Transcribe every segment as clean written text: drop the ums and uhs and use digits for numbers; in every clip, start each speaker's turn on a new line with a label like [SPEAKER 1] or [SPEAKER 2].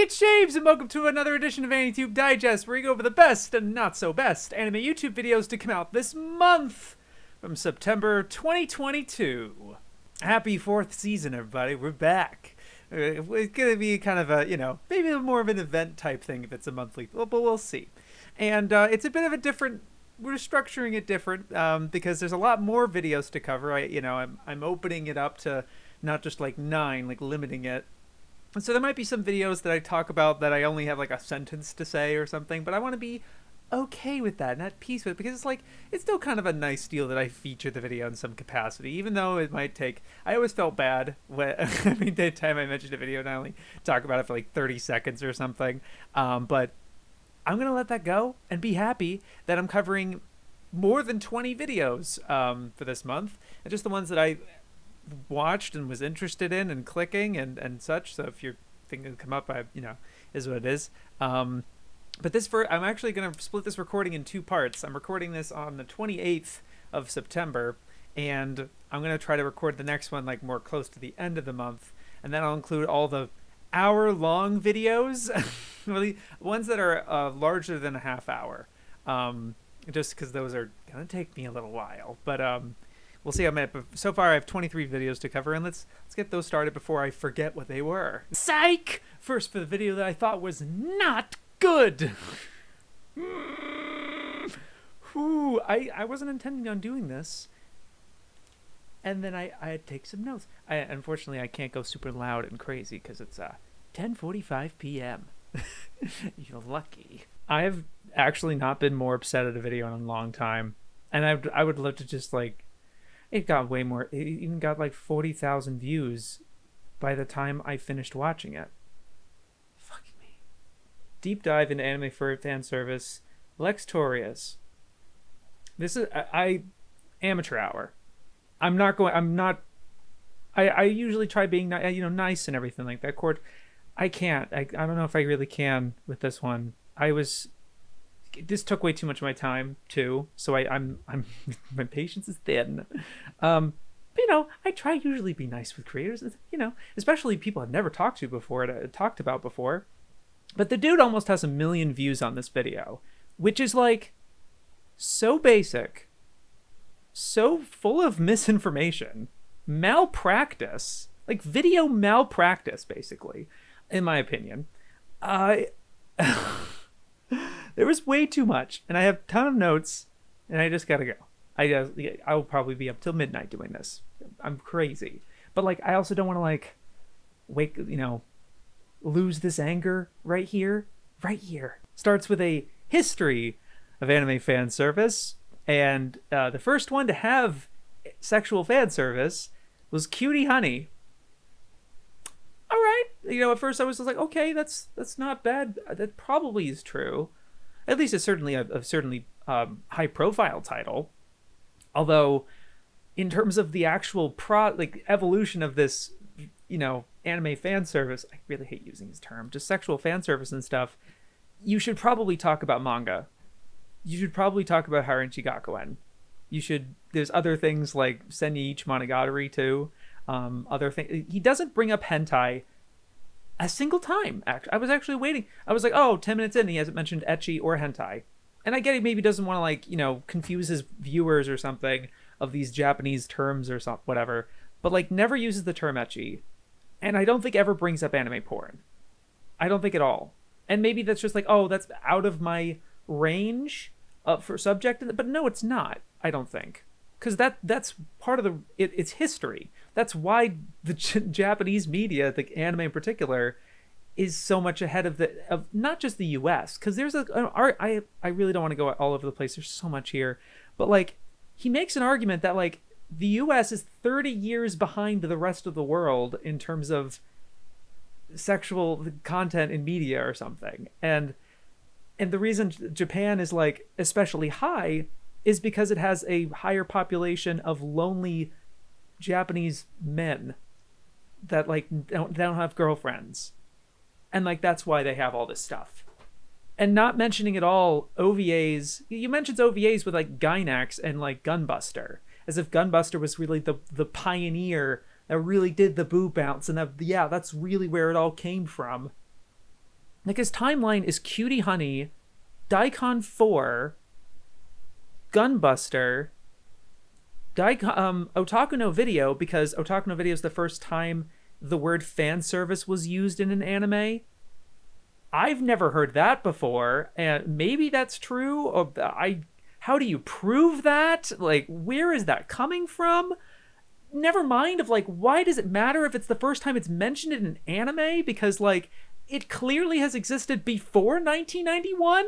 [SPEAKER 1] it's Shaves, and welcome to another edition of AniTube Digest, where we go over the best and not so best anime YouTube videos to come out this month from September 2022. Happy 4th season, everybody. We're back. It's going to be kind of a, maybe more of an event type thing if it's a monthly, but we'll see. And it's a bit of a different, we're structuring it different because there's a lot more videos to cover. I'm opening it up to not just like 9, like limiting it. And so there might be some videos that I talk about that I only have like a sentence to say or something, but I want to be okay with that and at peace with it, because it's still kind of a nice deal that I feature the video in some capacity, even though it might take, I always felt bad when, the time I mentioned a video and I only talk about it for like 30 seconds or something, but I'm going to let that go and be happy that I'm covering more than 20 videos for this month, and just the ones that I watched and was interested in and clicking and such. So if you're thinking to come up, is what it is. But I'm actually going to split this recording in 2 parts. I'm recording this on the 28th of September, and I'm going to try to record the next one like more close to the end of the month, and then I'll include all the hour-long videos, really ones that are larger than a half hour, just because those are going to take me a little while. But we'll see how many. So far, I have 23 videos to cover, and let's get those started before I forget what they were. Psych! First, for the video that I thought was not good. Ooh, I wasn't intending on doing this, and then I take some notes. Unfortunately, I can't go super loud and crazy because it's 10:45 p.m. You're lucky. I have actually not been more upset at a video in a long time, and I would love to just like. It got way more. It even got like 40,000 views by the time I finished watching it. Fuck me. Deep dive into anime for fan service. Lextorias. This is amateur hour. I usually try being nice and everything like that. I can't. I don't know if I really can with this one. This took way too much of my time too, so I'm my patience is thin. But I try usually be nice with creators, especially people I've never talked about before. But the dude almost has 1 million views on this video, which is like so basic, so full of misinformation, malpractice, like video malpractice, basically, in my opinion. There was way too much, and I have a ton of notes, and I just gotta go. I will probably be up till midnight doing this. I'm crazy, but like I also don't want to like lose this anger right here. Starts with a history of anime fan service, and the first one to have sexual fan service was Cutie Honey. All right, at first I was just like, okay, that's not bad. That probably is true. At least it's certainly a high-profile title. Although, in terms of the actual evolution of this, anime fan service, I really hate using this term, just sexual fan service and stuff, you should probably talk about manga. You should probably talk about Harenchi Gakuen. There's other things like Senyi Monogatari too. Other things. He doesn't bring up hentai a single time. I was actually waiting. I was like, 10 minutes in, he hasn't mentioned ecchi or hentai. And I get he maybe doesn't want to confuse his viewers or something of these Japanese terms or something, whatever. But never uses the term ecchi. And I don't think ever brings up anime porn. I don't think at all. And maybe that's just that's out of my range for subject. But no, it's not. I don't think. Because that's part of it's history. That's why the Japanese media, the anime in particular, is so much ahead of not just the U.S. Because there's I really don't want to go all over the place. There's so much here, but he makes an argument that the U.S. is 30 years behind the rest of the world in terms of sexual content in media or something, and the reason Japan is especially high is because it has a higher population of lonely Japanese men that don't have girlfriends, and that's why they have all this stuff. And not mentioning at all OVAs. You mentioned OVAs with Gainax and Gunbuster, as if Gunbuster was really the pioneer that really did the boob bounce, and that's really where it all came from. Like, his timeline is Cutie Honey, Daikon 4, Gunbuster, Otaku no Video, because Otaku no Video is the first time the word fan service was used in an anime. I've never heard that before, and maybe that's true. Or how do you prove that? Like, where is that coming from? Never mind of, like, why does it matter if it's the first time it's mentioned in an anime? Because, like, it clearly has existed before 1991.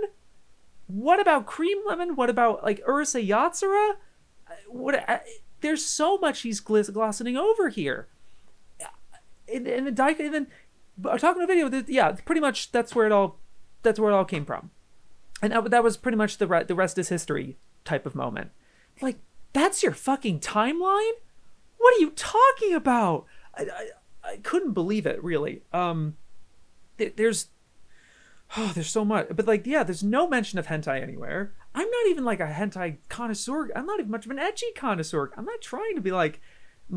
[SPEAKER 1] What about Cream Lemon? What about, like, Urusei Yatsura? There's so much he's glossing over here. And then talking about video, yeah, pretty much that's where it all came from. And that was pretty much the rest is history type of moment. Like, that's your fucking timeline? What are you talking about? I couldn't believe it, really. There's so much, but, like, yeah, there's no mention of hentai anywhere. I'm not even, like, a hentai connoisseur. I'm not even much of an ecchi connoisseur. I'm not trying to be like,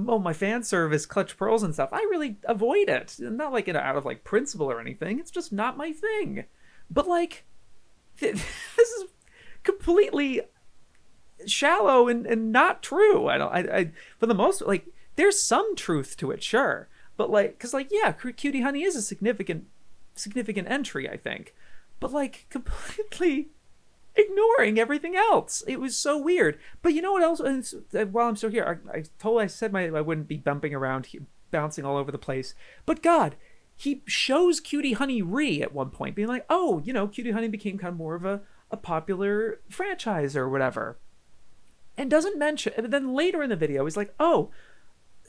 [SPEAKER 1] oh, my fan service, clutch pearls and stuff. I really avoid it. Not, like, out of, like, principle or anything. It's just not my thing. But, like, this is completely shallow and not true. I for the most, like, there's some truth to it, sure. But, like, because, like, yeah, Cutie Honey is a significant entry, I think. But, like, completely ignoring everything else. It was so weird. But you know what else? While I'm still here, I said I wouldn't be bumping around, bouncing all over the place. But God, he shows Cutie Honey at one point, being like, oh, you know, Cutie Honey became kind of more of a popular franchise or whatever. And doesn't mention, and then later in the video, he's like, oh,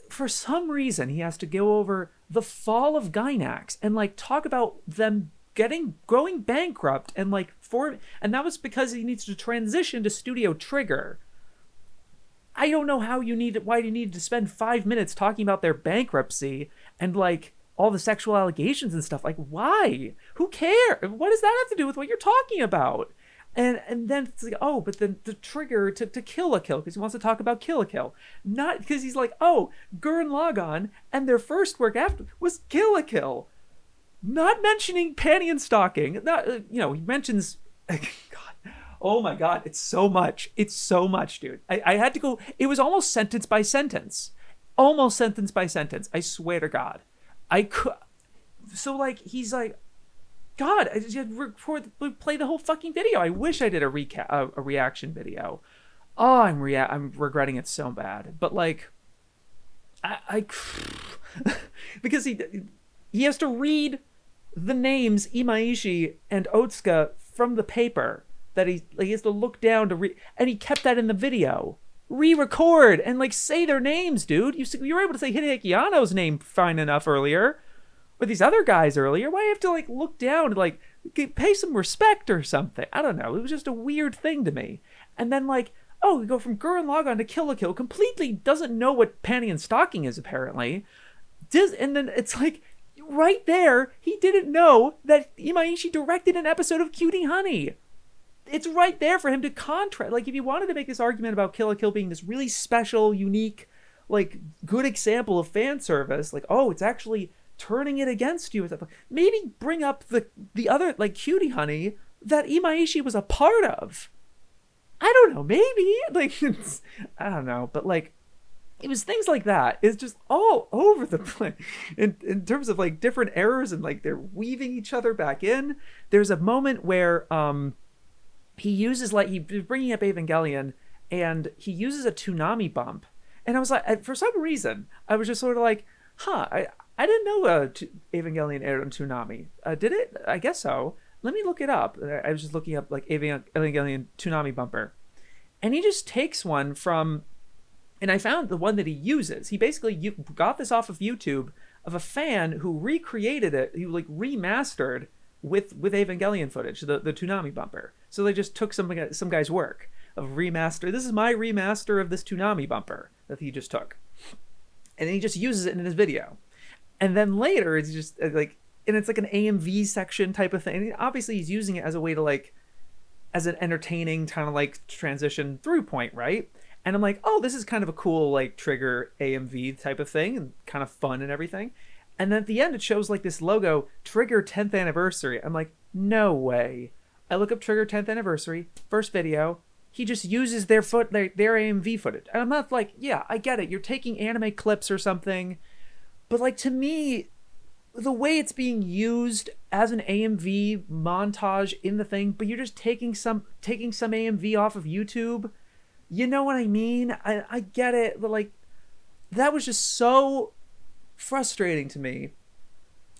[SPEAKER 1] for some reason, he has to go over the fall of Gainax and, like, talk about them going bankrupt and, like, and that was because he needs to transition to Studio Trigger. I don't know why you needed to spend 5 minutes talking about their bankruptcy and, like, all the sexual allegations and stuff. Like, why? Who cares? What does that have to do with what you're talking about? And then it's like, oh, but then the trigger to Kill a Kill, because he wants to talk about Kill a Kill. Not because he's like, oh, Gurren Lagann and their first work after was Kill a Kill. Not mentioning panty and stocking. Not, he mentions, God, oh my God, it's so much, dude. I had to go, it was almost sentence by sentence. I swear to God. So, like, he's like, God, I just play the whole fucking video. I wish I did a reaction video. Oh, I'm regretting it so bad. But, like, I because he has to read the names Imaishi and Otsuka from the paper that he has to look down to read, and he kept that in the video. Re-record and, like, say their names, dude. You were able to say Hideaki Anno's name fine enough earlier. With these other guys earlier, why do you have to, like, look down and, like, pay some respect or something? I don't know. It was just a weird thing to me. And then, like, oh, we go from Gurren Lagann to Kill a Kill, completely doesn't know what panty and stocking is, apparently. And then it's like, right there, he didn't know that Imaishi directed an episode of Cutie Honey. It's right there for him to contrast. Like, if you wanted to make this argument about Kill a Kill being this really special, unique, like, good example of fan service, like, oh, it's actually turning it against you, maybe bring up the other, like, Cutie Honey that Imaishi was a part of. I don't know, maybe, like, I don't know, but, like, it was things like that. It's just all over the place in terms of, like, different errors, and, like, they're weaving each other back in. There's a moment where he uses, like, he's bringing up Evangelion, and he uses a Toonami bump, and I was like, for some reason I was just sort of like, I didn't know Evangelion aired on Toonami. Did it? I guess so. Let me look it up. I was just looking up, like, Evangelion Toonami bumper. And he just takes one from, and I found the one that he uses. He basically got this off of YouTube of a fan who recreated it. He, like, remastered with Evangelion footage, the Toonami bumper. So they just took some guy's work of remaster. This is my remaster of this Toonami bumper that he just took. And then he just uses it in his video. And then later, it's just like, and it's like an AMV section type of thing. And obviously, he's using it as a way to, like, as an entertaining kind of, like, transition through point, right? And I'm like, oh, this is kind of a cool, like, trigger AMV type of thing, and kind of fun and everything. And then at the end, it shows like this logo, Trigger 10th anniversary. I'm like, no way. I look up Trigger 10th anniversary, first video. He just uses their AMV footage. And I'm not like, yeah, I get it. You're taking anime clips or something. But like, to me, the way it's being used as an AMV montage in the thing, but you're just taking some AMV off of YouTube. You know what I mean? I get it, but like, that was just so frustrating to me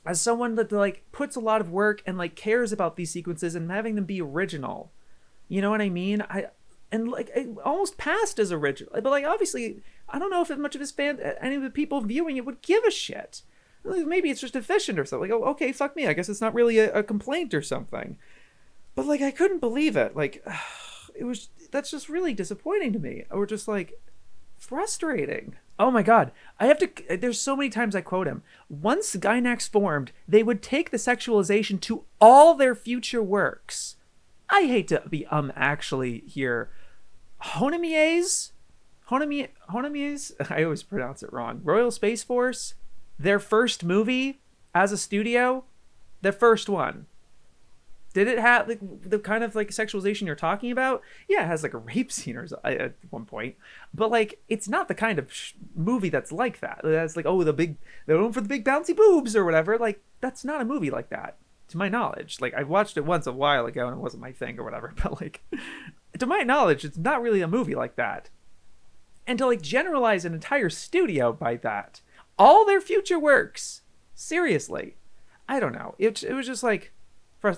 [SPEAKER 1] as someone that like puts a lot of work and like cares about these sequences and having them be original. You know what I mean? And like, it almost passed as original, but like, obviously I don't know if as much of his fans, any of the people viewing it would give a shit. Maybe it's just efficient or something. Like, oh, okay, fuck me, I guess it's not really a complaint or something. But like, I couldn't believe it. Like, that's just really disappointing to me, or just like frustrating. Oh my god, there's so many times I quote him. Once Gainax formed, they would take the sexualization to all their future works. I hate to be actually here. Honomiese, I always pronounce it wrong. Royal Space Force, their first movie as a studio, their first one. Did it have like the kind of like sexualization you're talking about? Yeah, it has like a rape scene or at one point, but like, it's not the kind of movie that's like that. That's like, oh, they're known for the big bouncy boobs or whatever. Like, that's not a movie like that, to my knowledge. Like, I watched it once a while ago and it wasn't my thing or whatever. But like, to my knowledge, it's not really a movie like that. And to like generalize an entire studio by that, all their future works, seriously, I don't know. It was just like.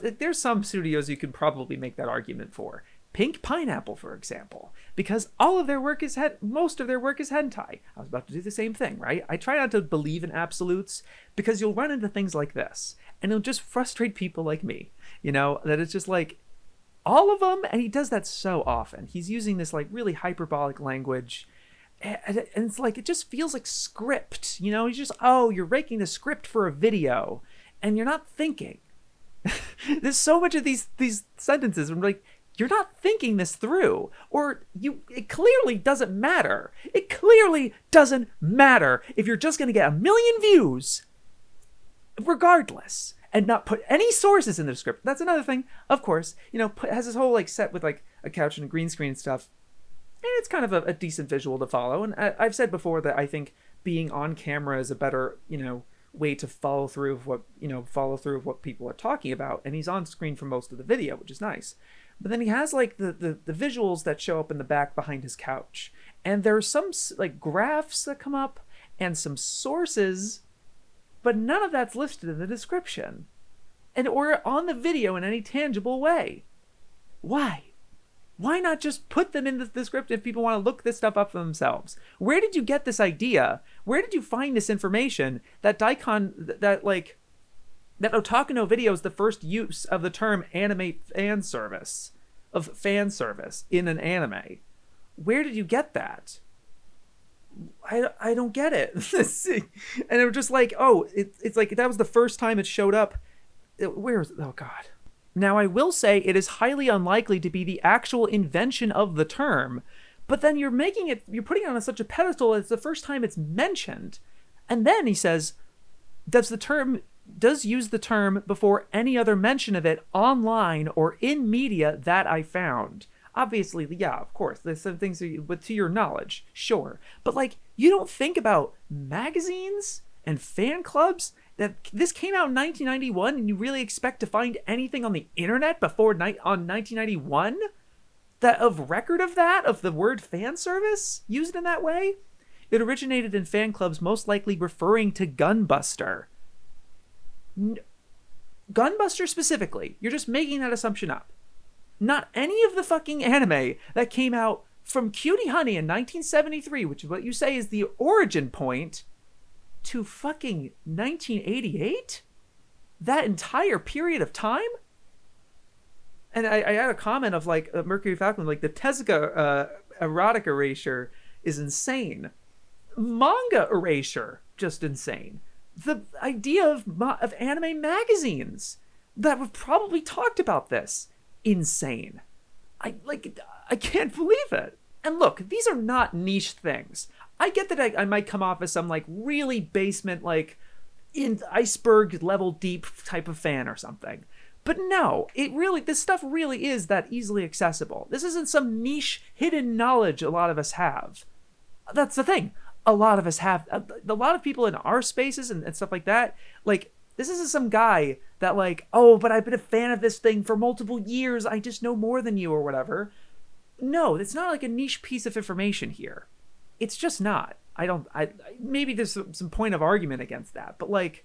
[SPEAKER 1] There's some studios you could probably make that argument for. Pink Pineapple, for example, because most of their work is hentai. I was about to do the same thing, right? I try not to believe in absolutes, because you'll run into things like this, and it'll just frustrate people like me. You know, that it's just like, all of them, and he does that so often. He's using this like really hyperbolic language, and it's like, it just feels like script. You know, he's just, oh, you're raking the script for a video, and you're not thinking. There's so much of these sentences where I'm like, you're not thinking this through, or it clearly doesn't matter. It clearly doesn't matter if you're just going to get 1 million views regardless and not put any sources in the script. That's another thing, of course, you know, has this whole like set with like a couch and a green screen and stuff, and it's kind of a decent visual to follow. And I've said before that I think being on camera is a better, you know, way to follow through of what people are talking about, and he's on screen for most of the video, which is nice. But then he has like the visuals that show up in the back behind his couch, and there's some like graphs that come up and some sources, but none of that's listed in the description or on the video in any tangible way. Why not just put them in the description if people want to look this stuff up for themselves? Where did you get this idea? Where did you find this information that that Otaku no Video is the first use of the term fan service in an anime? Where did you get that? I don't get it. And it was just like, oh, it's like, that was the first time it showed up. Where is it? Oh God. Now, I will say it is highly unlikely to be the actual invention of the term, but then you're putting it on such a pedestal. It's the first time it's mentioned. And then he says, does use the term before any other mention of it online or in media that I found. Obviously, yeah, of course, there's some things to your knowledge, sure. But like, you don't think about magazines and fan clubs that this came out in 1991, and you really expect to find anything on the internet on 1991 that of record of the word fan service used in that way? It originated in fan clubs, most likely referring to Gunbuster. Gunbuster specifically. You're just making that assumption up. Not any of the fucking anime that came out from Cutie Honey in 1973, which is what you say is the origin point, to fucking 1988? That entire period of time? And I had a comment of like Mercury Falcon, like the Tezuka erotic erasure is insane. Manga erasure, just insane. The idea of anime magazines that have probably talked about this, insane. I can't believe it. And look, these are not niche things. I get that I might come off as some like really basement, like in iceberg level deep type of fan or something. But no, this stuff really is that easily accessible. This isn't some niche hidden knowledge a lot of us have. That's the thing. A lot of us have, a lot of people in our spaces and stuff like that, like, this isn't some guy that like, oh, but I've been a fan of this thing for multiple years, I just know more than you or whatever. No, it's not like a niche piece of information here. It's just not. Maybe there's some point of argument against that, but like,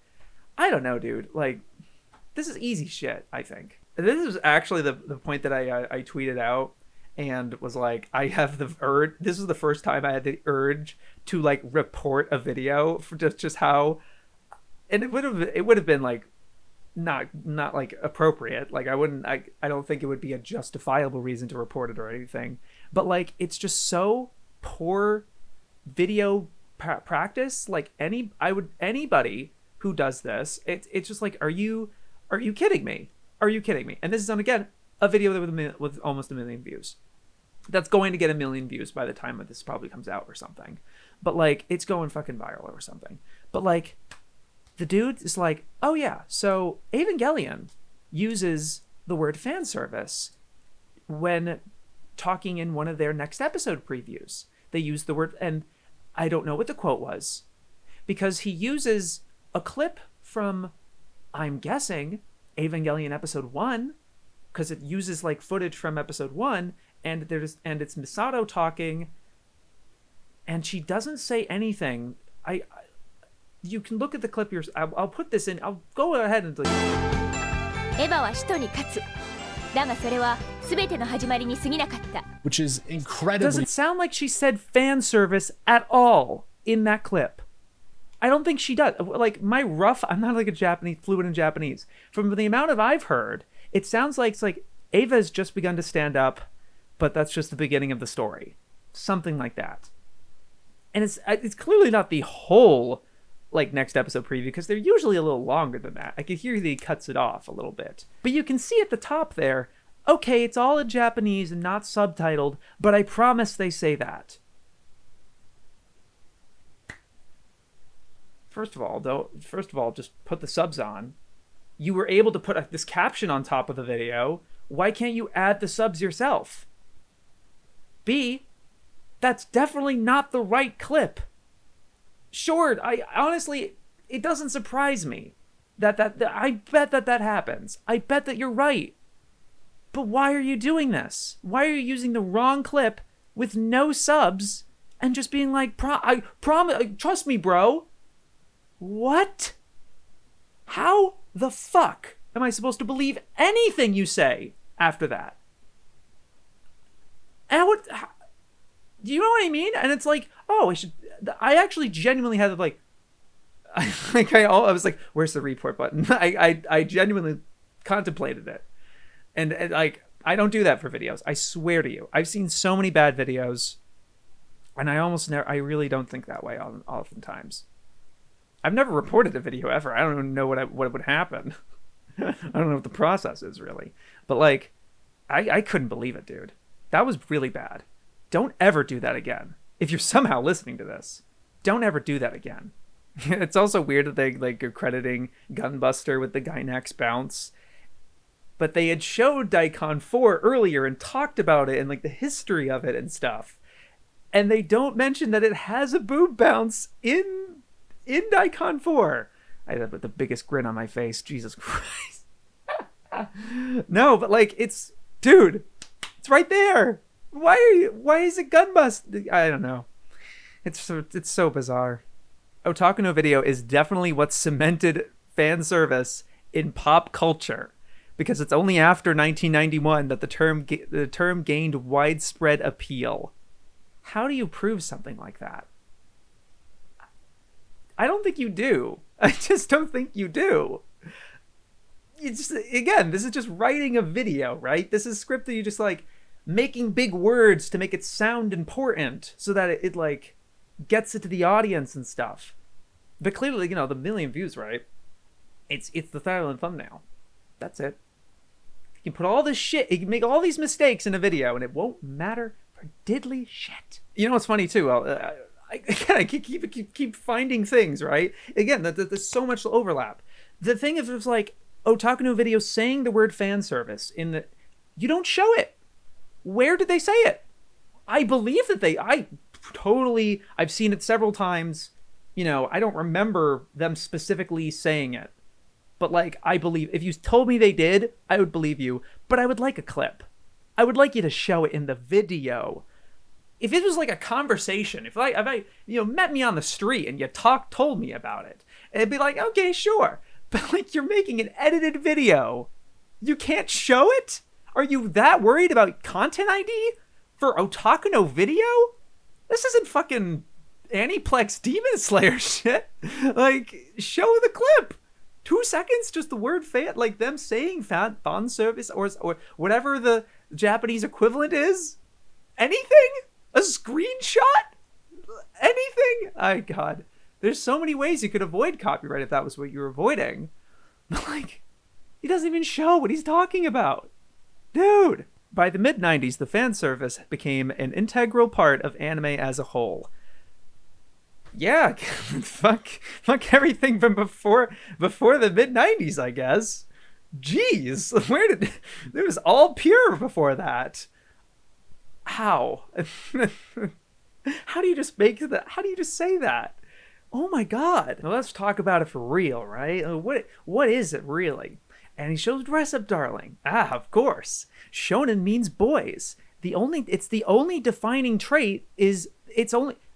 [SPEAKER 1] I don't know, dude. Like, this is easy shit, I think. This is actually the point that I tweeted out and was like, I have the urge. This was the first time I had the urge to like report a video for just how, and it would have been like not like appropriate. Like I don't think it would be a justifiable reason to report it or anything. But like, it's just so poor video practice. Like anybody who does this, it's just like, are you kidding me? Are you kidding me? And this is on, again, a video with almost 1 million views. That's going to get 1 million views by the time that this probably comes out or something. But like, it's going fucking viral or something. But like, the dude is like, oh yeah, so Evangelion uses the word fan service when talking in one of their next episode previews. They use the word, and I don't know what the quote was, because he uses a clip from, I'm guessing, Evangelion episode 1, because it uses like footage from episode 1, and it's Misato talking, and she doesn't say anything. You can look at the clip yourself. I'll put this in. I'll go ahead and
[SPEAKER 2] which is incredibly.
[SPEAKER 1] Doesn't sound like she said fan service at all in that clip. I don't think she does. Like, I'm not like a Japanese, fluent in Japanese. From the amount of I've heard, it sounds like it's like Ava's just begun to stand up, but that's just the beginning of the story. Something like that. And it's clearly not the whole, like, next episode preview, because they're usually a little longer than that. I could hear that he cuts it off a little bit. But you can see at the top there, okay, it's all in Japanese and not subtitled, but I promise they say that. First of all, just put the subs on. You were able to put this caption on top of the video. Why can't you add the subs yourself? B, that's definitely not the right clip. Sure, I honestly, it doesn't surprise me that I bet that happens. I bet that you're right. But why are you doing this? Why are you using the wrong clip with no subs and just being like, I promise, trust me, bro. What? How the fuck am I supposed to believe anything you say after that? And do you know what I mean? And it's like, oh, I actually genuinely had like, I was like, where's the report button? I genuinely contemplated it. And like, I don't do that for videos. I swear to you. I've seen so many bad videos, and I really don't think that way oftentimes. I've never reported a video ever. I don't even know what would happen. I don't know what the process is, really. But like, I couldn't believe it, dude. That was really bad. Don't ever do that again. If you're somehow listening to this, don't ever do that again. It's also weird that they like are crediting Gunbuster with the Gainax bounce. But they had showed Daikon 4 earlier and talked about it and like the history of it and stuff. And they don't mention that it has a boob bounce in Daikon 4. I had the biggest grin on my face. Jesus Christ. No, but like, it's right there. Why is it Gunbust? I don't know. It's so bizarre. Otaku no Video is definitely what cemented fan service in pop culture, because it's only after 1991 that the term gained widespread appeal. How do you prove something like that? I don't think you do. I just don't think you do. Again, this is just writing a video, right? This is script that you just like making big words to make it sound important so that it like gets it to the audience and stuff. But clearly, the 1 million views, right? It's the title and thumbnail. That's it. You can put all this shit, you can make all these mistakes in a video and it won't matter for diddly shit. You know what's funny too? I keep finding things, right? Again, there's so much overlap. The thing if it was like Otaku no video saying the word fan service you don't show it. Where did they say it? I believe that I've seen it several times. I don't remember them specifically saying it. But like, I believe, if you told me they did, I would believe you. But I would like a clip. I would like you to show it in the video. If it was like a conversation, if I met me on the street and you told me about it, it'd be like, okay, sure. But like, you're making an edited video. You can't show it? Are you that worried about content ID for Otaku no video? This isn't fucking Aniplex Demon Slayer shit. Like, show the clip. 2 seconds, just the word fan, like them saying fan service or whatever the Japanese equivalent is. Anything? A screenshot? Anything? Oh, God. There's so many ways you could avoid copyright if that was what you were avoiding. But, like, he doesn't even show what he's talking about. Dude! By the mid-90s, the fan service became an integral part of anime as a whole. Yeah, fuck everything from before the mid-90s, I guess. Jeez, it was all pure before that. How? How do you just make that? How do you just say that? Oh my God. Now let's talk about it for real, right? What is it really? And he shows Dress Up Darling. Ah, of course. Shonen means boys. It's the only defining trait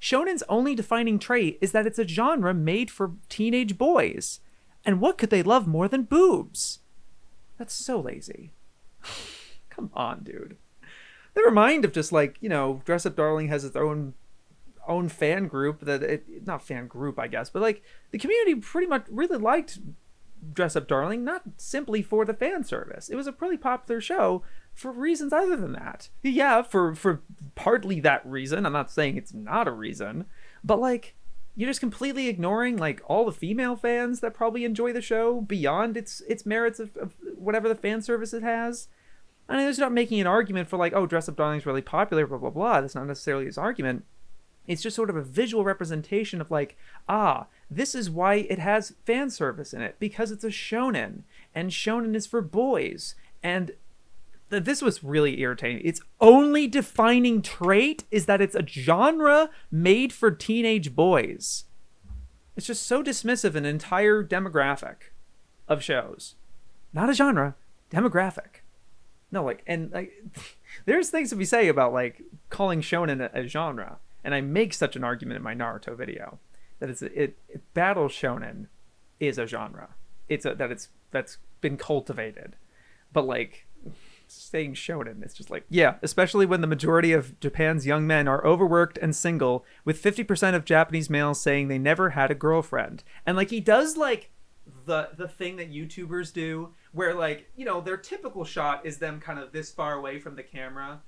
[SPEAKER 1] Shonen's only defining trait is that it's a genre made for teenage boys. And what could they love more than boobs? That's so lazy. Come on, dude. Never mind if just like, Dress Up Darling has its own fan group not fan group, I guess, but like the community pretty much really liked Dress Up Darling, not simply for the fan service. It was a pretty popular show for reasons other than that. Yeah, for partly that reason. I'm not saying it's not a reason, but like, you're just completely ignoring like all the female fans that probably enjoy the show beyond its merits of whatever the fan service it has. I mean, it's not making an argument for like, oh, Dress Up Darling is really popular, blah, blah, blah. That's not necessarily his argument. It's just sort of a visual representation of like, this is why it has fan service in it, because it's a shonen, and shonen is for boys. And this was really irritating. Its only defining trait is that it's a genre made for teenage boys. It's just so dismissive of an entire demographic of shows. Not a genre, demographic. No, like, and like, there's things to be say about like calling shonen a genre. And I make such an argument in my Naruto video that battle shonen is a genre. That's been cultivated. But like, saying shonen, it's just like, yeah, especially when the majority of Japan's young men are overworked and single, with 50% of Japanese males saying they never had a girlfriend. And like, he does like the thing that YouTubers do, where like, their typical shot is them kind of this far away from the camera,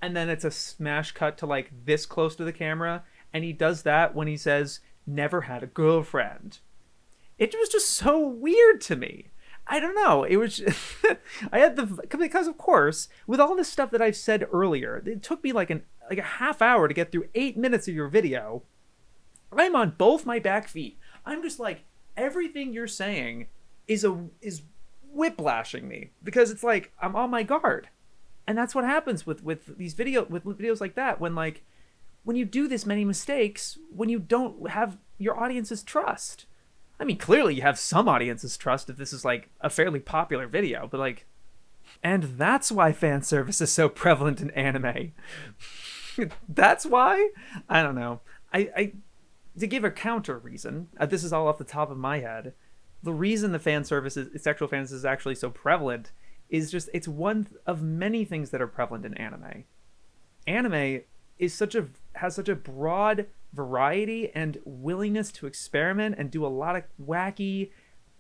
[SPEAKER 1] and then it's a smash cut to like this close to the camera, and he does that when he says never had a girlfriend. It was just so weird to me. I don't know. It was because of course, with all this stuff that I've said earlier, it took me like a half hour to get through 8 minutes of your video. I'm on both my back feet. I'm just like, everything you're saying is whiplashing me, because it's like I'm on my guard. And that's what happens with videos like that, when you do this many mistakes, when you don't have your audience's trust. I mean, clearly you have some audience's trust if this is like a fairly popular video, but like, and that's why fan service is so prevalent in anime. That's why? I don't know. I to give a counter reason, this is all off the top of my head, the reason the fan service sexual fan service is actually so prevalent is just, it's one of many things that are prevalent in anime. Anime has such a broad variety and willingness to experiment and do a lot of wacky,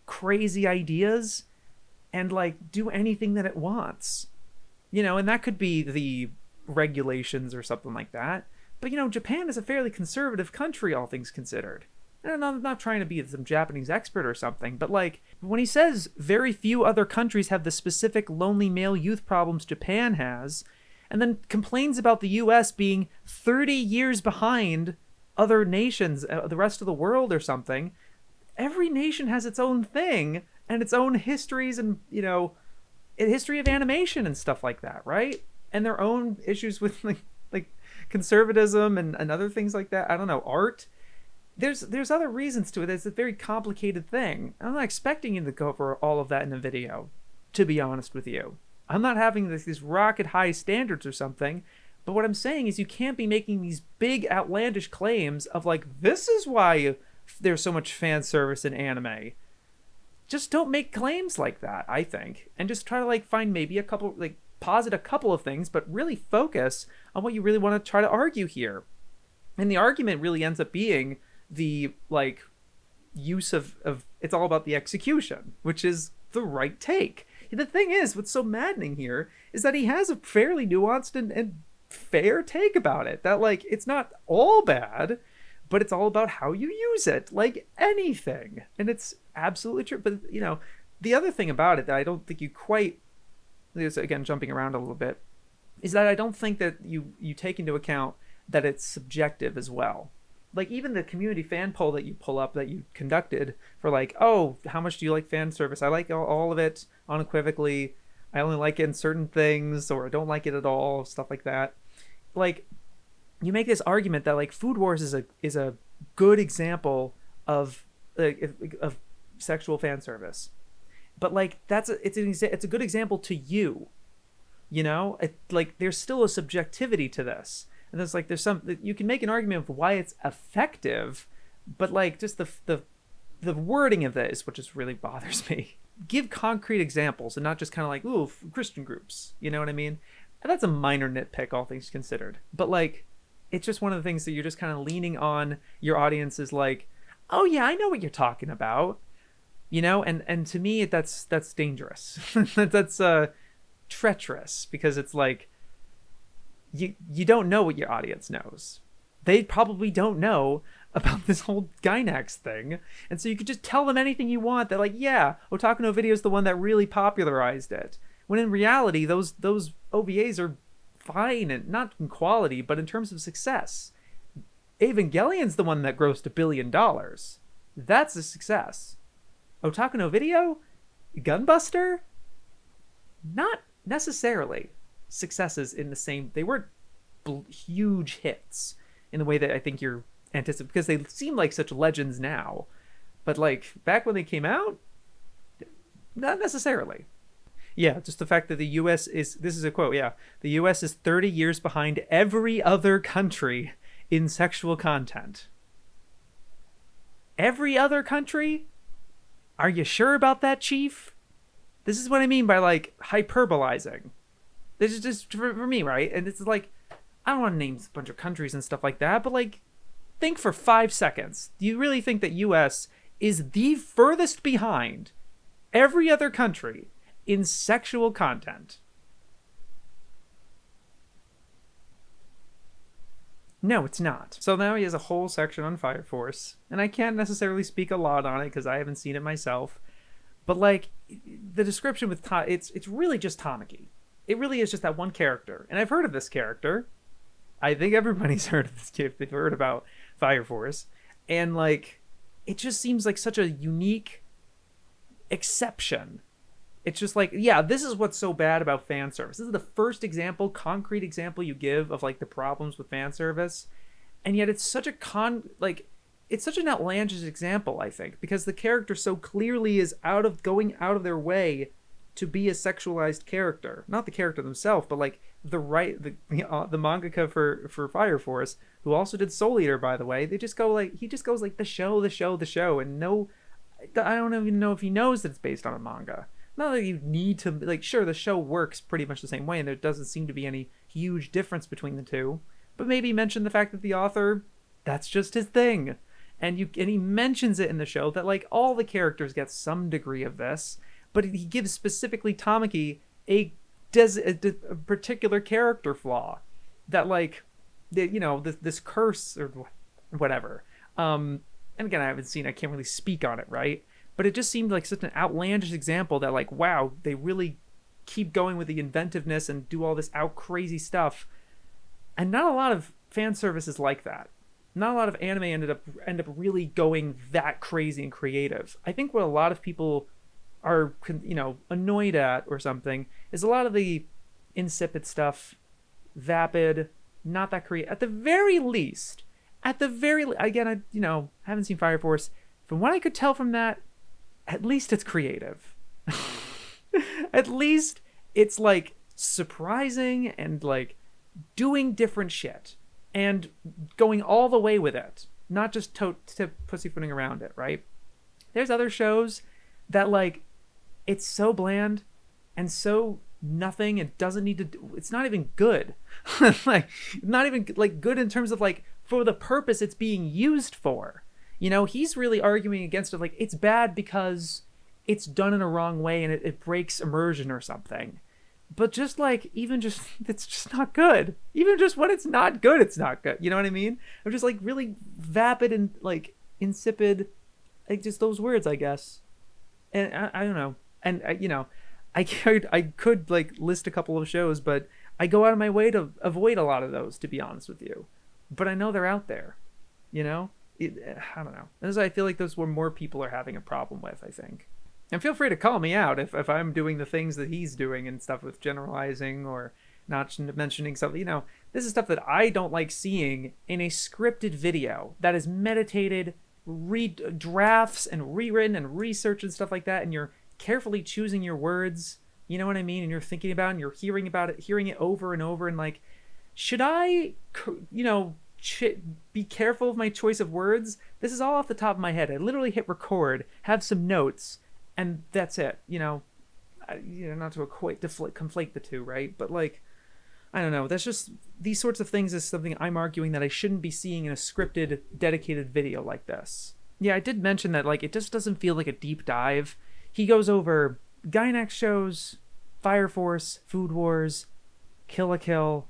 [SPEAKER 1] crazy ideas and like do anything that it wants. And that could be the regulations or something like that. But Japan is a fairly conservative country, all things considered. And I'm not trying to be some Japanese expert or something, but like, when he says very few other countries have the specific lonely male youth problems Japan has, and then complains about the US being 30 years behind other nations, the rest of the world or something. Every nation has its own thing and its own histories and, you know, a history of animation and stuff like that, right? And their own issues with like conservatism and other things like that. I don't know, art. There's other reasons to it. It's a very complicated thing. I'm not expecting you to go over all of that in a video, to be honest with you. I'm not having these rocket high standards or something, but what I'm saying is you can't be making these big outlandish claims of like, this is why there's so much fan service in anime. Just don't make claims like that, I think, and just try to like find maybe a couple, like posit a couple of things, but really focus on what you really want to try to argue here. And the argument really ends up being the like use of it's all about the execution, which is the right take. The thing is, what's so maddening here is that he has a fairly nuanced and fair take about it, that like it's not all bad, but it's all about how you use it, like anything. And it's absolutely true. But you know, the other thing about it that I don't think you quite, is again jumping around a little bit, is that I don't think that you take into account that it's subjective as well. Like even the community fan poll that you pull up that you conducted for like, oh, how much do you like fan service? I like all of it unequivocally. I only like it in certain things, or I don't like it at all, stuff like that. Like you make this argument that like Food Wars is a good example of sexual fan service, but like it's a good example to you. You know, like there's still a subjectivity to this. And there's some, you can make an argument of why it's effective, but like just the wording of this, which just really bothers me. Give concrete examples and not just kind of like, ooh, Christian groups, you know what I mean? And that's a minor nitpick, all things considered. But like, it's just one of the things that you're just kind of leaning on your audience is like, oh yeah, I know what you're talking about, you know? And to me, that's dangerous. That's treacherous, because it's like, you don't know what your audience knows. They probably don't know about this whole Gainax thing, and so you could just tell them anything you want, that like, yeah, Otaku no Video is the one that really popularized it, when in reality those OVAs are fine, and not in quality but in terms of success. Evangelion's the one that grossed $1 billion. That's a success. Otaku no Video, Gunbuster, not necessarily successes in the same, they weren't huge hits in the way that I think you're anticipating, because they seem like such legends now, but like back when they came out, not necessarily. Yeah, just the fact that the US is, this is a quote, yeah, the US is 30 years behind every other country in sexual content. Every other country? Are you sure about that, Chief? This is what I mean by like hyperbolizing. This is just for me, right? And it's like, I don't want to name a bunch of countries and stuff like that, but like, think for 5 seconds. Do you really think that US is the furthest behind every other country in sexual content? No, it's not. So now he has a whole section on Fire Force, and I can't necessarily speak a lot on it because I haven't seen it myself. But like, the description with it's really just Tamaki. It really is just that one character. And I've heard of this character. I think everybody's heard of this kid. They've heard about Fire Force. And like, it just seems like such a unique exception. It's just like, yeah, this is what's so bad about fan service. This is the first example, concrete example you give of like the problems with fan service. And yet it's such a it's such an outlandish example, I think, because the character so clearly is going out of their way to be a sexualized character. Not the character themselves, but like the mangaka for Fire Force, who also did Soul Eater, by the way. He just goes like the show, and no, I don't even know if he knows that it's based on a manga. Not that you need to, like, sure, the show works pretty much the same way, and there doesn't seem to be any huge difference between the two, but maybe mention the fact that the author, that's just his thing. And he mentions it in the show that like all the characters get some degree of this, but he gives specifically Tamaki a particular character flaw that like, this curse or whatever. And again, I can't really speak on it, right? But it just seemed like such an outlandish example that like, wow, they really keep going with the inventiveness and do all this crazy stuff. And not a lot of fan service is like that. not a lot of anime end up really going that crazy and creative. I think what a lot of people are, annoyed at or something is a lot of the insipid stuff, vapid, not that creative. At the very least, again, I haven't seen Fire Force. From what I could tell from that, at least it's creative. At least it's like surprising and like doing different shit and going all the way with it, not just pussyfooting around it, right? There's other shows that like it's so bland and so nothing. It doesn't need to it's not even good. Like not even like good in terms of like for the purpose it's being used for. He's really arguing against it like it's bad because it's done in a wrong way and it breaks immersion or something. But just like it's just not good. Even just when it's not good, it's not good. You know what I mean? I'm just like really vapid and like insipid, like just those words, I guess. And I don't know. And I could like list a couple of shows, but I go out of my way to avoid a lot of those, to be honest with you. But I know they're out there. I don't know. As I feel like those were more people are having a problem with, I think. And feel free to call me out if I'm doing the things that he's doing and stuff with generalizing or not mentioning something. This is stuff that I don't like seeing in a scripted video that is meditated, read drafts and rewritten and research and stuff like that. And you're carefully choosing your words. You know what I mean? And you're thinking about it and you're hearing it over and over. And like, should I, be careful of my choice of words? This is all off the top of my head. I literally hit record, have some notes, and that's it. Not to conflate the two, right? But like, I don't know. That's just these sorts of things is something I'm arguing that I shouldn't be seeing in a scripted, dedicated video like this. Yeah, I did mention that like it just doesn't feel like a deep dive. He goes over Gainax shows, Fire Force, Food Wars, Kill la Kill.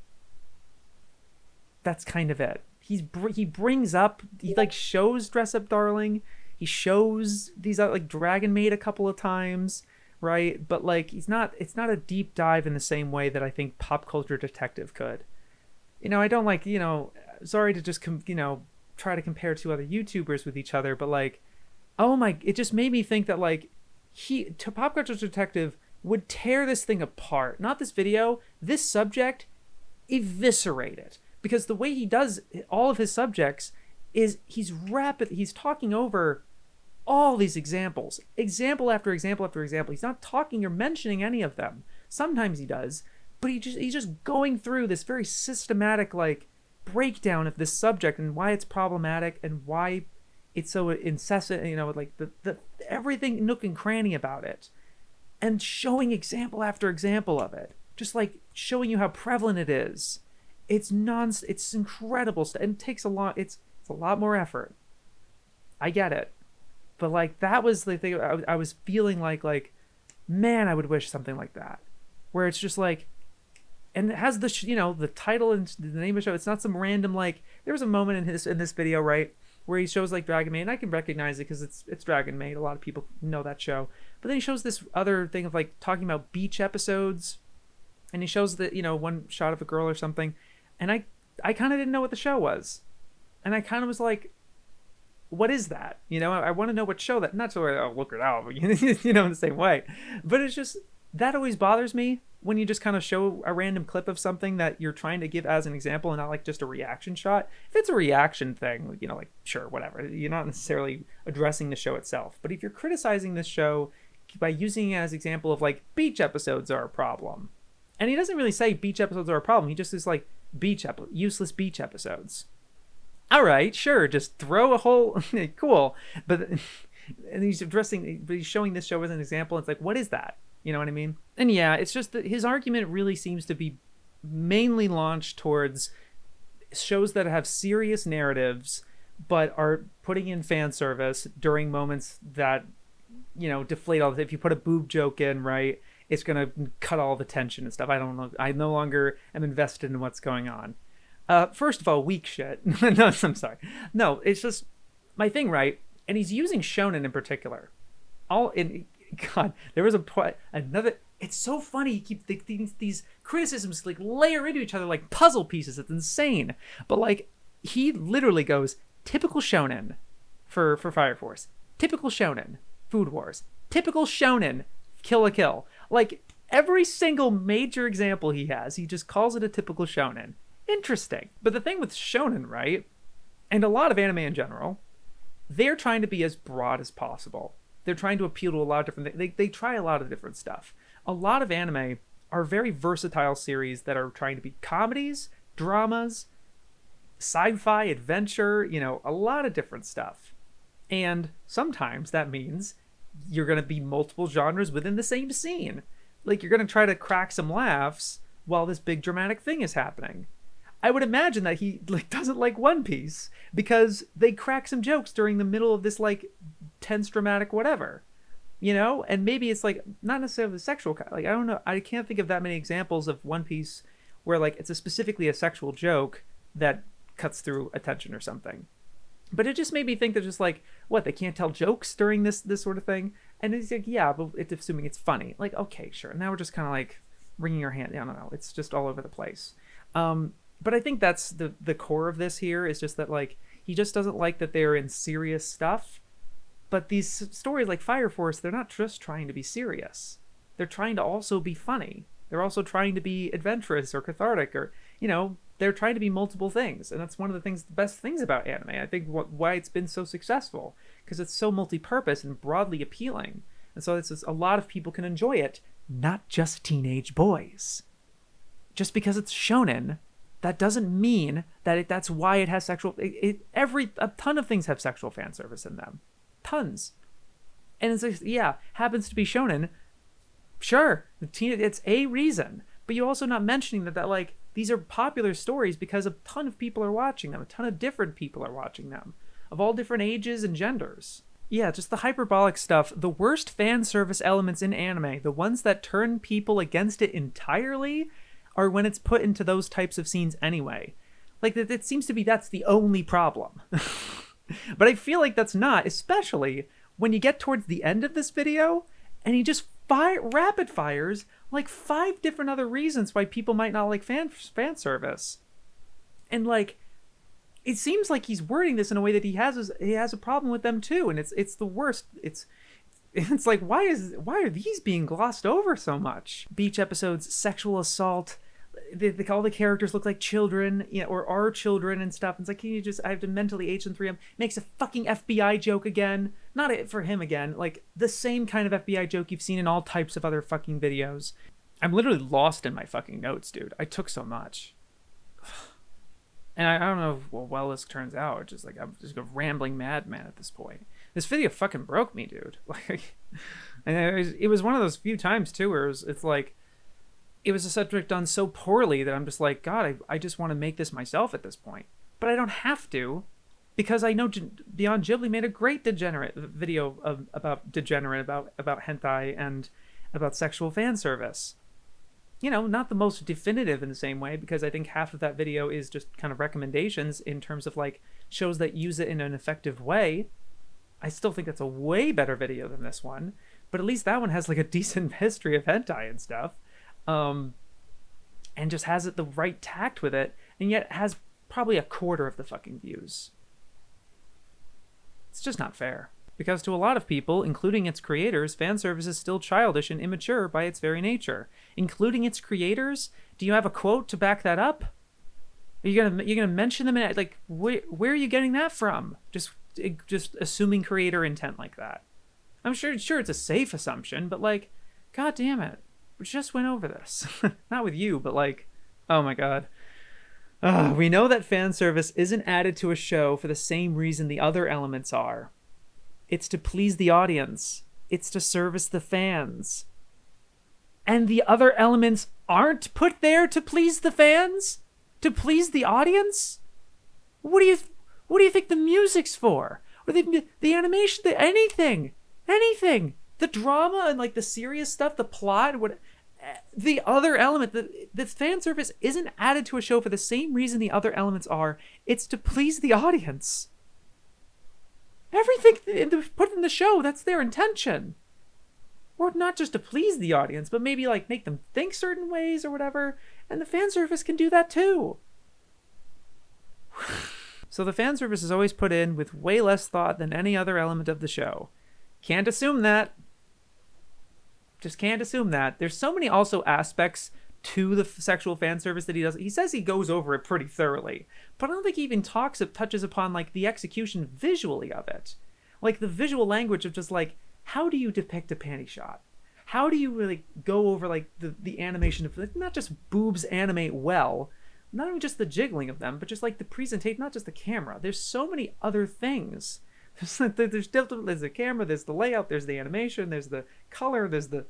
[SPEAKER 1] That's kind of it. He brings up, he like shows Dress Up Darling. He shows these like Dragon Maid a couple of times, right? But like it's not a deep dive in the same way that I think Pop Culture Detective could. I don't like, sorry to just try to compare two other YouTubers with each other, but like, it just made me think that like Pop Culture Detective would tear this thing apart. Not this video, this subject, eviscerate it. Because the way he does all of his subjects is he's talking over all these examples, example after example after example. He's not talking or mentioning any of them. Sometimes he does, but he's just going through this very systematic like breakdown of this subject and why it's problematic and why it's so incessant, like the everything nook and cranny about it, and showing example after example of it, just like showing you how prevalent it is. It's incredible stuff, and it takes a lot. It's a lot more effort. I get it, but like that was the thing. I was feeling like, man, I would wish something like that, where it's just like, and it has the the title and the name of the show. It's not some random like. There was a moment in this video, right, where he shows like Dragon Maid, and I can recognize it because it's Dragon Maid. A lot of people know that show, but then he shows this other thing of like talking about beach episodes, and he shows the one shot of a girl or something. And I kind of didn't know what the show was. And I kind of was like, what is that? I want to know what show that, not so I'll look it out, in the same way. But it's just, that always bothers me when you just kind of show a random clip of something that you're trying to give as an example and not like just a reaction shot. If it's a reaction thing, like, sure, whatever. You're not necessarily addressing the show itself. But if you're criticizing this show by using it as an example of like, beach episodes are a problem. And he doesn't really say beach episodes are a problem. He just is like, useless beach episodes. All right, sure, just throw a whole cool, but and he's showing this show as an example. It's like, what is that? You know what I mean? And yeah, it's just that his argument really seems to be mainly launched towards shows that have serious narratives but are putting in fan service during moments that deflate all. If you put a boob joke in, right, it's going to cut all the tension and stuff. I don't know. I no longer am invested in what's going on. First of all, weak shit. No, I'm sorry. No, it's just my thing, right? And he's using shonen in particular. God, there was another. It's so funny. You keep these criticisms like layer into each other like puzzle pieces. It's insane. But like, he literally goes typical shonen for Fire Force, typical shonen Food Wars, typical shonen Kill a Kill. Like every single major example he has, he just calls it a typical shonen. Interesting. But the thing with shonen, right, and a lot of anime in general, they're trying to be as broad as possible. They're trying to appeal to a lot of different things. They try a lot of different stuff. A lot of anime are very versatile series that are trying to be comedies, dramas, sci-fi, adventure, you know, a lot of different stuff. And sometimes that means you're going to be multiple genres within the same scene. Like, you're going to try to crack some laughs while this big dramatic thing is happening. I would imagine that he doesn't like One Piece because they crack some jokes during the middle of this like tense dramatic whatever, you know. And maybe it's like not necessarily the sexual, like I don't know, I can't think of that many examples of One Piece where like it's specifically a sexual joke that cuts through attention or something. But it just made me think that just like, what, they can't tell jokes during this sort of thing? And it's like, yeah, but it's assuming it's funny. Like, okay, sure. Now we're just kind of like wringing your hand. I don't know. It's just all over the place. But I think that's the core of this here is just that like he just doesn't like that they're in serious stuff. But these stories like Fire Force, they're not just trying to be serious. They're trying to also be funny. They're also trying to be adventurous or cathartic, or, you know, they're trying to be multiple things. And that's one of the best things about anime. I think why it's been so successful, because it's so multi-purpose and broadly appealing. And so it's a lot of people can enjoy it, not just teenage boys. Just because it's shonen, that doesn't mean that that's why it has sexual... a ton of things have sexual fan service in them. Tons. And it's like, yeah, happens to be shonen. Sure, it's a reason. But you're also not mentioning that like, these are popular stories because a ton of people are watching them. A ton of different people are watching them. Of all different ages and genders. Yeah, just the hyperbolic stuff. The worst fan service elements in anime, the ones that turn people against it entirely, are when it's put into those types of scenes anyway. Like, it seems to be that's the only problem. But I feel like that's not, especially when you get towards the end of this video, and he just rapid fires like 5 different other reasons why people might not like fan service. And like, it seems like he's wording this in a way that he has a problem with them too, and it's the worst. It's like, why are these being glossed over so much? Beach episodes, sexual assault, all the characters look like children, you know, or are children and stuff. It's like, can you just, I have to mentally age them through him. Makes a fucking FBI joke again. Not it for him again. Like, the same kind of FBI joke you've seen in all types of other fucking videos. I'm literally lost in my fucking notes, dude. I took so much. And I don't know how well this turns out. It's just like, I'm just a rambling madman at this point. This video fucking broke me, dude. Like, and it was one of those few times too where it's like, it was a subject done so poorly that I'm just like, God, I just want to make this myself at this point. But I don't have to, because I know Beyond Ghibli made a great degenerate video about hentai and about sexual fan service. You know, not the most definitive in the same way, because I think half of that video is just kind of recommendations in terms of like shows that use it in an effective way. I still think that's a way better video than this one, but at least that one has like a decent history of hentai and stuff. And just has it the right tact with it, and yet has probably a quarter of the fucking views. It's just not fair. Because to a lot of people, including its creators, fan service is still childish and immature by its very nature. Including its creators? Do you have a quote to back that up? Are you gonna mention them? Like, where are you getting that from? Just assuming creator intent like that. I'm sure it's a safe assumption, but like, god damn it. We just went over this. Not with you, but like, oh my god. We know that fan service isn't added to a show for the same reason the other elements are. It's to please the audience. It's to service the fans. And the other elements aren't put there to please the fans? To please the audience? What do you think the music's for? Or the animation, anything. The drama and like the serious stuff, the plot, the other element, the fan service isn't added to a show for the same reason the other elements are. It's to please the audience. Everything put in the show, that's their intention. Or not just to please the audience, but maybe like make them think certain ways or whatever. And the fan service can do that too. So the fan service is always put in with way less thought than any other element of the show. Can't assume that. Just can't assume that. There's so many also aspects to the sexual fan service that he does. He says he goes over it pretty thoroughly, but I don't think he even touches upon like the execution visually of it. Like the visual language of just like, how do you depict a panty shot? How do you really go over like the animation of like, not just boobs animate well, not even just the jiggling of them, but just like the presentation, not just the camera. There's so many other things. There's the camera, there's the layout, there's the animation, there's the color, there's the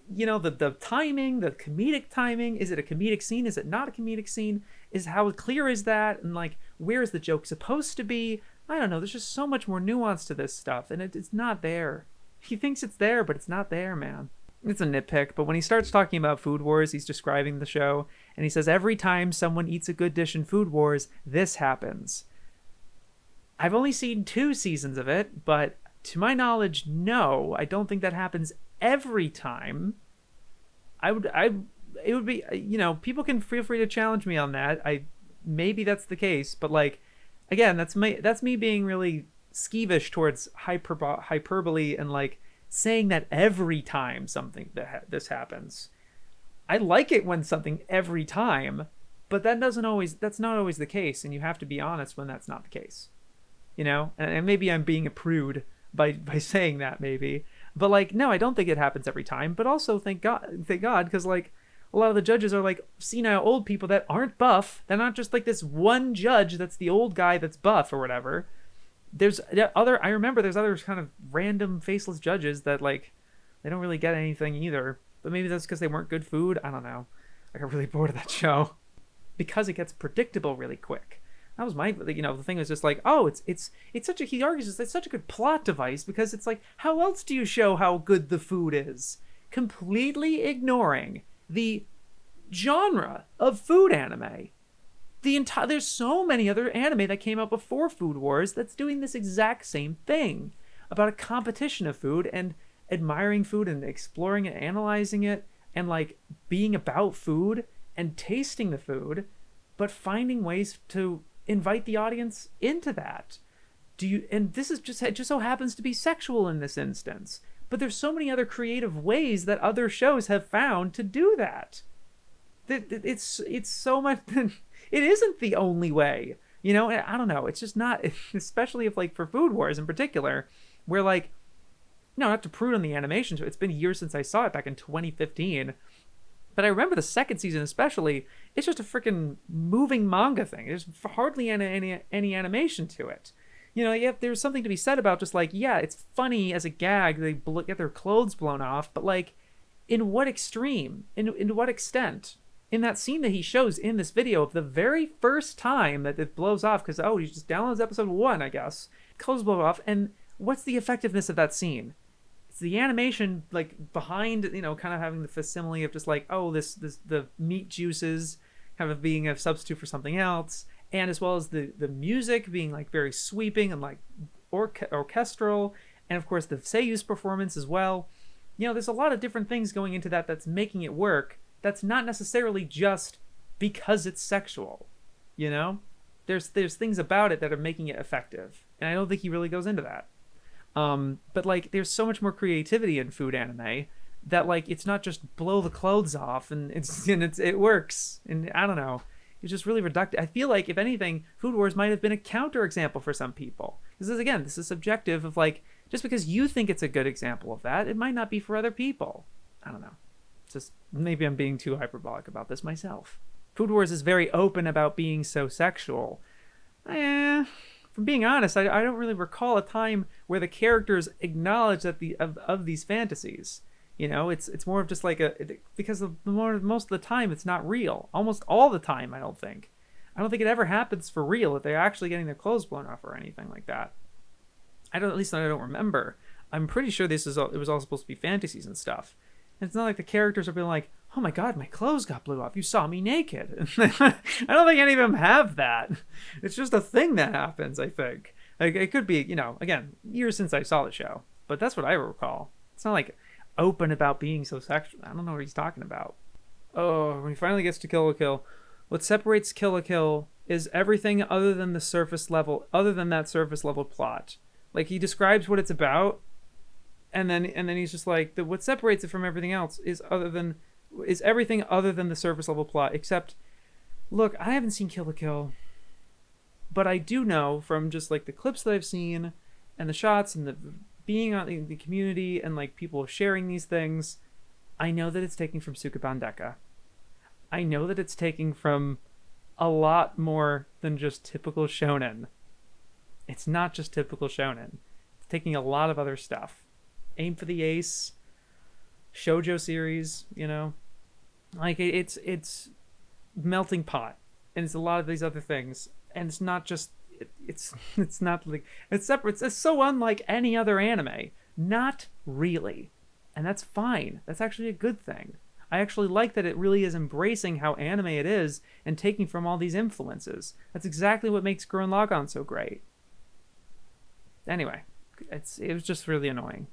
[SPEAKER 1] the timing, the comedic timing. Is it a comedic scene? Is it not a comedic scene? Is how clear is that? And like, where is the joke supposed to be? I don't know. There's just so much more nuance to this stuff, and it's not there. He thinks it's there, but it's not there, man. It's a nitpick, but when he starts talking about Food Wars, he's describing the show, and he says, every time someone eats a good dish in Food Wars, this happens. I've only seen 2 seasons of it, but to my knowledge, no, I don't think that happens every time. It would be, people can feel free to challenge me on that. Maybe that's the case, but like, again, that's me being really skeevish towards hyperbole and like saying that every time something this happens. I like it when something every time, but that's not always the case, and you have to be honest when that's not the case. And maybe I'm being a prude by saying that, maybe, but like, no, I don't think it happens every time. But also thank God, because like a lot of the judges are like senile old people that aren't buff. They're not just like this one judge that's the old guy that's buff or whatever. I remember there's other kind of random faceless judges that like they don't really get anything either, but maybe that's because they weren't good food. I don't know. I got really bored of that show because it gets predictable really quick. That was my, the thing was just like, oh, it's such a, he argues it's such a good plot device because it's like, how else do you show how good the food is? Completely ignoring the genre of food anime. There's so many other anime that came out before Food Wars that's doing this exact same thing about a competition of food and admiring food and exploring it, analyzing it, and like being about food and tasting the food, but finding ways to invite the audience into that. And this is it just so happens to be sexual in this instance, but there's so many other creative ways that other shows have found to do that. It's so much. It isn't the only way, I don't know. It's just not, especially if like for Food Wars in particular, where like, no, not to prude on the animation show. It's been years since I saw it back in 2015. But I remember the second season especially, it's just a freaking moving manga thing. There's hardly any animation to it. There's something to be said about just like, yeah, it's funny as a gag. They get their clothes blown off. But like, in what extreme? In what extent? In that scene that he shows in this video of the very first time that it blows off, because, he just downloads episode 1, I guess. Clothes blow off. And what's the effectiveness of that scene? It's the animation like behind, kind of having the facsimile of just like, the meat juices kind of being a substitute for something else, and as well as the music being like very sweeping and like orchestral, and of course the seiyu's performance as well. There's a lot of different things going into that's making it work. That's not necessarily just because it's sexual. There's things about it that are making it effective, and I don't think he really goes into that. But like, there's so much more creativity in food anime that like, it's not just blow the clothes off and it works. And I don't know, it's just really reductive. I feel like if anything, Food Wars might have been a counterexample for some people. This is subjective of like, just because you think it's a good example of that, it might not be for other people. I don't know. It's just, maybe I'm being too hyperbolic about this myself. Food Wars is very open about being so sexual. From being honest, I don't really recall a time where the characters acknowledge that of these fantasies. It's more of just like because most of the time it's not real. Almost all the time, I don't think it ever happens for real that they're actually getting their clothes blown off or anything like that. At least I don't remember. I'm pretty sure it was all supposed to be fantasies and stuff. And it's not like the characters are being like, oh my god, my clothes got blew off. You saw me naked. I don't think any of them have that. It's just a thing that happens, I think. Like, it could be, again, years since I saw the show. But that's what I recall. It's not like open about being so sexual. I don't know what he's talking about. Oh, when he finally gets to Kill la Kill. What separates Kill la Kill is everything other than the surface level, other than that surface level plot. Like, he describes what it's about, and then he's just like, what separates it from everything else is everything other than the surface level plot. Except, look, I haven't seen Kill la Kill, but I do know from just like the clips that I've seen and the shots and the being on the community and like people sharing these things, I know that it's taking from Sukeban Deka. I know that it's taking from a lot more than just typical shonen. It's not just typical shonen. It's taking a lot of other stuff. Aim for the Ace, shoujo series, you know, like it's melting pot, and it's a lot of these other things, and it's not just it's not like it's separate. It's so unlike any other anime. Not really, and that's fine. That's actually a good thing. I actually like that it really is embracing how anime it is and taking from all these influences. That's exactly what makes Gurren Lagann so great. Anyway, it was just really annoying.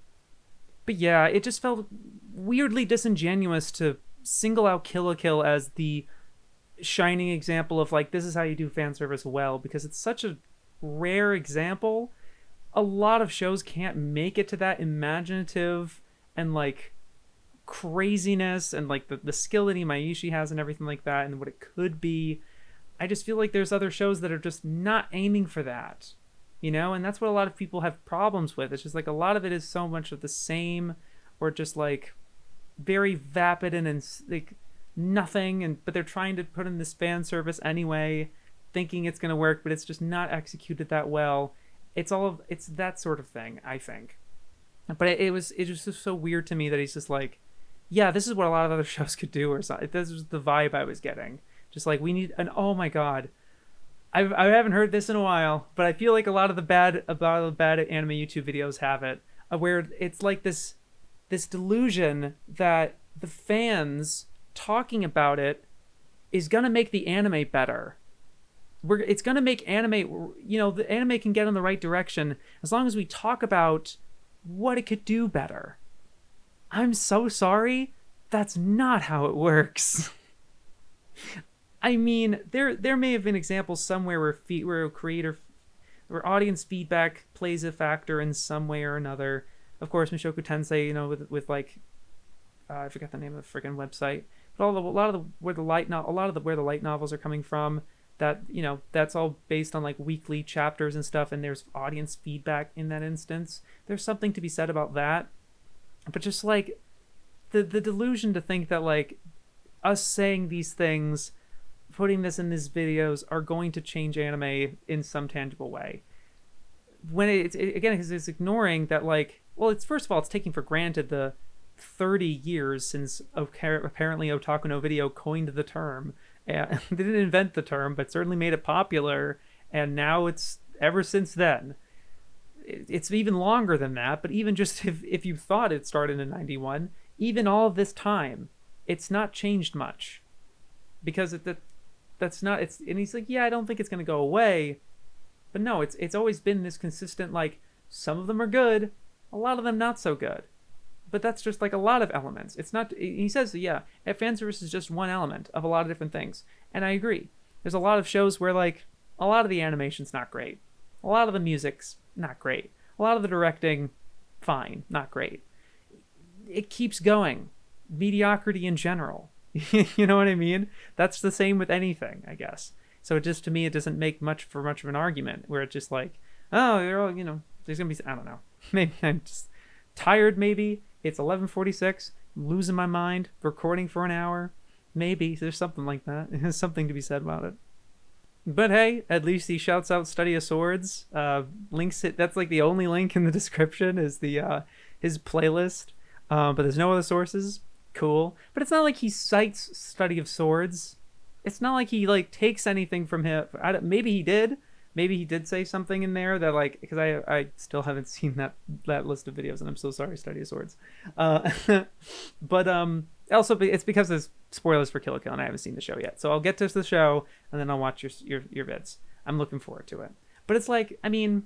[SPEAKER 1] But yeah, it just felt weirdly disingenuous to single out Kill la Kill as the shining example of like, this is how you do fan service well, because it's such a rare example. A lot of shows can't make it to that imaginative and like craziness and like the skill that Imaishi has and everything like that and what it could be. I just feel like there's other shows that are just not aiming for that, you know, and that's what a lot of people have problems with. It's just like a lot of it is so much of the same, or just like very vapid and like nothing, but they're trying to put in this fan service anyway, thinking it's going to work, but it's just not executed that well. It's that sort of thing, I think. But it was just so weird to me that he's just like, yeah, this is what a lot of other shows could do, or something. This was the vibe I was getting. Just like, we need an, oh my god, I haven't heard this in a while, but I feel like a lot of the bad anime YouTube videos have it, where it's like this delusion that the fans talking about it is gonna make the anime better. It's gonna make anime, you know, the anime can get in the right direction as long as we talk about what it could do better. I'm so sorry, that's not how it works. I mean, there may have been examples somewhere where audience feedback plays a factor in some way or another. Of course, Mushoku Tensei, you know, with like, I forgot the name of the friggin' website, but a lot of where the light novels are coming from, that, you know, that's all based on like weekly chapters and stuff, and there's audience feedback in that instance. There's something to be said about that. But just like the delusion to think that like us saying these things, putting this in these videos, are going to change anime in some tangible way, when it's ignoring that, like, well, it's, first of all, it's taking for granted the 30 years since apparently Otaku no Video coined the term. And they didn't invent the term, but certainly made it popular, and now it's ever since then. It's even longer than that, but even just if you thought it started in 91, even all of this time, it's not changed much. Because that's not, it's, and he's like, yeah, I don't think it's going to go away. But no, it's always been this consistent, like, some of them are good, a lot of them not so good. But that's just like a lot of elements. It's not, he says, yeah, fan service is just one element of a lot of different things. And I agree. There's a lot of shows where, like, a lot of the animation's not great. A lot of the music's not great. A lot of the directing, fine, not great. It keeps going. Mediocrity in general. You know what I mean? That's the same with anything, I guess. So it just, to me, it doesn't make much of an argument, where it's just like, oh, they're all, you know, there's gonna be, I don't know. Maybe I'm just tired, maybe. It's 11:46, losing my mind, recording for an hour. Maybe there's something like that. There's something to be said about it. But hey, at least he shouts out Study of Swords. Links it. That's like the only link in the description is the his playlist. But there's no other sources. Cool. But it's not like he cites Study of Swords. It's not like he like takes anything from him. Maybe he did. Maybe he did say something in there that, like, because I still haven't seen that list of videos, and I'm so sorry, Study of Swords. But also it's because there's spoilers for Kill la Kill, and I haven't seen the show yet. So I'll get to the show, and then I'll watch your vids. I'm looking forward to it. But it's like, I mean,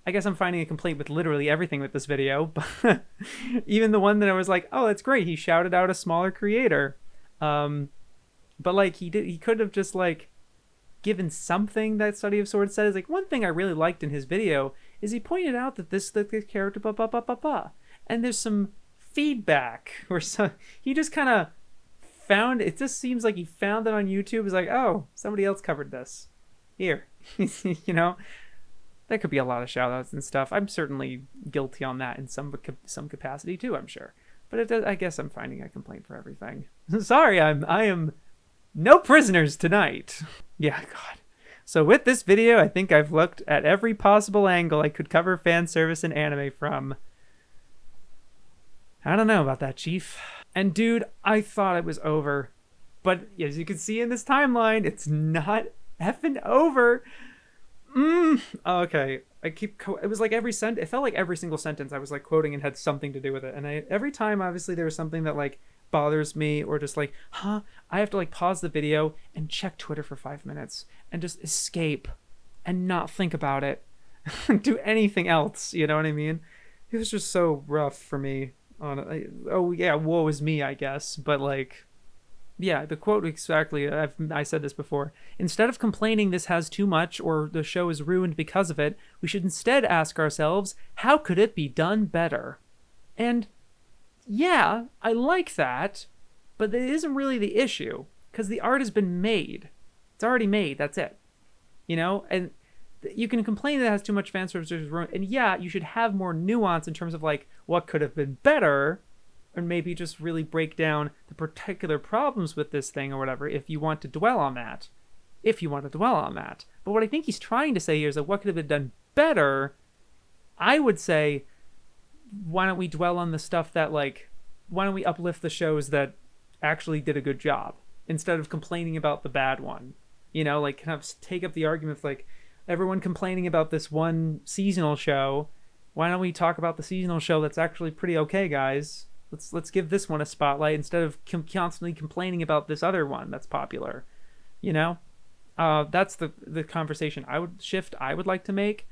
[SPEAKER 1] I guess I'm finding a complaint with literally everything with this video. But even the one that I was like, oh, that's great. He shouted out a smaller creator. But like he could have just like given something that Study of Swords said. Is like, one thing I really liked in his video is he pointed out that this character blah blah blah blah blah, and there's some feedback or some, he just kind of found it. Just seems like he found it on YouTube. Is like, oh, somebody else covered this here. You know, there could be a lot of shout outs and stuff. I'm certainly guilty on that in some capacity too, I'm sure, but it does, I guess I'm finding a complaint for everything. Sorry, I am no prisoners tonight. Yeah, God. So with this video, I think I've looked at every possible angle I could cover fan service in anime from. I don't know about that, Chief. And dude, I thought it was over. But as you can see in this timeline, it's not effing over. Okay. It was like it felt like every single sentence I was like quoting and had something to do with it. And every time, obviously, there was something that like bothers me or just like, I have to like pause the video and check Twitter for 5 minutes and just escape and not think about it. Do anything else, you know what I mean? It was just so rough for me. Oh yeah, woe is me, I guess. But like, yeah, the quote exactly, I said this before. Instead of complaining this has too much or the show is ruined because of it, we should instead ask ourselves, how could it be done better? And yeah, I like that, but it isn't really the issue, because the art has been made. It's already made, that's it. You know, and you can complain that it has too much fan service, and yeah, you should have more nuance in terms of like what could have been better, or maybe just really break down the particular problems with this thing or whatever, if you want to dwell on that. But what I think he's trying to say here is that what could have been done better, I would say, why don't we dwell on the stuff that like, why don't we uplift the shows that actually did a good job instead of complaining about the bad one? You know, like kind of take up the argument of like everyone complaining about this one seasonal show. Why don't we talk about the seasonal show that's actually pretty okay, guys? Let's give this one a spotlight instead of constantly complaining about this other one that's popular. You know, that's the conversation I would like to make.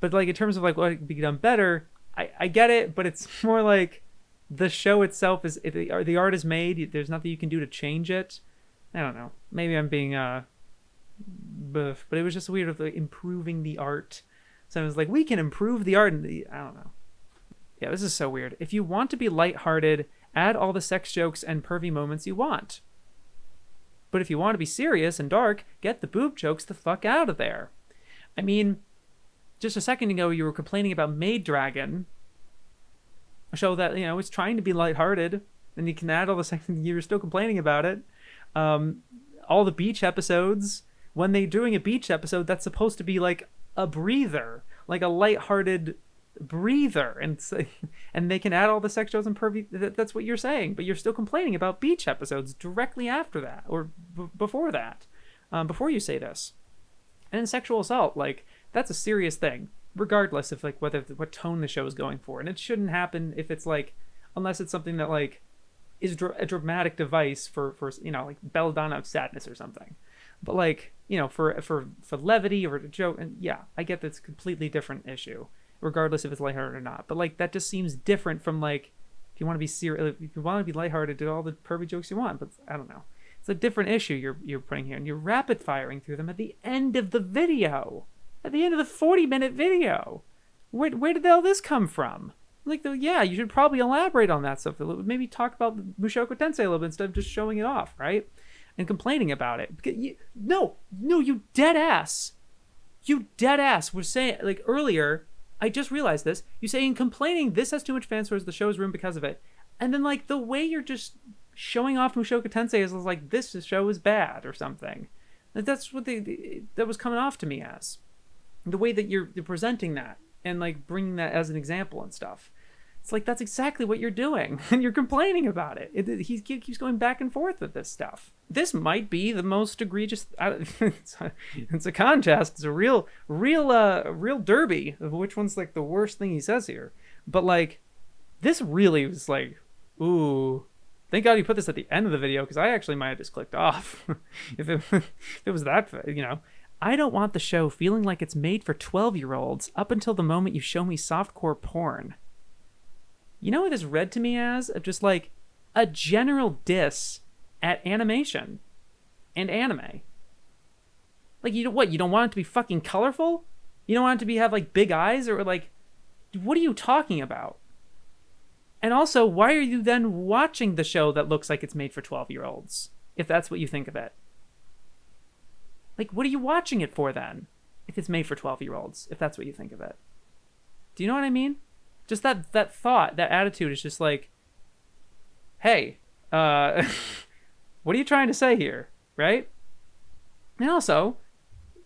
[SPEAKER 1] But like in terms of like what could be done better, I get it, but it's more like the show itself is, if the art is made, there's nothing you can do to change it. I don't know. Maybe I'm being but it was just weird of like improving the art. So I was like, we can improve the art, and I don't know. Yeah, this is so weird. If you want to be lighthearted, add all the sex jokes and pervy moments you want. But if you want to be serious and dark, get the boob jokes the fuck out of there. I mean, just a second ago you were complaining about Maid Dragon, a show that, you know, is trying to be lighthearted, and you can add all the sex, you were still complaining about it. All the beach episodes, when they're doing a beach episode, that's supposed to be like a breather, like a lighthearted breather, and they can add all the sex jokes and pervy. That's what you're saying, but you're still complaining about beach episodes directly after that or before that, before you say this. And in sexual assault, like that's a serious thing, regardless of like what tone the show is going for, and it shouldn't happen if it's like, unless it's something that like is a dramatic device for you know, like belladonna of sadness or something. But like, you know, for levity or a joke, and yeah, I get that's a completely different issue, regardless if it's lighthearted or not. But like that just seems different from like, if you want to be serious, if you want to be lighthearted, do all the pervy jokes you want. But I don't know, it's a different issue you're putting here, and you're rapid firing through them at the end of the video, at the end of the 40-minute video. Where did all this come from? Like, yeah, you should probably elaborate on that stuff a little. Maybe talk about Mushoku Tensei a little bit instead of just showing it off, right? And complaining about it. No, you dead ass. You dead ass were saying, like earlier, I just realized this. You saying complaining this has too much fan service, the show is ruined because of it. And then like the way you're just showing off Mushoku Tensei is like this show is bad or something. That's what that was coming off to me as. The way that you're presenting that and like bringing that as an example and stuff. It's like that's exactly what you're doing, and you're complaining about it. He keeps going back and forth with this stuff. This might be the most egregious. It's a contest. It's a real derby of which one's like the worst thing he says here. But like, this really was like, ooh. Thank God you put this at the end of the video, because I actually might have just clicked off if it was that, you know. I don't want the show feeling like it's made for 12-year-olds up until the moment you show me softcore porn. You know what this read to me as? Of just like a general diss at animation and anime. Like, you know what? You don't want it to be fucking colorful? You don't want it to have, like, big eyes? Or, like, what are you talking about? And also, why are you then watching the show that looks like it's made for 12-year-olds? If that's what you think of it. Like, what are you watching it for then? If it's made for 12-year-olds, if that's what you think of it. Do you know what I mean? Just that thought, that attitude is just like, hey, what are you trying to say here, right? And also,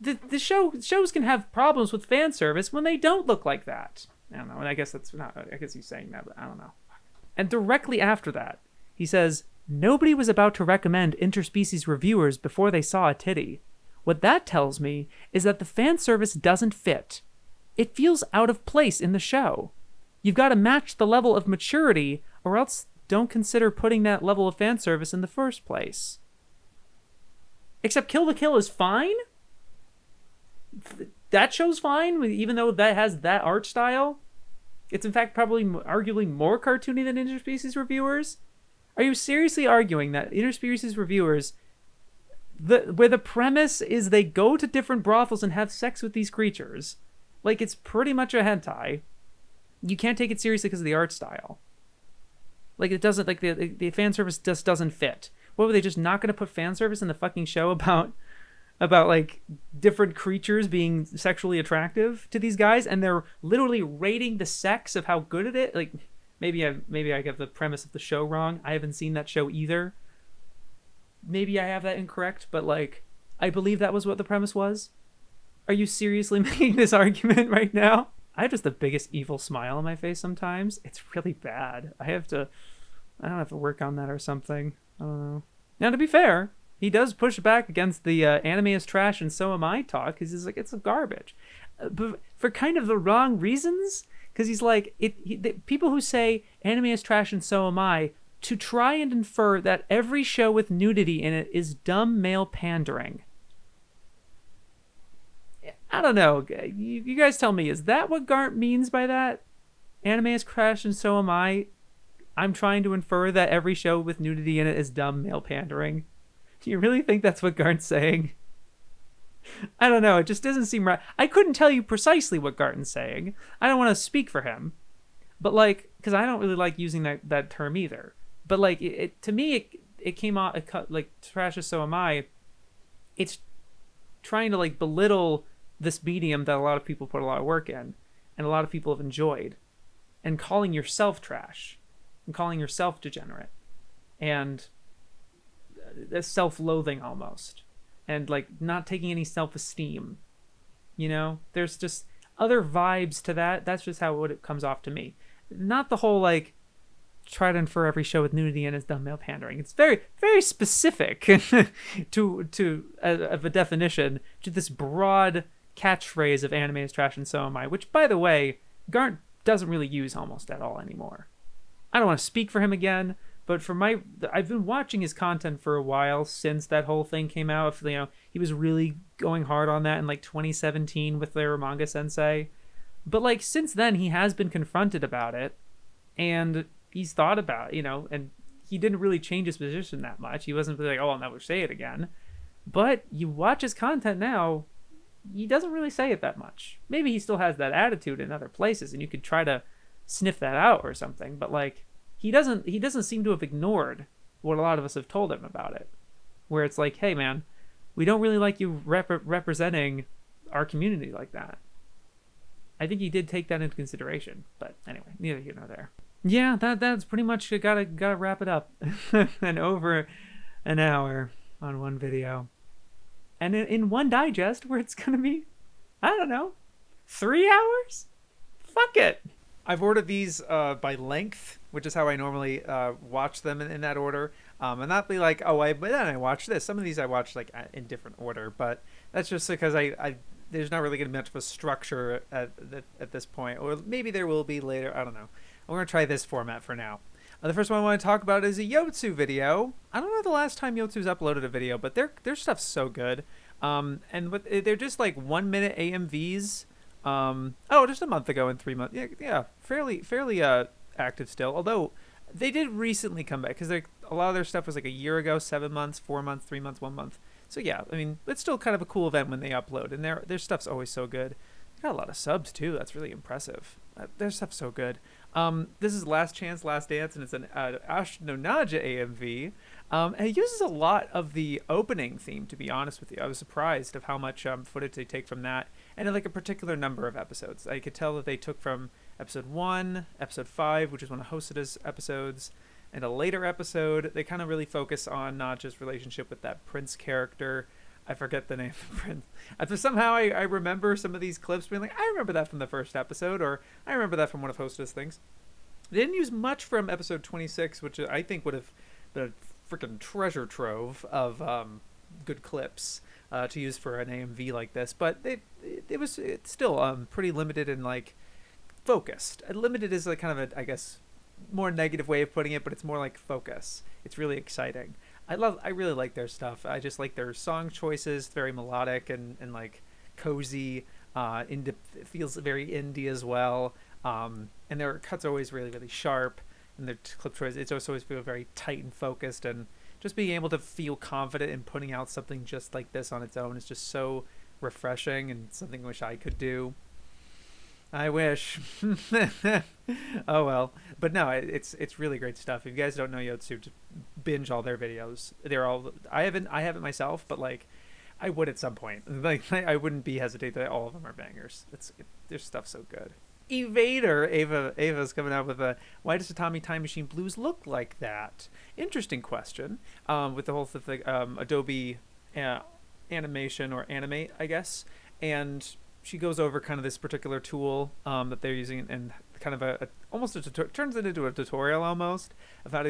[SPEAKER 1] the shows can have problems with fan service when they don't look like that. I don't know, and I guess that's not, I guess he's saying that, but I don't know. And directly after that, he says, nobody was about to recommend interspecies reviewers before they saw a titty. What that tells me is that the fan service doesn't fit. It feels out of place in the show. You've got to match the level of maturity, or else don't consider putting that level of fan service in the first place. Except Kill the Kill is fine? That show's fine, even though that has that art style? It's in fact probably arguably more cartoony than interspecies reviewers? Are you seriously arguing that interspecies reviewers, where the premise is they go to different brothels and have sex with these creatures, like it's pretty much a hentai, you can't take it seriously because of the art style? Like it doesn't, like the fan service just doesn't fit. What, were they just not going to put fan service in the fucking show about like different creatures being sexually attractive to these guys, and they're literally rating the sex of how good it is? Like, maybe I get the premise of the show wrong. I haven't seen that show either. Maybe I have that incorrect, but like, I believe that was what the premise was. Are you seriously making this argument right now? I have just the biggest evil smile on my face sometimes. It's really bad. I don't have to work on that or something. I don't know. Now, to be fair, he does push back against the anime is trash and so am I talk, because he's like, it's garbage. But for kind of the wrong reasons, because he's like, people who say anime is trash and so am I, to try and infer that every show with nudity in it is dumb male pandering. I don't know. You guys tell me, is that what Garnt means by that? Anime is trash and so am I. I'm trying to infer that every show with nudity in it is dumb male pandering. Do you really think that's what Garnt's saying? I don't know. It just doesn't seem right. I couldn't tell you precisely what Garton's saying. I don't want to speak for him. But like, because I don't really like using that term either. But like, to me, it came out, like, trash as so am I. It's trying to like belittle this medium that a lot of people put a lot of work in, and a lot of people have enjoyed, and calling yourself trash, and calling yourself degenerate, and self-loathing almost, and like not taking any self-esteem. You know, there's just other vibes to that. That's just how it comes off to me. Not the whole like try to infer every show with nudity in as dumb male pandering. It's very, very specific to of a definition to this broad catchphrase of anime is trash and so am I, which, by the way, Garnt doesn't really use almost at all anymore. I don't want to speak for him again, but I've been watching his content for a while since that whole thing came out. You know, he was really going hard on that in like 2017 with their manga sensei. But like since then, he has been confronted about it, and he's thought about it, you know, and he didn't really change his position that much. He wasn't like, oh, I'll never say it again. But you watch his content now, he doesn't really say it that much. Maybe he still has that attitude in other places, and you could try to sniff that out or something. But like, he doesn't seem to have ignored what a lot of us have told him about it, where it's like, hey man, we don't really like you representing our community like that. I think he did take that into consideration, but anyway, neither here nor there. Yeah, that's pretty much gotta wrap it up. And over an hour on one video, and in one digest where it's gonna be, I don't know, 3 hours. Fuck it. I've ordered these by length, which is how I normally watch them in that order, and not be like, but then I watch this. Some of these I watch like in different order, but that's just because I there's not really going to be much of a structure at this point, or maybe there will be later. I don't know. We're going to try this format for now. The first one I want to talk about is a Yotsu video. I don't know the last time Yotsu's uploaded a video, but their stuff's so good. And they're just like 1 minute AMVs. Just a month ago and 3 months. Yeah, fairly active still. Although they did recently come back, because a lot of their stuff was like a year ago, 7 months, 4 months, 3 months, 1 month. So yeah, I mean, it's still kind of a cool event when they upload, and their stuff's always so good. They got a lot of subs too. That's really impressive. Their stuff's so good. This is Last Chance, Last Dance, and it's an Ashnonaja AMV. And it uses a lot of the opening theme, to be honest with you. I was surprised of how much footage they take from that, and like a particular number of episodes. I could tell that they took from episode 1, episode 5, which is one of Hosoda's episodes, and a later episode. They kind of really focus on Naja's relationship with that prince character. I forget the name of the prince. Somehow I remember some of these clips being like, I remember that from the first episode, or I remember that from one of Hosoda's things. They didn't use much from episode 26, which I think would have been a freaking treasure trove of good clips to use for an AMV like this. But it's still pretty limited and like focused. Limited is like kind of a, I guess, more negative way of putting it, but it's more like focus. It's really exciting. I really like their stuff. I just like their song choices, very melodic and like cozy. It feels very indie as well. And their cuts are always really, really sharp, and their clip choice, it's always feel very tight and focused, and just being able to feel confident in putting out something just like this on its own is just so refreshing, and something I wish I could do. I wish. Oh well. But no, it's really great stuff. If you guys don't know Yotsu, just binge all their videos. They're all I haven't myself, but like I would at some point. Like I wouldn't be hesitate that all of them are bangers. Their stuff's so good. Ava's coming out with a, why does Tatami Time Machine Blues look like that? Interesting question. With the whole thing, Adobe Animation or Animate, I guess, and she goes over kind of this particular tool that they're using, and kind of turns it into a tutorial almost of how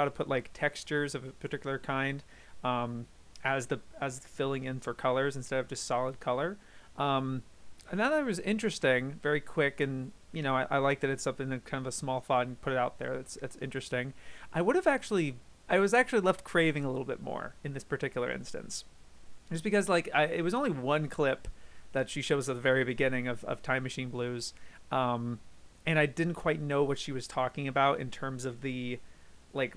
[SPEAKER 1] to put like textures of a particular kind as the filling in for colors instead of just solid color. And that was interesting, very quick, and I like that it's something that kind of a small thought and put it out there. It's interesting. I was actually left craving a little bit more in this particular instance, just because like it was only one clip that she shows at the very beginning of Time Machine Blues, and I didn't quite know what she was talking about in terms of the like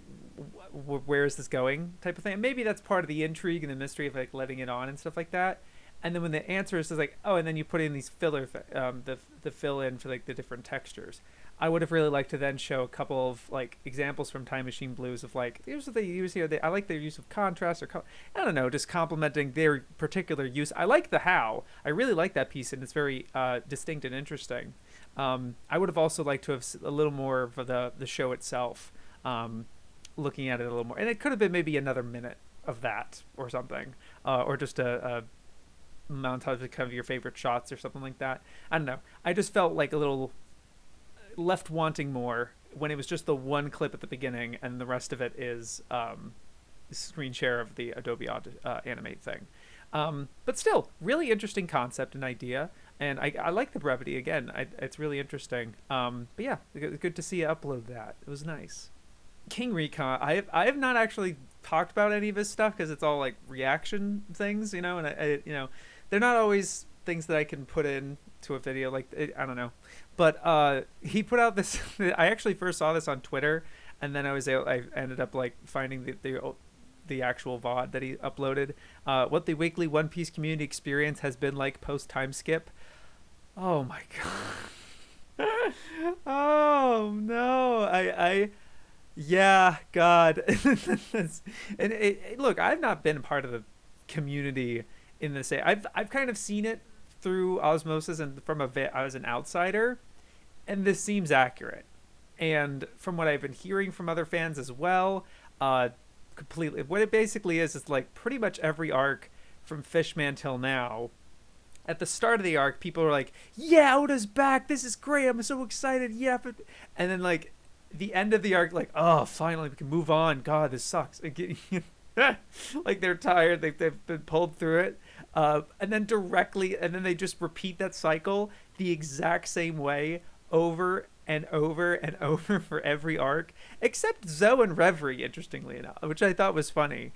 [SPEAKER 1] where is this going type of thing. And maybe that's part of the intrigue and the mystery of like letting it on and stuff like that. And then when the answer is like, oh, and then you put in these filler, the fill in for like the different textures. I would have really liked to then show a couple of like examples from Time Machine Blues of like, here's what they use here. I like their use of contrast, or I don't know, just complementing their particular use. I like the how. I really like that piece, and it's very distinct and interesting. I would have also liked to have a little more of the show itself, looking at it a little more. And it could have been maybe another minute of that or something, or just a montage of kind of your favorite shots or something like that. I don't know. I just felt like a little left wanting more when it was just the one clip at the beginning and the rest of it is screen share of the Adobe Animate thing. But still, really interesting concept and idea, and I like the brevity again. It's really interesting. But yeah, good to see you upload that. It was nice. King Recon, I have not actually talked about any of his stuff because it's all like reaction things, and I they're not always things that I can put in to a video. Like I don't know, but he put out this. I actually first saw this on Twitter, and then I ended up like finding the actual VOD that he uploaded. What the weekly One Piece community experience has been like post time skip. Oh my god. Oh no. Yeah, God. And look, I've not been part of the community in this. I've kind of seen it through osmosis and from I was an outsider, and this seems accurate. And from what I've been hearing from other fans as well, completely. What it basically is like pretty much every arc from Fishman till now. At the start of the arc, people are like, "Yeah, Oda's back. This is great. I'm so excited." Yeah, and then like the end of the arc, like, "Oh, finally we can move on. God, this sucks." Like they're tired. They've been pulled through it, and then they just repeat that cycle the exact same way over and over and over for every arc, except Zoe and Reverie, interestingly enough, which I thought was funny,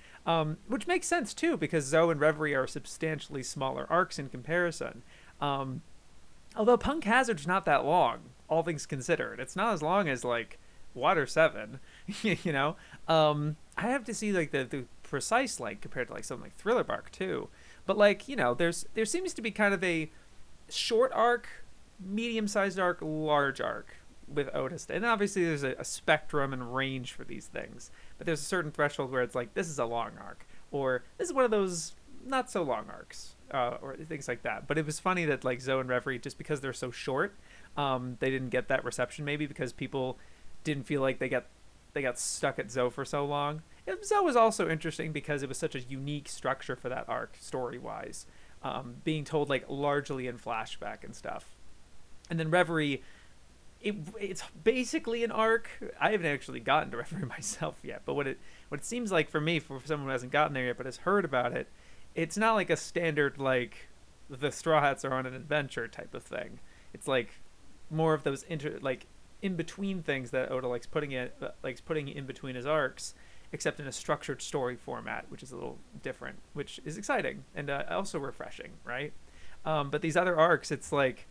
[SPEAKER 1] which makes sense too, because Zoe and Reverie are substantially smaller arcs in comparison. Although Punk Hazard's not that long, all things considered. It's not as long as like Water 7, I have to see like the precise length compared to like something like Thriller Bark too. But like, you know, there seems to be kind of a short arc, medium-sized arc, large arc with Otis. And obviously there's a spectrum and range for these things. But there's a certain threshold where it's like, this is a long arc. Or this is one of those not so long arcs. Or things like that. But it was funny that like Zoe and Reverie, just because they're so short, they didn't get that reception, maybe because people didn't feel like they got stuck at Zoe for so long. Zoe was also interesting because it was such a unique structure for that arc, story-wise, being told like largely in flashback and stuff. And then Reverie, it's basically an arc. I haven't actually gotten to Reverie myself yet, but what it seems like for me, for someone who hasn't gotten there yet but has heard about it, it's not like a standard like the Straw Hats are on an adventure type of thing. It's like more of those in between things that Oda likes putting in between his arcs, except in a structured story format, which is a little different, which is exciting and also refreshing, right? But these other arcs, it's like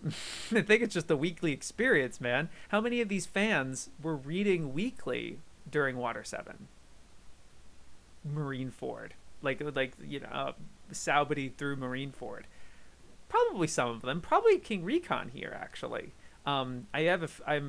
[SPEAKER 1] I think it's just the weekly experience, man. How many of these fans were reading weekly during Water 7? Marineford, like you know, Saobody through Marineford. Probably some of them. Probably King Recon here, actually. I'm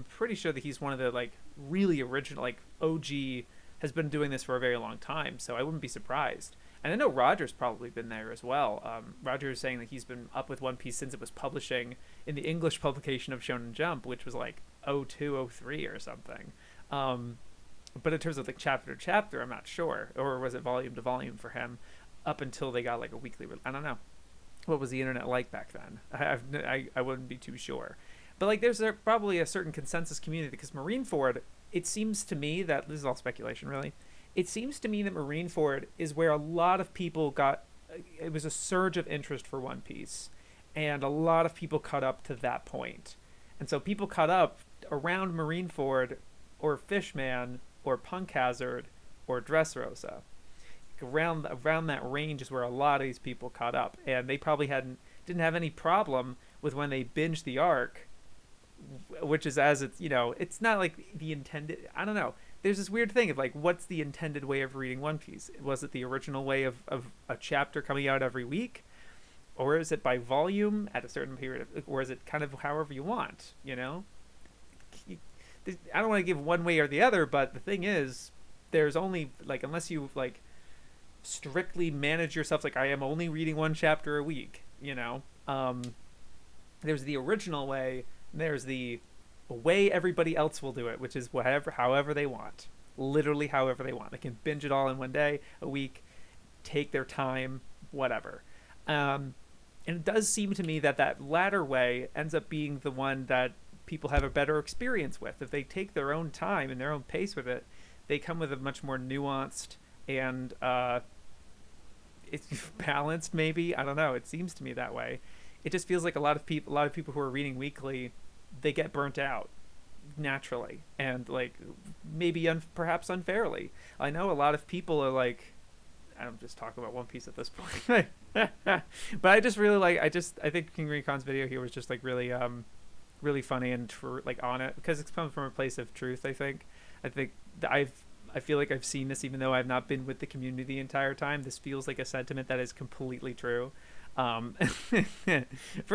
[SPEAKER 1] pretty sure that he's one of the like really original, like OG, has been doing this for a very long time, so I wouldn't be surprised. And I know Roger's probably been there as well. Roger is saying that he's been up with One Piece since it was publishing in the English publication of Shonen Jump, which was like 02, 03 or something. But in terms of like chapter to chapter, I'm not sure. Or was it volume to volume for him up until they got like a weekly? I don't know. What was the internet like back then? I wouldn't be too sure. But like there's probably a certain consensus community, because Marineford, it seems to me that, this is all speculation really, it seems to me that Marineford is where a lot of people it was a surge of interest for One Piece, and a lot of people caught up to that point. And so people caught up around Marineford or Fishman or Punk Hazard or Dressrosa. Around that range is where a lot of these people caught up, and they probably didn't have any problem with when they binged the arc, which is, as it's, you know, it's not like the intended, I don't know, there's this weird thing of like, what's the intended way of reading One Piece? Was it the original way of a chapter coming out every week, or is it by volume at a certain period or is it kind of however you want, you know? I don't want to give one way or the other, but the thing is, there's only like, unless you like strictly manage yourself, like I am only reading one chapter a week, you know, there's the original way, and there's the way everybody else will do it, which is however they want, literally however they want. They can binge it all in one day, a week, take their time, whatever. And it does seem to me that latter way ends up being the one that people have a better experience with. If they take their own time and their own pace with it, they come with a much more nuanced and it's balanced, maybe. I don't know. It seems to me that way. It just feels like a lot of people who are reading weekly, they get burnt out naturally, and like maybe perhaps unfairly. I know a lot of people are like, I'm just talking about One Piece at this point, but I just really like, I think King Recon's video here was just like really really funny and like on it, because it's coming from a place of truth. I think I feel like I've seen this, even though I've not been with the community the entire time. This feels like a sentiment that is completely true. For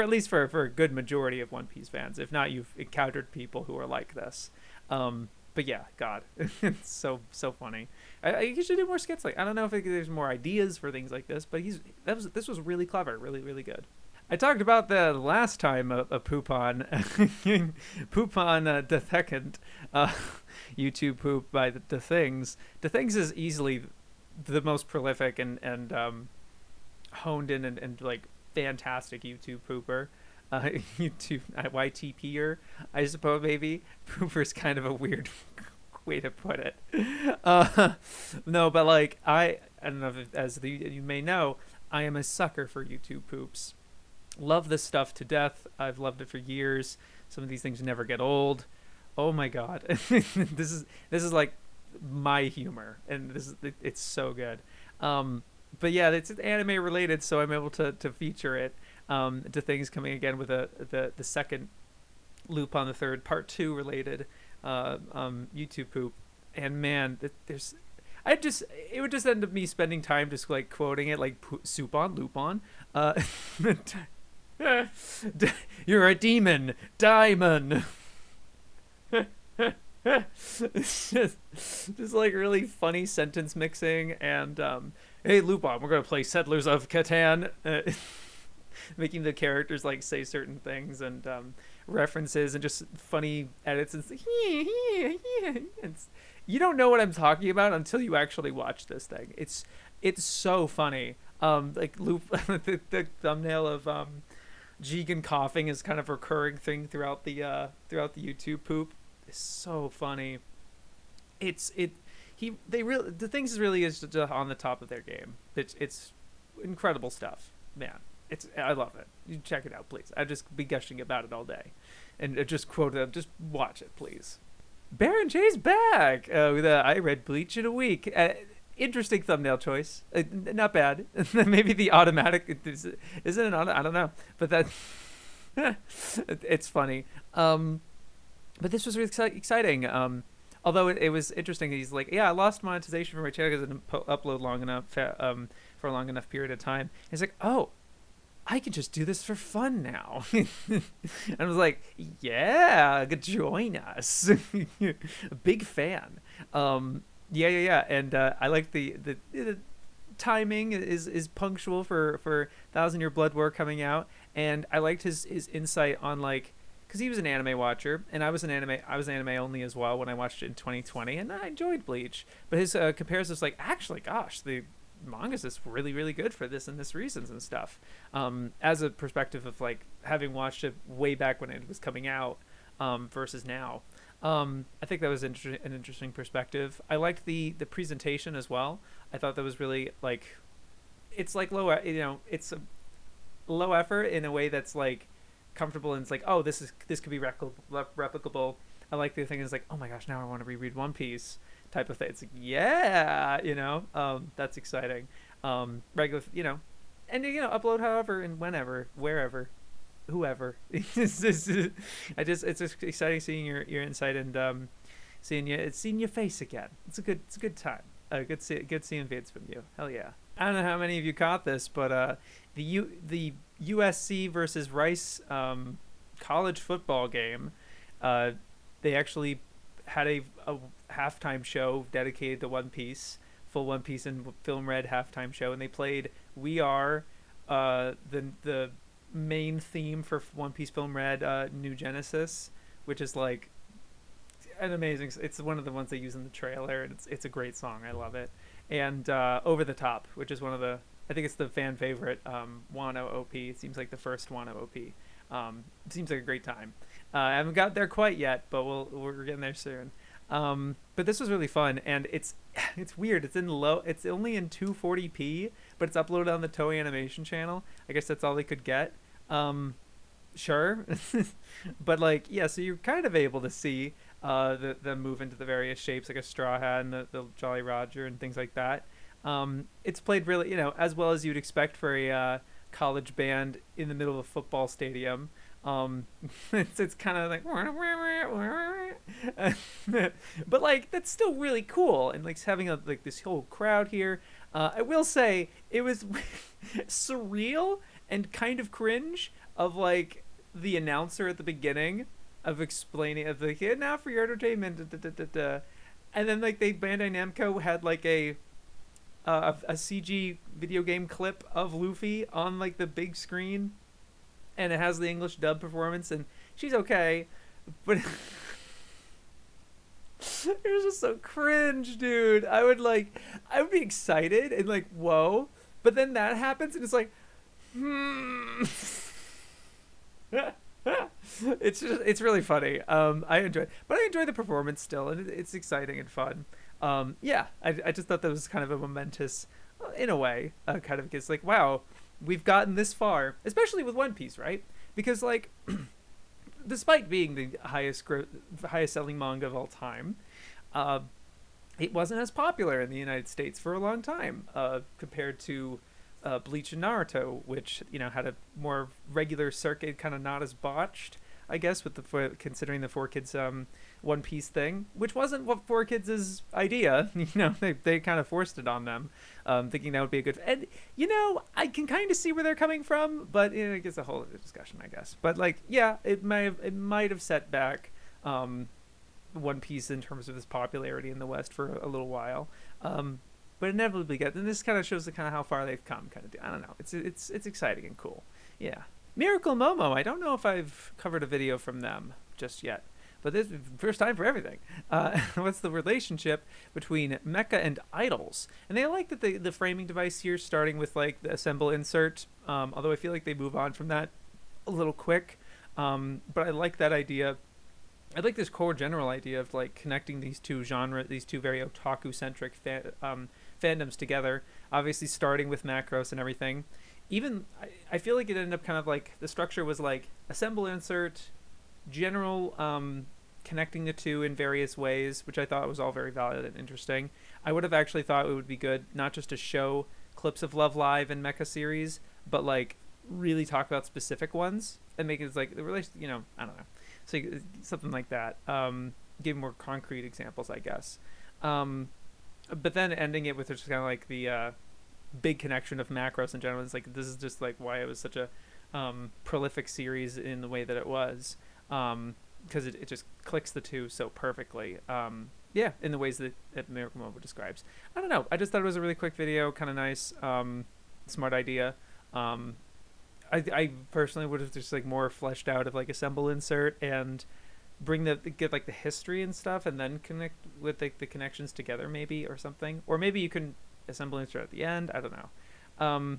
[SPEAKER 1] at least for a good majority of One Piece fans. If not, you've encountered people who are like this. But yeah, God, it's so funny. I should do more skits. Like, I don't know if there's more ideas for things like this, but this was really clever, really, really good. I talked about the last time a Poupon the second YouTube poop by DaThings. DaThings is easily the most prolific and honed in and like fantastic YouTube pooper. YouTube YTPer, I suppose. Maybe pooper is kind of a weird way to put it. No, but like I don't know if, you may know, I am a sucker for YouTube poops. Love this stuff to death. I've loved it for years. Some of these things never get old. Oh my God. This is like my humor, and it's so good. But yeah, it's anime related, so I'm able to feature it. DaThings coming again with the second loop on the third, part 2 related YouTube poop. And man, it would just end up me spending time just like quoting it like soup on loop on. You're a demon, diamond. It's just like really funny sentence mixing and hey Lupin, we're gonna play Settlers of Catan, making the characters like say certain things and references and just funny edits and it's, you don't know what I'm talking about until you actually watch this thing. It's so funny. Like the thumbnail of Jigen coughing is kind of a recurring thing throughout the YouTube poop. It's so funny. DaThings is really is just on the top of their game. It's incredible stuff, man. I love it. You check it out, please. I'd just be gushing about it all day, and just quote them. Just watch it, please. BaronJ's back. I read Bleach in a week. Interesting thumbnail choice. Not bad. Maybe the automatic isn't it? I don't know, but that it's funny. But this was really exciting. Although it was interesting. He's like, yeah, I lost monetization for my channel because I didn't upload long enough for a long enough period of time. He's like, oh, I can just do this for fun now. And I was like, yeah, join us. A big fan. Yeah. And I like the timing is punctual for Thousand Year Blood War coming out. And I liked his insight on like, because he was an anime watcher, and I was anime only as well when I watched it in 2020, and I enjoyed Bleach. But his comparisons, like, actually, gosh, the manga's is really, really good for this and this reasons and stuff. As a perspective of like having watched it way back when it was coming out, versus now, I think that was an interesting perspective. I liked the presentation as well. I thought that was really like, it's like it's a low effort in a way that's like comfortable, and it's like, oh, this could be replicable. I like the thing is like, oh my gosh, now I want to reread One Piece type of thing. It's like, yeah, that's exciting. Regular, and upload however and whenever, wherever, whoever. It's just exciting seeing your insight and seeing your face again. It's a good time. Good seeing vids from you. Hell yeah. I don't know how many of you caught this, but the USC versus Rice college football game, they actually had a halftime show dedicated to One Piece, full One Piece and Film Red halftime show, and they played "We Are," the main theme for One Piece Film Red, New Genesis, which is like an amazing. It's one of the ones they use in the trailer, and it's a great song. I love it. And Over the Top, which is one of the, I think it's the fan favorite Wano OP. It seems like the first Wano OP. It seems like a great time. I haven't got there quite yet, but we're getting there soon. But this was really fun, and it's weird. It's only in 240p, but it's uploaded on the Toei Animation channel. I guess that's all they could get. Sure, but like, yeah. So you're kind of able to see the move into the various shapes, like a straw hat and the Jolly Roger and things like that. It's played really, as well as you'd expect for a college band in the middle of a football stadium. It's kind of like, but like that's still really cool, and like having like this whole crowd here. I will say it was surreal and kind of cringe of like the announcer at the beginning of explaining of the kid now for your entertainment, and then like Bandai Namco had like a CG video game clip of Luffy on like the big screen, and it has the English dub performance, and she's okay, but it was just so cringe, dude. I would be excited and like, whoa, but then that happens and it's like, it's really funny. I enjoy it, but I enjoy the performance still, and it's exciting and fun. Yeah, I just thought that was kind of a momentous, in a way, kind of, because like, wow, we've gotten this far, especially with One Piece, right? Because like, despite being the highest selling manga of all time, it wasn't as popular in the United States for a long time, compared to Bleach and Naruto, which had a more regular circuit, kind of not as botched. I guess, with considering the 4Kids One Piece thing, which wasn't what 4Kids' idea. They kind of forced it on them, thinking that would be a good. And I can kind of see where they're coming from, but it gets a whole other discussion, I guess. But it might have set back One Piece in terms of its popularity in the West for a little while. But inevitably and this kind of shows the kind of how far they've come. Kind of, I don't know. It's exciting and cool. Yeah. MiracleMomo. I don't know if I've covered a video from them just yet, but this is first time for everything. What's the relationship between mecha and idols? And they like that the framing device here, starting with the assemble insert. Although I feel like they move on from that a little quick. But I like that idea. I like this core general idea of connecting these two very otaku-centric fandoms together. Obviously, starting with Macross and everything. Even I feel like it ended up kind of the structure was assemble insert, general connecting the two in various ways, which I thought was all very valid and interesting. I would have actually thought it would be good not just to show clips of Love Live and Mecha series, but really talk about specific ones and make it the relation. I don't know. So something like that. Give more concrete examples, I guess. But then ending it with just kind of the big connection of Macross in general. It's this is just why it was such a prolific series in the way that it was. Because it just clicks the two so perfectly. In the ways that MiracleMomo describes. I don't know. I just thought it was a really quick video. Kind of nice. Smart idea. I personally would have just more fleshed out of assemble insert and get the history and stuff, and then connect with the connections together maybe, or something. Or maybe you can assemble insert at the end. I don't know.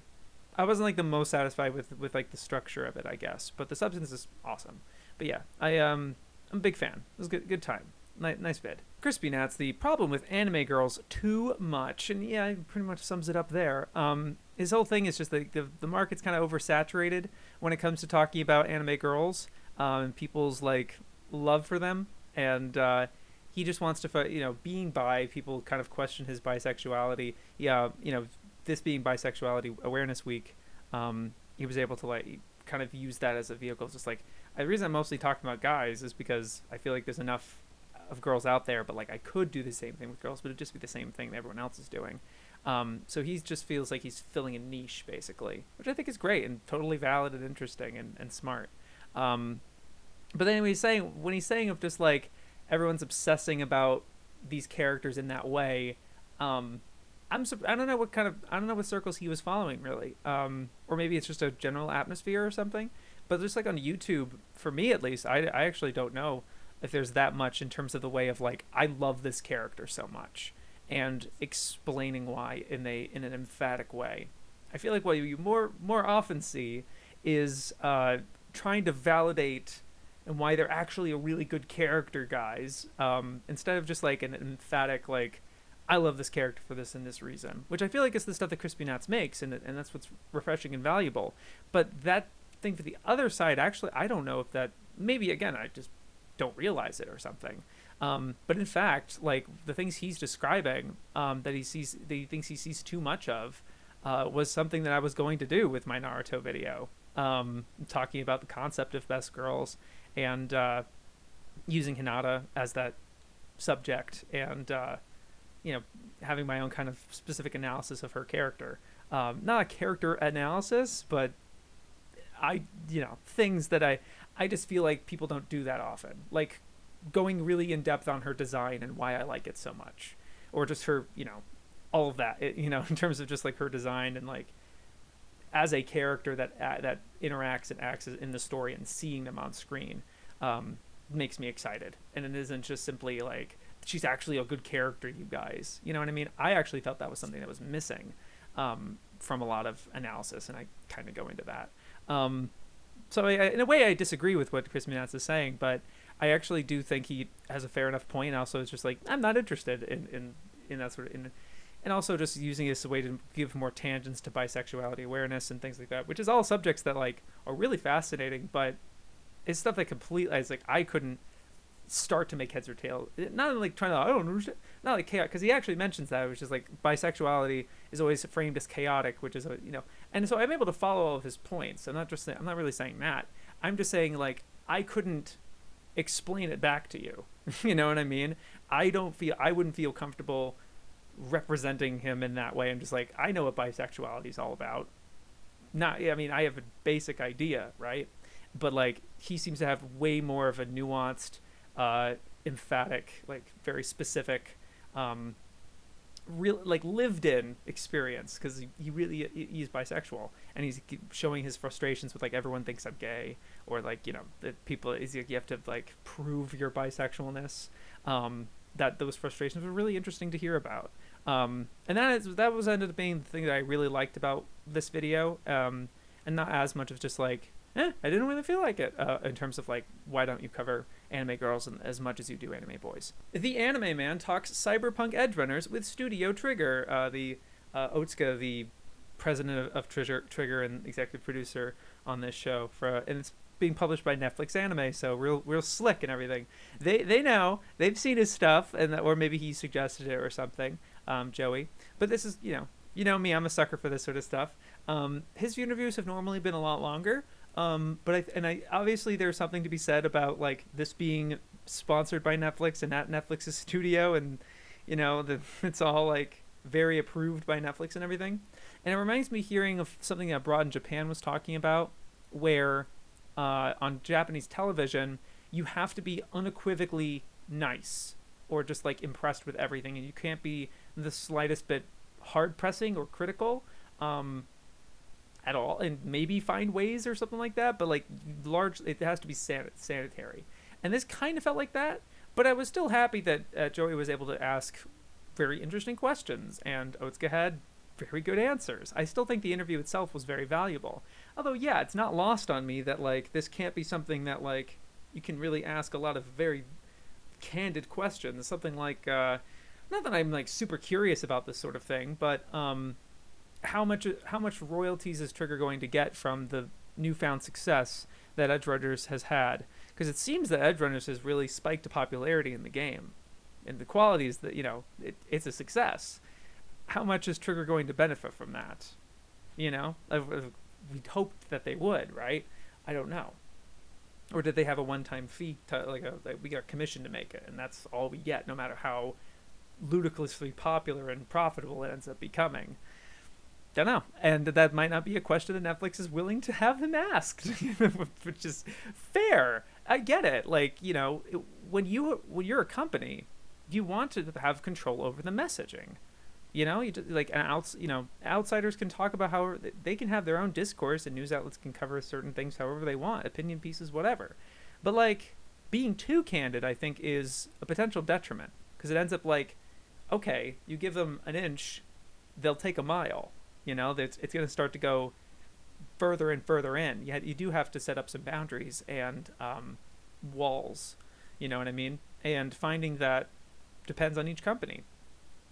[SPEAKER 1] I wasn't the most satisfied with the structure of it, I guess, but the substance is awesome. But yeah, I'm a big fan. It was good time. Nice vid. KrisPNatz, the problem with anime girls too much, and yeah, it pretty much sums it up there. His whole thing is just the market's kind of oversaturated when it comes to talking about anime girls, and people's love for them, and he just wants to being bi, people kind of question his bisexuality. Yeah, this being Bisexuality Awareness Week, he was able to kind of use that as a vehicle. Just the reason I'm mostly talking about guys is because I feel there's enough of girls out there, but I could do the same thing with girls, but it'd just be the same thing that everyone else is doing. So he just feels he's filling a niche, basically, which I think is great and totally valid and interesting and smart. But then when he's saying of just everyone's obsessing about these characters in that way, I don't know what circles he was following really, or maybe it's just a general atmosphere or something. But just on YouTube, for me at least, I actually don't know if there's that much in terms of the way of I love this character so much and explaining why in an emphatic way. I feel what you more often see is trying to validate and why they're actually a really good character, guys, instead of just an emphatic I love this character for this and this reason, which I feel is the stuff that KrisPNatz makes, and that's what's refreshing and valuable. But that thing for the other side, actually, I don't know if that, maybe again I just don't realize it or something, but in fact the things he's describing that he thinks he sees too much of was something that I was going to do with my Naruto video, talking about the concept of best girls and using Hinata as that subject, and having my own kind of specific analysis of her character, not a character analysis, but things that I just feel people don't do that often, going really in depth on her design and why I like it so much, or just her, all of that, in terms of just her design and as a character that interacts and acts in the story, and seeing them on screen makes me excited. And it isn't just simply she's actually a good character, you guys. You know what I mean? I actually felt that was something that was missing from a lot of analysis, and I kind of go into that. So in a way, I disagree with what KrisPNatz is saying, but I actually do think he has a fair enough point. Also, it's just I'm not interested in that sort of, and also just using it as a way to give more tangents to bisexuality awareness and things like that, which is all subjects that are really fascinating, but it's stuff that completely, it's I couldn't start to make heads or tails. Not trying to, I don't understand, not chaos, because he actually mentions that, which is bisexuality is always framed as chaotic, which is and so I'm able to follow all of his points. I'm not really saying that. I'm just saying I couldn't explain it back to you. You know what I mean? I wouldn't feel comfortable representing him in that way. I'm just like, I know what bisexuality is all about. I mean, I have a basic idea, right? But like, he seems to have way more of a nuanced, emphatic, like very specific, real, like lived in experience, because he's bisexual, and he's showing his frustrations with like, everyone thinks I'm gay, or like, you know, that people, is you have to like prove your bisexualness. That those frustrations were really interesting to hear about. And that was ended up being the thing that I really liked about this video. And not as much of just like, I didn't really feel like it, in terms of like, why don't you cover anime girls as much as you do anime boys? The Anime Man talks cyberpunk edgerunners with Studio Trigger. Otsuka, the president of Trigger and executive producer on this show, and it's being published by Netflix Anime, so real slick and everything. They know, they've seen his stuff, or maybe he suggested it or something, Joey. But this is, you know me, I'm a sucker for this sort of stuff. His interviews have normally been a lot longer. But I obviously there's something to be said about like this being sponsored by Netflix and at Netflix's studio, and you know it's all like very approved by Netflix and everything. And it reminds me hearing of something that BaronJ Japan was talking about, where on Japanese television you have to be unequivocally nice or just like impressed with everything, and you can't be the slightest bit hard pressing or critical. At all, and maybe find ways or something like that, but like it has to be sanitary, and this kind of felt like that. But I was still happy that Joey was able to ask very interesting questions, and Otsuka had very good answers. I still think the interview itself was very valuable, although yeah, it's not lost on me that like this can't be something that like you can really ask a lot of very candid questions, something like not that I'm like super curious about this sort of thing, but how much royalties is Trigger going to get from the newfound success that Edgerunners has had? Because it seems that Edgerunners has really spiked to popularity in the game, and the quality is that, you know, it's a success. How much is Trigger going to benefit from that? You know, we'd hoped that they would, right? I don't know. Or did they have a one-time fee like we got a commission to make it, and that's all we get, no matter how ludicrously popular and profitable it ends up becoming? Don't know, and that might not be a question that Netflix is willing to have them asked, which is fair. I get it. Like, you know, when you're a company, you want to have control over the messaging. You know, you just, like outsiders can talk about how they can have their own discourse, and news outlets can cover certain things however they want, opinion pieces, whatever. But like being too candid, I think, is a potential detriment, because it ends up like, okay, you give them an inch, they'll take a mile. You know, it's going to start to go further and further in. You do have to set up some boundaries and walls, you know what I mean? And finding that depends on each company.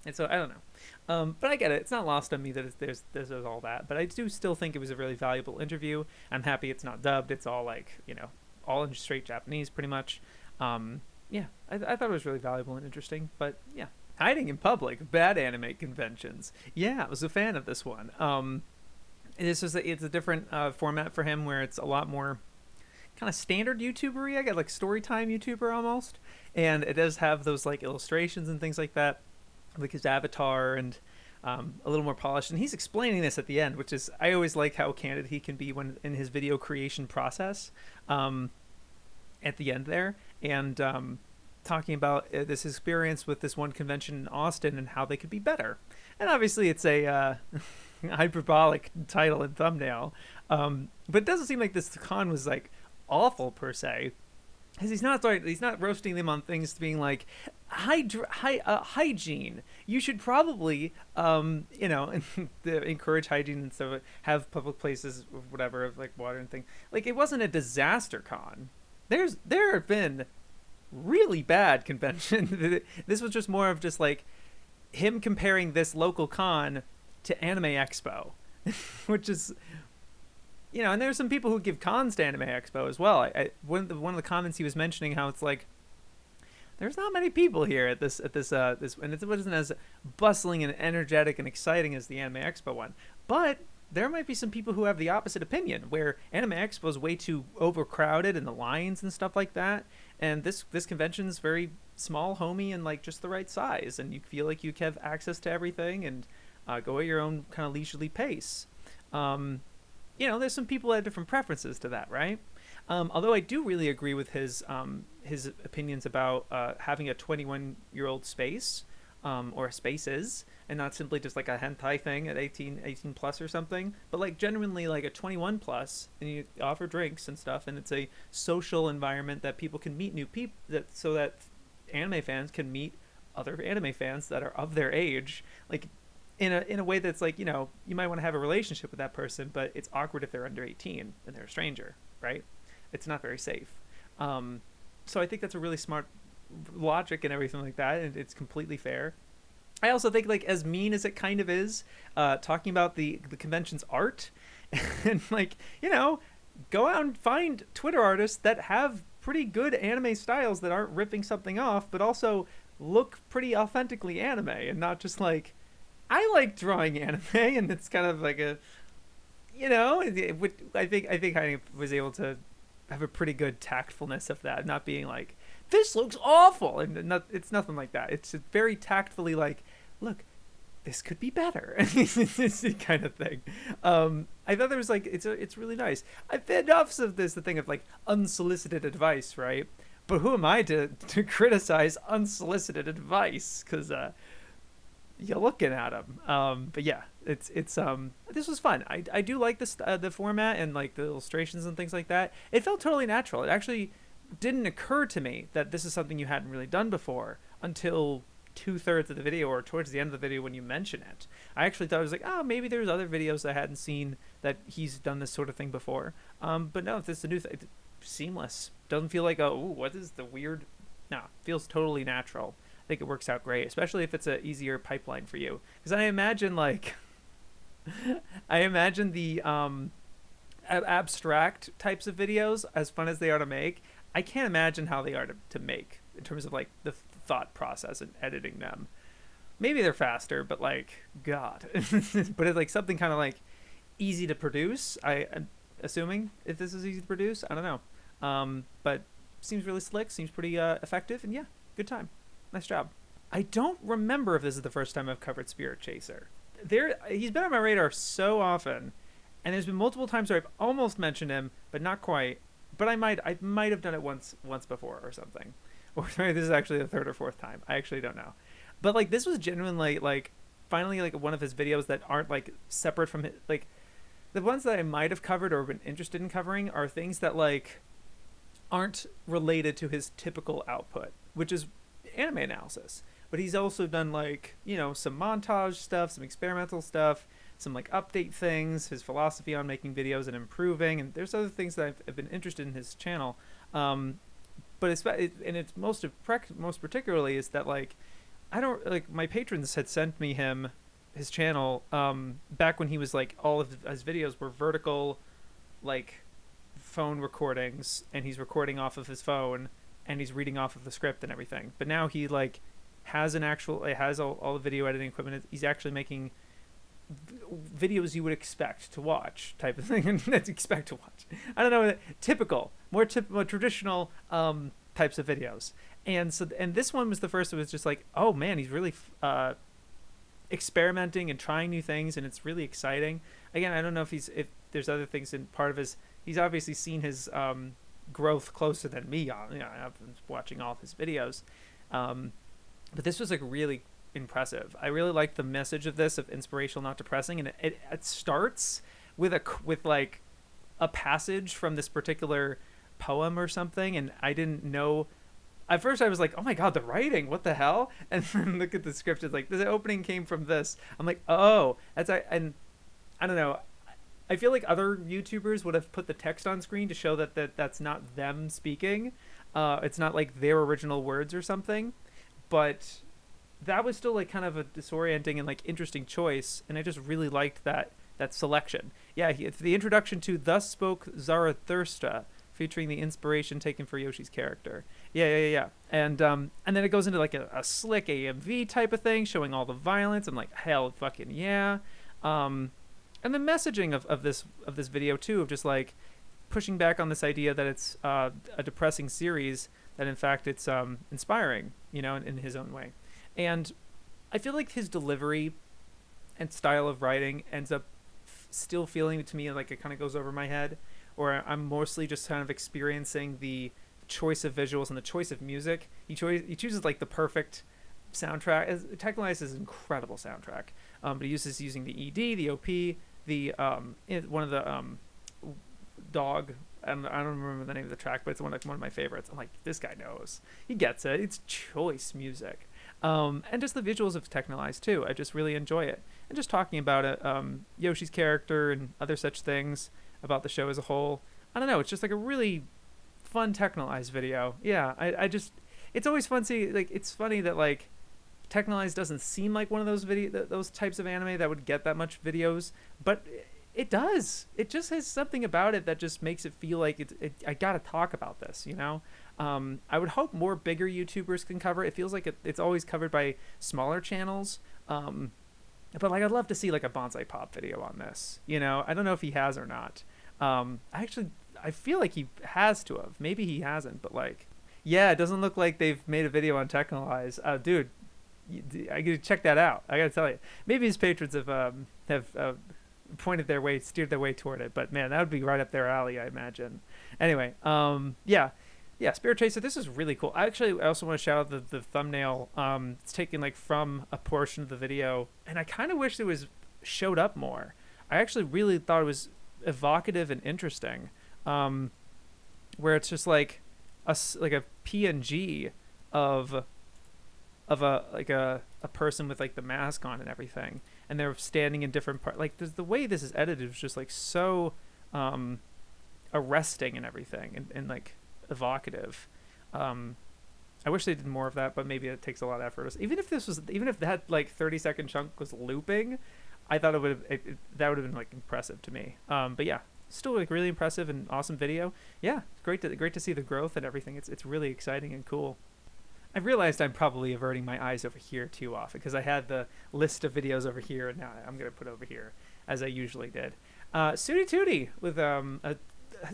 [SPEAKER 1] And so I don't know. But I get it. It's not lost on me that there's all that. But I do still think it was a really valuable interview. I'm happy it's not dubbed. It's all like, you know, all in straight Japanese pretty much. Yeah, I thought it was really valuable and interesting. But yeah. Hiding in public, bad anime conventions. Yeah, I was a fan of this one. It's a different format for him, where it's a lot more kind of standard YouTuber-y, I guess, like storytime YouTuber almost. And it does have those like illustrations and things like that, like his avatar, and a little more polished. And he's explaining this at the end, which is, I always like how candid he can be when in his video creation process at the end there. And talking about this experience with this one convention in Austin and how they could be better. And obviously it's a hyperbolic title and thumbnail, but it doesn't seem like this con was like awful per se, because he's not roasting them on things being like hygiene. You should probably encourage hygiene and so have public places or whatever of like water and things. Like, it wasn't a disaster con. There have been really bad convention. This was just more of just like him comparing this local con to Anime Expo, which is, you know, and there's some people who give cons to Anime Expo as well. One of the comments he was mentioning how it's like there's not many people here at this and it wasn't as bustling and energetic and exciting as the Anime Expo one, but there might be some people who have the opposite opinion, where Anime Expo is way too overcrowded and the lines and stuff like that, and this convention's very small, homey, and like just the right size, and you feel like you have access to everything and go at your own kind of leisurely pace. There's some people that have different preferences to that, right? Although I do really agree with his opinions about having a 21-year-old space, or spaces, and not simply just like a hentai thing at 18 plus or something, but like genuinely like a 21 plus, and you offer drinks and stuff, and it's a social environment that people can meet new people, so that anime fans can meet other anime fans that are of their age, like in a way that's like, you might want to have a relationship with that person, but it's awkward if they're under 18 and they're a stranger, right? It's not very safe. So I think that's a really smart logic and everything like that, and it's completely fair. I also think, like, as mean as it kind of is, talking about the convention's art, and like, go out and find Twitter artists that have pretty good anime styles that aren't ripping something off, but also look pretty authentically anime, and not just like, I like drawing anime, and it's kind of like a, I think I was able to have a pretty good tactfulness of that, not being like, this looks awful, and it's nothing like that. It's very tactfully like, look, this could be better, this kind of thing. I thought there was like, it's really nice. I've been enough of the thing of like unsolicited advice, right? But who am I to criticize unsolicited advice? Because you're looking at them. But yeah, it's this was fun. I do like this the format and like the illustrations and things like that. It felt totally natural. It actually didn't occur to me that this is something you hadn't really done before until 2/3 of the video, or towards the end of the video when you mention it. I actually thought, it was like, oh, maybe there's other videos I hadn't seen that he's done this sort of thing before. But no, if this is a new thing, seamless. Doesn't feel like, oh, what is the weird? No, feels totally natural. I think it works out great, especially if it's an easier pipeline for you. Because I imagine like, the abstract types of videos, as fun as they are to make, I can't imagine how they are to make in terms of like the thought process and editing them. Maybe they're faster, but like, God. But it's like something kind of like easy to produce. I'm assuming if this is easy to produce, I don't know. But seems really slick, seems pretty effective, and yeah, good time. Nice job. I don't remember if this is the first time I've covered Spirit Chaser. He's been on my radar so often, and there's been multiple times where I've almost mentioned him, but not quite. But I might have done it once before or something. Or maybe this is actually the third or fourth time. I actually don't know. But like, this was genuinely like finally like one of his videos that aren't like separate from like the ones that I might have covered or been interested in covering are things that like aren't related to his typical output, which is anime analysis. But he's also done like, some montage stuff, some experimental stuff, some like update things, his philosophy on making videos and improving, and there's other things that I've been interested in his channel. But it's most particularly is that like, I don't like, my patrons had sent me his channel back when he was like, all of his videos were vertical like phone recordings, and he's recording off of his phone and he's reading off of the script and everything. But now he like has all the video editing equipment. He's actually making videos you would expect to watch, type of thing. Expect to watch, I don't know, typical, more traditional types of videos. And this one was the first that was just like, oh man, he's really experimenting and trying new things, and it's really exciting. Again, I don't know if there's other things in part of he's obviously seen his growth closer than me. I've been watching all of his videos, but this was like really impressive. I really like the message of this, of inspirational, not depressing, and it starts with like a passage from this particular poem or something, and I didn't know at first. I was like, oh my god, the writing, what the hell? And then look at the script, it's like, the opening came from this. I'm like, oh, and I don't know, I feel like other YouTubers would have put the text on screen to show that's not them speaking. It's not like their original words or something, but that was still like kind of a disorienting and like interesting choice, and I just really liked that selection. Yeah, it's the introduction to Thus Spoke Zarathustra, featuring the inspiration taken for Yoshi's character. Yeah. And then it goes into like a slick AMV type of thing, showing all the violence. I'm like, hell fucking yeah. And the messaging of this video too, of just like pushing back on this idea that it's a depressing series, that in fact it's inspiring, you know, in his own way. And I feel like his delivery and style of writing ends up still feeling to me like it kind of goes over my head, or I'm mostly just kind of experiencing the choice of visuals and the choice of music. He chooses like the perfect soundtrack. Technolize is an incredible soundtrack, but he uses using the ED, the OP, the one of the dog. I don't remember the name of the track, but it's one of my favorites. I'm like, this guy knows. He gets it. It's choice music. And just the visuals of Technolize too. I just really enjoy it. And just talking about it, Yoshi's character and other such things about the show as a whole. I don't know. It's just like a really fun Technolize video. Yeah, I just, it's always fun seeing, like, it's funny that like Technolize doesn't seem like one of those types of anime that would get that much videos, but it does. It just has something about it that just makes it feel like I gotta talk about this, you know? I would hope more bigger YouTubers can cover it. It feels like it's always covered by smaller channels. But like, I'd love to see like a Bonsai Pop video on this, you know? I don't know if he has or not. I feel like he has to have. Maybe he hasn't, but like, yeah, it doesn't look like they've made a video on Technolize. Dude, I gotta check that out. I gotta tell you, maybe his patrons have pointed their way, steered their way toward it. But man, that would be right up their alley, I imagine. Anyway, yeah, Spirit Chaser. This is really cool. I also want to shout out the thumbnail. It's taken like from a portion of the video, and I kind of wish it was showed up more. I actually really thought it was evocative and interesting, where it's just like a PNG of a person with like the mask on and everything, and they're standing in different parts. Like the way this is edited is just like so arresting and everything, and like evocative. I wish they did more of that, but maybe it takes a lot of effort. Even if that like 30-second chunk was looping, I thought that would have been like impressive to me. But yeah, still like really impressive and awesome video. Yeah, great to see the growth and everything. It's really exciting and cool. I've realized I'm probably averting my eyes over here too often, because I had the list of videos over here, and now I'm going to put over here, as I usually did. Suti Tooti with a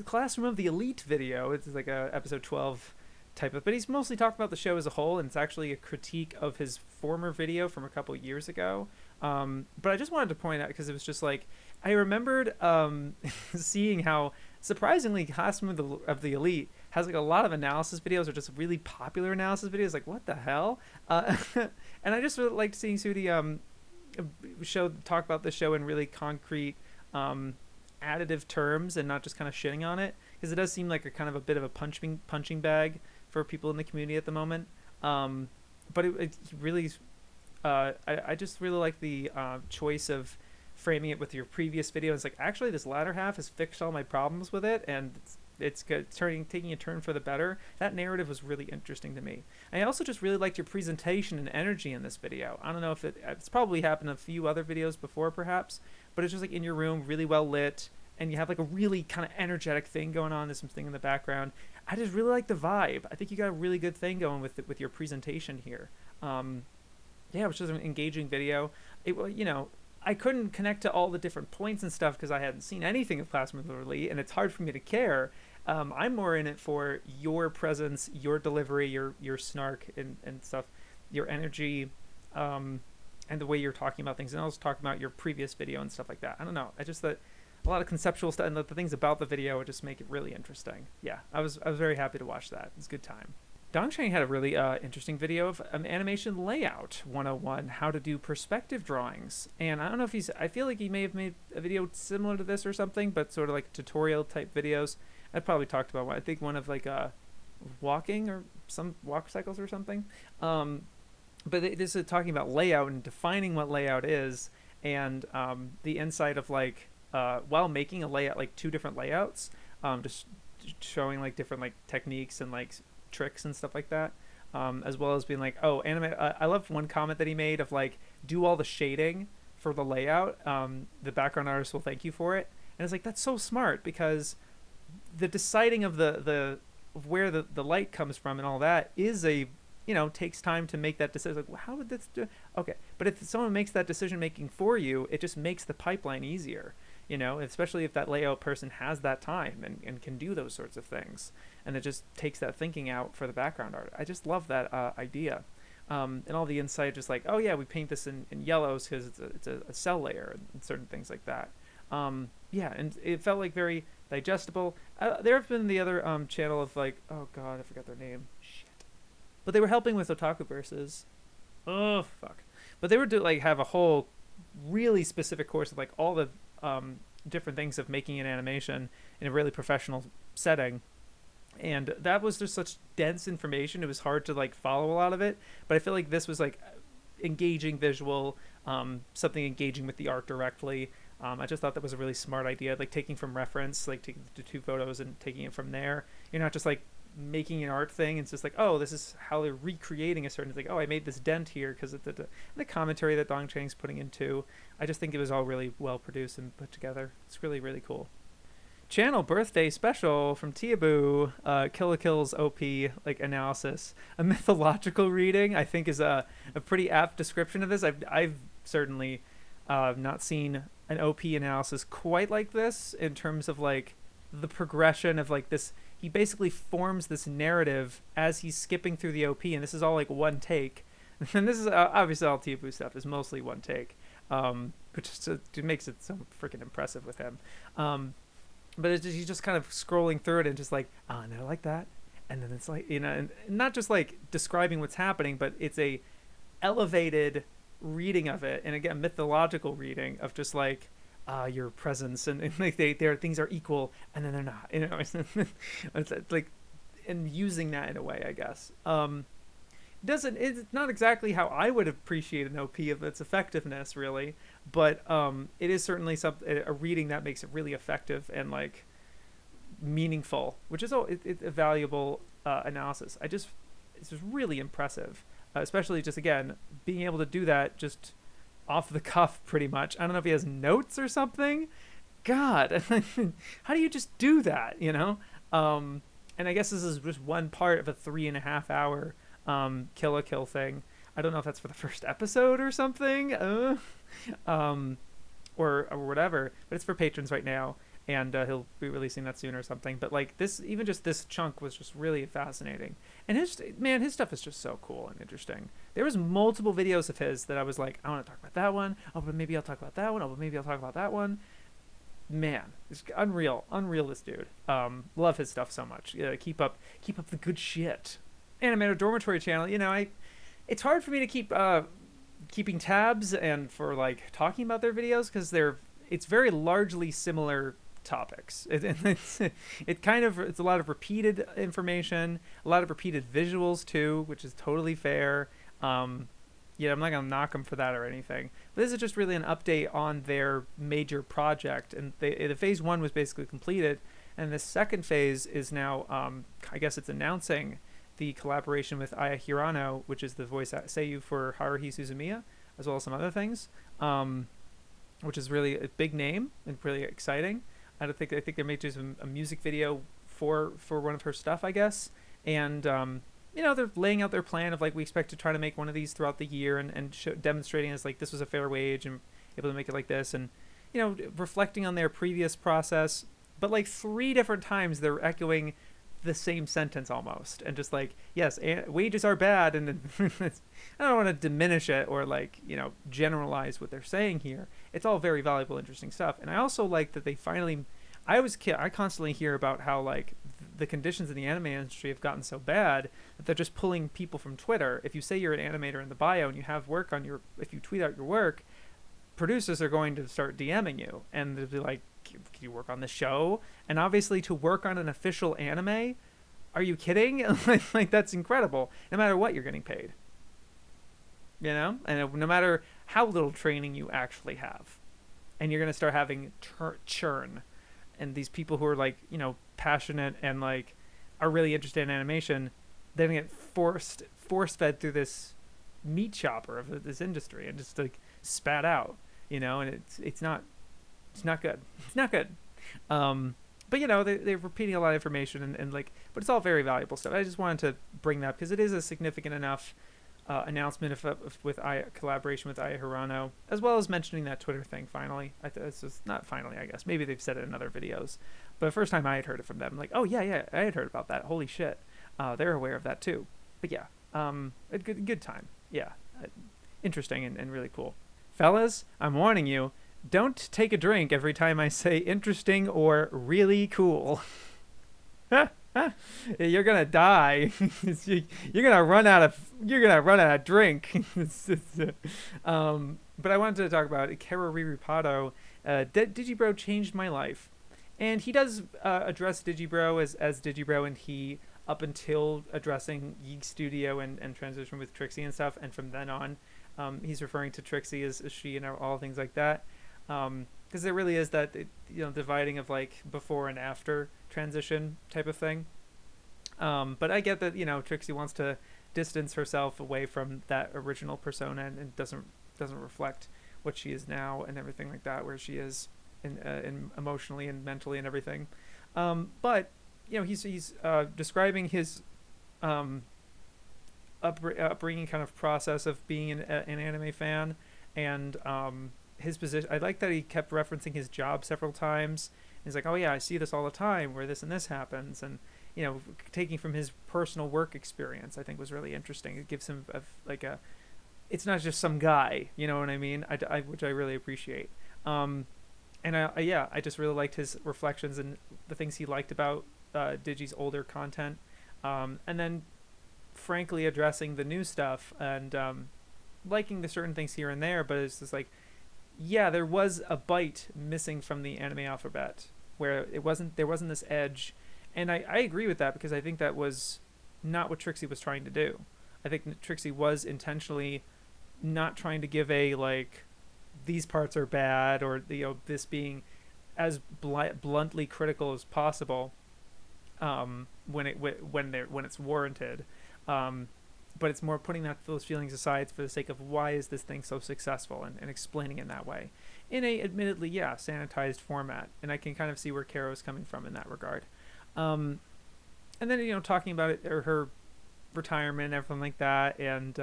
[SPEAKER 1] Classroom of the Elite video. It's like a episode 12 type of, but he's mostly talking about the show as a whole, and it's actually a critique of his former video from a couple years ago. But I just wanted to point out, because it was just like, I remembered seeing how surprisingly Classroom of the Elite has like a lot of analysis videos, or just really popular analysis videos. Like, what the hell? And I just really liked seeing Suti talk about the show in really concrete additive terms, and not just kind of shitting on it, because it does seem like a kind of a bit of a punching bag for people in the community at the moment. But it really, I just really like the choice of framing it with your previous video. It's like, actually this latter half has fixed all my problems with it, and it's taking a turn for the better. That narrative was really interesting to me. I also just really liked your presentation and energy in this video. I don't know if it's probably happened in a few other videos before perhaps, but it's just like in your room, really well lit, and you have like a really kind of energetic thing going on. There's something in the background. I just really like the vibe. I think you got a really good thing going with your presentation here. Yeah, it was just an engaging video. I couldn't connect to all the different points and stuff because I hadn't seen anything of Classroom of the Elite, and it's hard for me to care. I'm more in it for your presence, your delivery, your snark and stuff, your energy, and the way you're talking about things. And I was talking about your previous video and stuff like that. I don't know. I just thought a lot of conceptual stuff, and the things about the video would just make it really interesting. Yeah, I was very happy to watch that. It was a good time. Chang had a really interesting video of Animation Layout 101, how to do perspective drawings. And I don't know if I feel like he may have made a video similar to this or something, but sort of like tutorial type videos. I probably talked about one. I think one of like walking or some walk cycles or something. But this is talking about layout and defining what layout is, and the insight of like while making a layout, like 2 different layouts, just showing like different like techniques and like tricks and stuff like that, as well as being like, oh, I love one comment that he made of like, do all the shading for the layout, the background artist will thank you for it. And it's like, that's so smart, because the deciding of the where the light comes from and all that is a takes time to make that decision. Like, well, how would this do? Okay, but if someone makes that decision making for you, it just makes the pipeline easier. Especially if that layout person has that time and can do those sorts of things, and it just takes that thinking out for the background art. I just love that idea, and all the insight, just like, oh yeah, we paint this in yellows because it's a cell layer and certain things like that. Yeah, and it felt like very digestible. There have been the other channel of like, oh god, I forgot their name. Shit. But they were helping with Otaku Versus. Oh fuck. But they were have a whole really specific course of like all the different things of making an animation in a really professional setting, and that was just such dense information. It was hard to like follow a lot of it, but I feel like this was like engaging visual, something engaging with the art directly. I just thought that was a really smart idea, like taking from reference, like taking the 2 photos and taking it from there. You're not just like making an art thing. It's just like, oh, this is how they're recreating a certain thing. Oh, I made this dent here because of the commentary that Dong Chang's putting into. I just think it was all really well produced and put together. It's really, really cool. Channel birthday special from Teeaboo, Kill la Kill's OP like analysis. A mythological reading, I think, is a pretty apt description of this. I've certainly not seen an OP analysis quite like this in terms of like the progression of like this. He basically forms this narrative as he's skipping through the OP, and this is all like one take. And this is obviously all Teeaboo stuff is mostly one take, which makes it so freaking impressive with him. But he's just kind of scrolling through it and just like, oh, and I like that. And then it's like, and not just like describing what's happening, but it's a elevated reading of it. And again, mythological reading of just like, your presence and like their things are equal and then they're not, it's like, and using that in a way, I guess. It's not exactly how I would appreciate an OP of its effectiveness, really, but it is certainly a reading that makes it really effective and like meaningful, which is a valuable analysis. It's just really impressive, especially just again being able to do that just off the cuff, pretty much. I don't know if he has notes or something. God, how do you just do that? And I guess this is just one part of a 3.5 hour Kill la Kill thing. I don't know if that's for the first episode or something, or whatever, but it's for patrons right now, and he'll be releasing that soon or something. But like this, even just this chunk was just really fascinating, and his stuff is just so cool and interesting. There was multiple videos of his that I was like, I want to talk about that one. Oh, but maybe I'll talk about that one. Oh, but maybe I'll talk about that one. Man, it's unreal, this dude. Love his stuff so much. Yeah, keep up the good shit. Animator Dormitory channel, it's hard for me to keep keeping tabs and for like talking about their videos because it's very largely similar topics. It's a lot of repeated information, a lot of repeated visuals too, which is totally fair. I'm not gonna knock them for that or anything, but this is just really an update on their major project, and the phase 1 was basically completed, and the second phase is now I guess it's announcing the collaboration with Aya Hirano, which is the voice seiyuu for Haruhi Suzumiya, as well as some other things, which is really a big name and really exciting. I think they made just a music video for one of her stuff, I guess, and they're laying out their plan of like, we expect to try to make one of these throughout the year, and demonstrating as like this was a fair wage and able to make it like this, and reflecting on their previous process, but like 3 different times they're echoing the same sentence almost, and just like, yes, wages are bad, and I don't want to diminish it or like generalize what they're saying here. It's all very valuable, interesting stuff. And I also like that they finally, I constantly hear about how like the conditions in the anime industry have gotten so bad that they're just pulling people from Twitter. If you say you're an animator in the bio and you have work on if you tweet out your work, producers are going to start DMing you and they'll be like, can you work on the show? And obviously to work on an official anime, are you kidding? Like that's incredible, no matter what you're getting paid, and no matter how little training you actually have, and you're going to start having churn, and these people who are like passionate and like are really interested in animation, then get force fed through this meat chopper of this industry and just like spat out, and it's not good. But but you know, they're repeating a lot of information and like, but it's all very valuable stuff. I just wanted to bring that because it is a significant enough announcement with collaboration with Aya Hirano, as well as mentioning that Twitter thing. Finally, it's just not finally, I guess. Maybe they've said it in other videos, but the first time I had heard it from them, I'm like, oh yeah, I had heard about that. Holy shit, they're aware of that too. But yeah, a good time. Yeah, interesting and really cool. Fellas, I'm warning you. Don't take a drink every time I say interesting or really cool. You're gonna die. You're gonna run out of drink. But I wanted to talk about Kero Riripaddo. Digibro changed my life, and he does address Digibro as Digibro, and he up until addressing Yeeg Studio and transition with Trixie and stuff, and from then on, he's referring to Trixie as she and all things like that. Because there really is that, dividing of like before and after transition type of thing. But I get that, Trixie wants to distance herself away from that original persona and doesn't reflect what she is now and everything like that, where she is in emotionally and mentally and everything. But he's describing his upbringing kind of process of being an anime fan, and his position. I like that he kept referencing his job several times. He's like, oh yeah, I see this all the time where this and this happens, and taking from his personal work experience, I think was really interesting. It gives him it's not just some guy, you know what I mean? Which I really appreciate. And I just really liked his reflections and the things he liked about Digi's older content, and then frankly addressing the new stuff and liking the certain things here and there, but it's just like, yeah, there was a bite missing from the anime alphabet where there wasn't this edge, and I agree with that because I think that was not what Trixie was trying to do. I think Trixie was intentionally not trying to give a like these parts are bad or this being as bluntly critical as possible when it's warranted. But it's more putting those feelings aside for the sake of why is this thing so successful and explaining it in that way. In a, admittedly, sanitized format. And I can kind of see where Kero is coming from in that regard. And then, talking about it, or her retirement and everything like that, and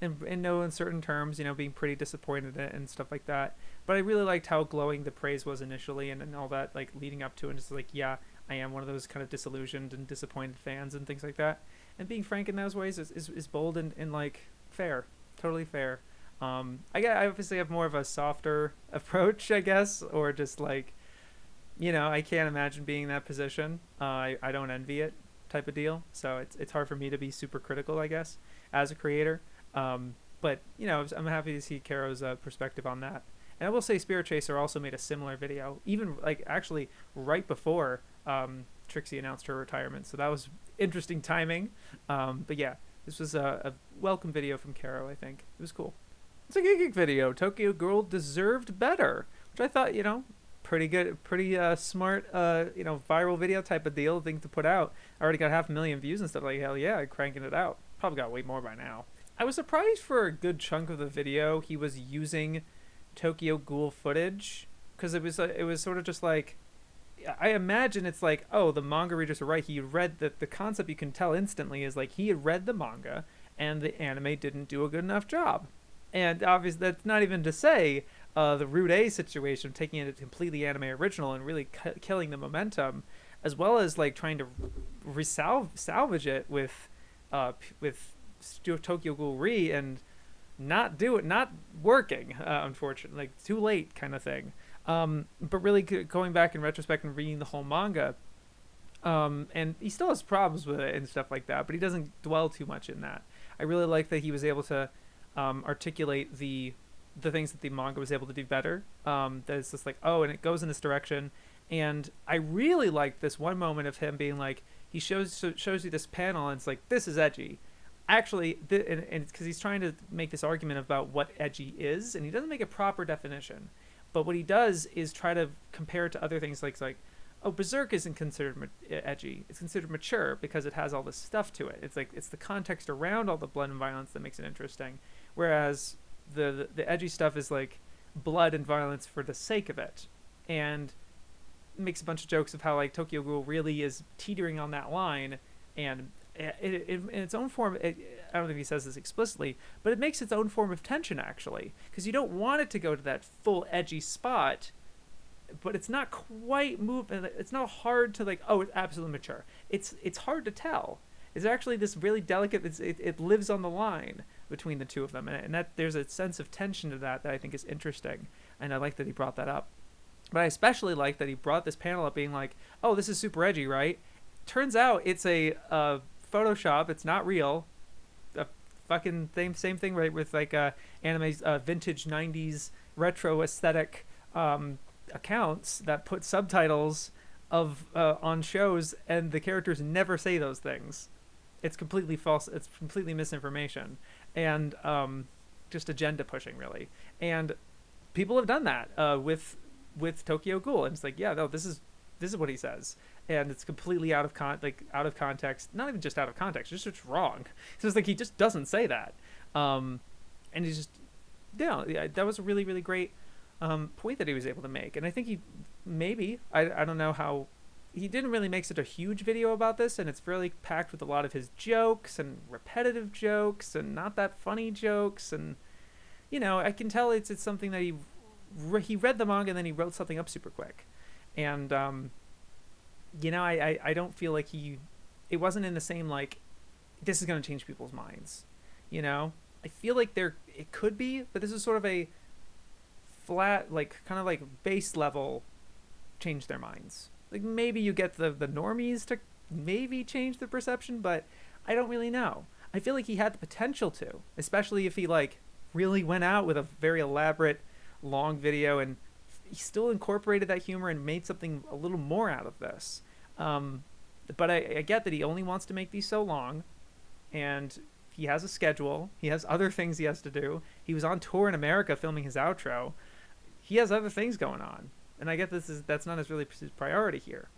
[SPEAKER 1] in no uncertain terms, being pretty disappointed and stuff like that. But I really liked how glowing the praise was initially and all that, like, leading up to it. And just like, yeah, I am one of those kind of disillusioned and disappointed fans and things like that. And being frank in those ways is bold and like fair, totally fair. I obviously have more of a softer approach, I guess, or just like, I can't imagine being in that position. I don't envy it, type of deal. So it's hard for me to be super critical, I guess, as a creator. But I'm happy to see Kero's perspective on that. And I will say Spirit Chaser also made a similar video, even like actually right before Trixie announced her retirement. So that was interesting timing. But yeah, this was a welcome video from Kero, I think. It was cool. It's a Gigguk video. Tokyo Ghoul deserved better, which I thought, pretty good, pretty smart, viral video type of deal thing to put out. I already got 500,000 views and stuff. Like, hell yeah, cranking it out. Probably got way more by now. I was surprised for a good chunk of the video he was using Tokyo Ghoul footage, because it was sort of just like, I imagine it's like, oh, the manga readers are right. He read the concept, you can tell instantly, is like he had read the manga and the anime didn't do a good enough job. And obviously that's not even to say the Route A situation of taking it a completely anime original and really killing the momentum, as well as like trying to salvage it with Tokyo Ghoul Re and not working, unfortunately, like too late kind of thing. But really going back in retrospect and reading the whole manga, and he still has problems with it and stuff like that, but he doesn't dwell too much in that. I really like that he was able to articulate the things that the manga was able to do better. That it's just like, oh, and it goes in this direction. And I really liked this one moment of him being like, he shows you this panel and it's like, this is edgy. Actually, and it's because he's trying to make this argument about what edgy is, and he doesn't make a proper definition. But what he does is try to compare it to other things like, oh, Berserk isn't considered edgy. It's considered mature because it has all this stuff to it. It's like, it's the context around all the blood and violence that makes it interesting. Whereas the edgy stuff is like blood and violence for the sake of it. And makes a bunch of jokes of how like Tokyo Ghoul really is teetering on that line, and in its own form, I don't think he says this explicitly, but it makes its own form of tension actually, because you don't want it to go to that full edgy spot, but it's not quite it's not hard to like, oh, it's absolutely mature. It's hard to tell. It's actually this really delicate, it lives on the line between the two of them, and that there's a sense of tension to that I think is interesting, and I like that he brought that up. But I especially like that he brought this panel up being like, oh, this is super edgy, right? Turns out it's a Photoshop. It's not real. A fucking same thing, right? With like anime's vintage 90s retro aesthetic accounts that put subtitles of on shows, and the characters never say those things. It's completely false. It's completely misinformation, and just agenda pushing, really. And people have done that with Tokyo Ghoul, and it's like, yeah, no, this is what he says, and it's completely out of context. Not even just out of context, it's wrong. It's just like he just doesn't say that, and he's just, yeah, that was a really, really great point that he was able to make. And I think I don't know how he didn't really make such a huge video about this, and it's really packed with a lot of his jokes and repetitive jokes and not that funny jokes, and I can tell it's something that he read the manga and then he wrote something up super quick, and I don't feel like it wasn't in the same like, this is going to change people's minds. I feel like it could be, but this is sort of a flat, like kind of like base level change their minds. Like maybe you get the normies to maybe change the perception, but I don't really know. I feel like he had the potential to, especially if he like really went out with a very elaborate long video and he still incorporated that humor and made something a little more out of this. But I get that he only wants to make these so long, and he has a schedule. He has other things he has to do. He was on tour in America filming his outro. He has other things going on, and I get that's not his priority here.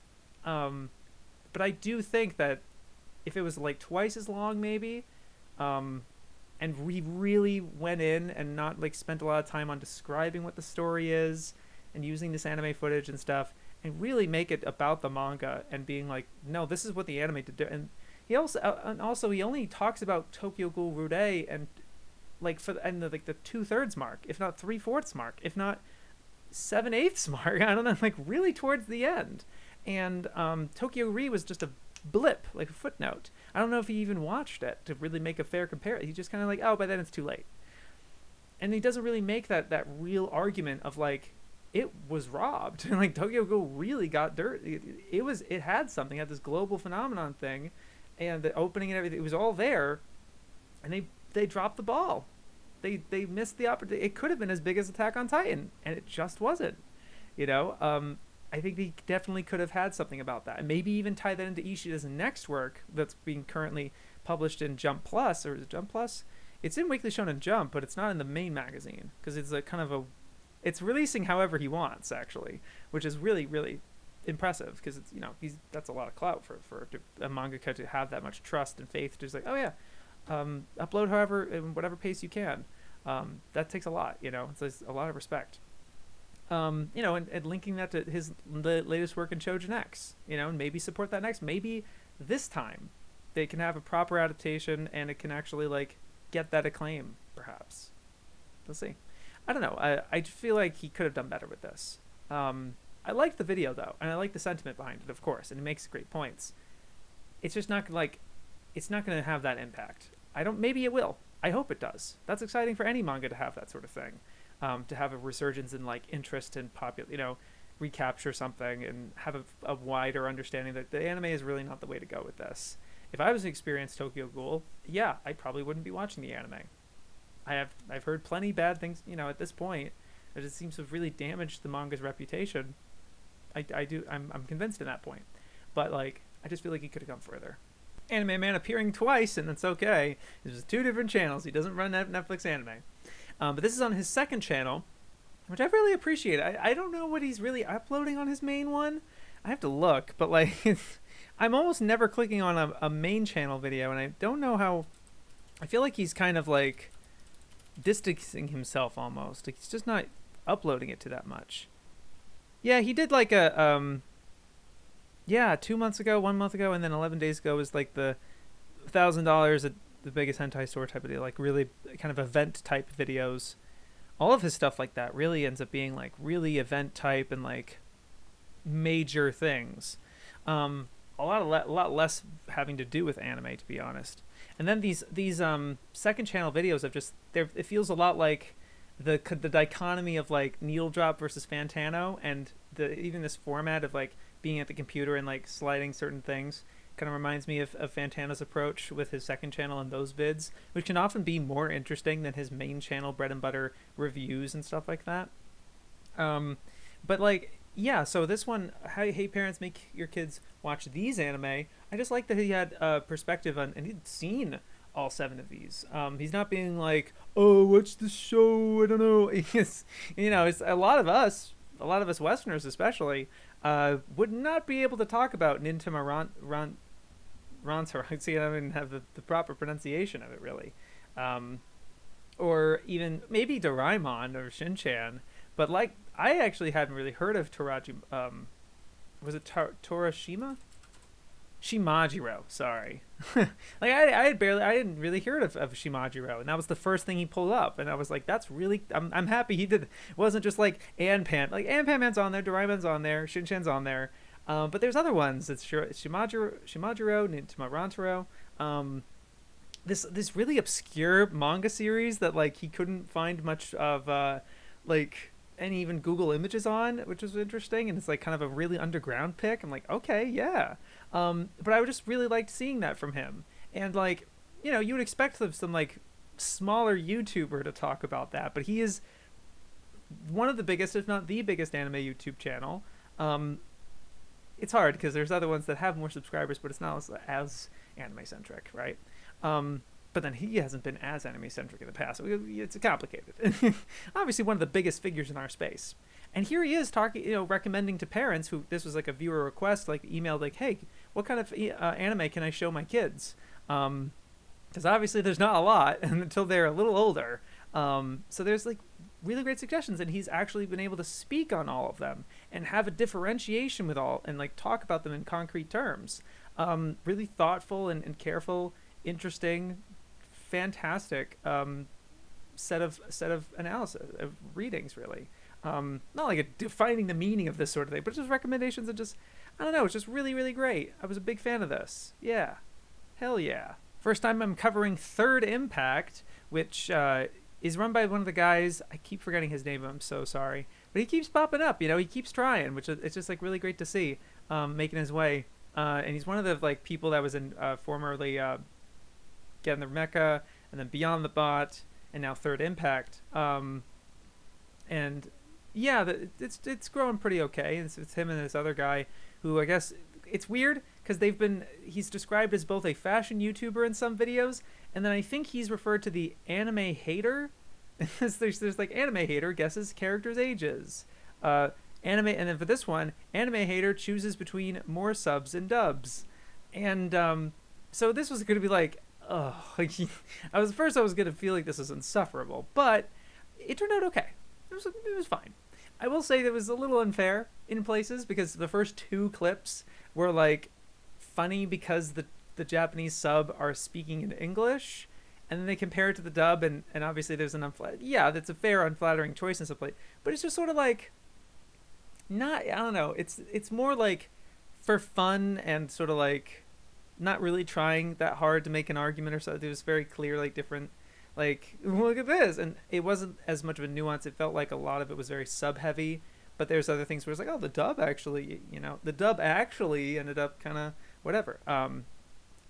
[SPEAKER 1] But I do think that if it was like twice as long, maybe, and we really went in and not like spent a lot of time on describing what the story is and using this anime footage and stuff, and really make it about the manga and being like, no, this is what the anime did. And he also he only talks about Tokyo Ghoul Rude and like the 2/3 mark, if not 3/4 mark, if not 7/8 mark. I don't know, like really towards the end. And Tokyo Ri was just a blip, like a footnote. I don't know if he even watched it to really make a fair comparison. He just kind of like, oh, by then it's too late. And he doesn't really make that real argument of like, it was robbed. And like Tokyo Ghoul really got dirt. It had something, it had this global phenomenon thing, and the opening and everything, it was all there, and they dropped the ball. They missed the opportunity. It could have been as big as Attack on Titan, and it just wasn't. I think he definitely could have had something about that, and maybe even tie that into Ishida's next work that's being currently published in Jump Plus, or is it Jump Plus? It's in Weekly Shonen Jump, but it's not in the main magazine because it's a kind of it's releasing however he wants actually, which is really, really impressive because it's that's a lot of clout for a mangaka to have that much trust and faith. Just like, oh yeah, upload however in whatever pace you can. That takes a lot. It's a lot of respect. And linking that to the latest work in Chojin X, and maybe support that next. Maybe this time they can have a proper adaptation and it can actually like get that acclaim, perhaps. Let's see. I don't know. I feel like he could have done better with this. I liked the video though, and I like the sentiment behind it, of course, and it makes great points. It's just not like, it's not going to have that impact. Maybe it will. I hope it does. That's exciting for any manga to have that sort of thing. To have a resurgence in like interest in recapture something and have a wider understanding that the anime is really not the way to go with this. If I was to experience Tokyo Ghoul, yeah, I probably wouldn't be watching the anime. I've heard plenty bad things, at this point. It just seems to have really damaged the manga's reputation. I'm convinced at that point. But like, I just feel like he could have gone further. Anime Man appearing twice, and that's okay. There's 2 different channels. He doesn't run Netflix anime. But this is on his second channel, which I really appreciate. I don't know what he's really uploading on his main one. I have to look, but like, I'm almost never clicking on a main channel video, and I don't know how. I feel like he's kind of like distancing himself almost. Like he's just not uploading it to that much. Yeah, he did like a 2 months ago, 1 month ago, and then 11 days ago was like the $1,000 at the biggest hentai store type of deal, like really kind of event type videos. All of his stuff like that really ends up being like really event type and like major things. A lot less having to do with anime, to be honest. And then these second channel videos of just there, it feels a lot like the dichotomy of like needle drop versus Fantano, and even this format of like being at the computer and like sliding certain things kind of reminds me of Fantano's approach with his second channel and those vids, which can often be more interesting than his main channel bread and butter reviews and stuff like that. But like, yeah, so this one, hey parents, make your kids watch these anime. I just like that he had perspective on, and he'd seen all 7 of these. He's not being like, oh, watch the show, I don't know. It's, it's a lot of us Westerners especially, would not be able to talk about Nintima Rantar. See, I don't even have the proper pronunciation of it, really. Or even maybe Doraemon or Shin-Chan. But like, I actually hadn't really heard of Toraji. Was it Torashima? Shimajiro, sorry. Like I didn't really hear of Shimajiro, and that was the first thing he pulled up, and I was like, that's really, I'm happy he did. It wasn't just like Anpan, like Anpanman's on there, Doraemon's on there, Shin-Chan's on there, but there's other ones. It's Shimajiro, Nintima Rantaro, this really obscure manga series that like he couldn't find much of like any even Google images on, which was interesting, and it's like kind of a really underground pick. I'm like, okay, yeah. But I just really liked seeing that from him. And like, you would expect some like smaller YouTuber to talk about that, but he is one of the biggest, if not the biggest, anime YouTube channel. It's hard because there's other ones that have more subscribers, but it's not as anime centric, right? But then he hasn't been as anime centric in the past. So it's complicated. Obviously, one of the biggest figures in our space. And here he is talking, recommending to parents who, this was like a viewer request, like emailed, like, hey, what kind of anime can I show my kids? Because obviously there's not a lot until they're a little older. So there's like really great suggestions, and he's actually been able to speak on all of them and have a differentiation with all, and like talk about them in concrete terms. Really thoughtful and careful, interesting, fantastic set of analysis of readings, really. Not like defining the meaning of this sort of thing, but just recommendations, and just, I don't know, it's just really, really great. I was a big fan of this. Yeah. Hell yeah. First time I'm covering Third Impact, which is run by one of the guys. I keep forgetting his name. I'm so sorry. But he keeps popping up, he keeps trying, which it's just like really great to see, making his way. And he's one of the like people that was in formerly Get in the Mecha, and then Beyond the Bot, and now Third Impact. And yeah, it's growing pretty okay. It's him and this other guy who, I guess, it's weird because he's described as both a fashion YouTuber in some videos, and then I think he's referred to the anime hater. there's like anime hater guesses characters' ages. Anime, and then for this one, anime hater chooses between more subs and dubs. And so this was going to be like, oh, I was going to feel like this was insufferable, but it turned out okay. It was fine. I will say that it was a little unfair in places, because the first 2 clips were like funny because the Japanese sub are speaking in English, and then they compare it to the dub, and obviously there's that's a fair unflattering choice and stuff like, but it's just sort of like, not, I don't know, it's more like for fun and sort of like not really trying that hard to make an argument or something. It was very clear, like different, like, look at this, and it wasn't as much of a nuance. It felt like a lot of it was very sub heavy, but there's other things where it's like, oh, the dub actually ended up kind of whatever. I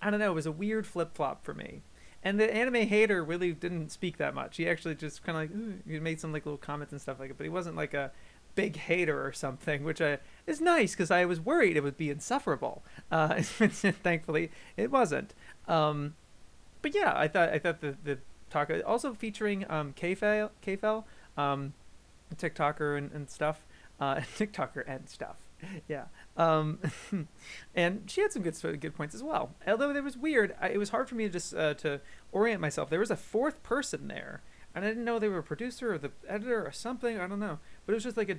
[SPEAKER 1] don't know, it was a weird flip-flop for me. And the anime hater really didn't speak that much. He actually just kind of like, he made some like little comments and stuff like it, but he wasn't like a big hater or something, which is nice, because I was worried it would be insufferable. Thankfully it wasn't. But yeah, I thought the talk, also featuring K-Fel, TikToker and stuff, TikToker and stuff. Yeah. And she had some good points as well. Although it was weird, it was hard for me to just to orient myself. There was a 4th person there, and I didn't know they were a producer or the editor or something. I don't know, but it was just like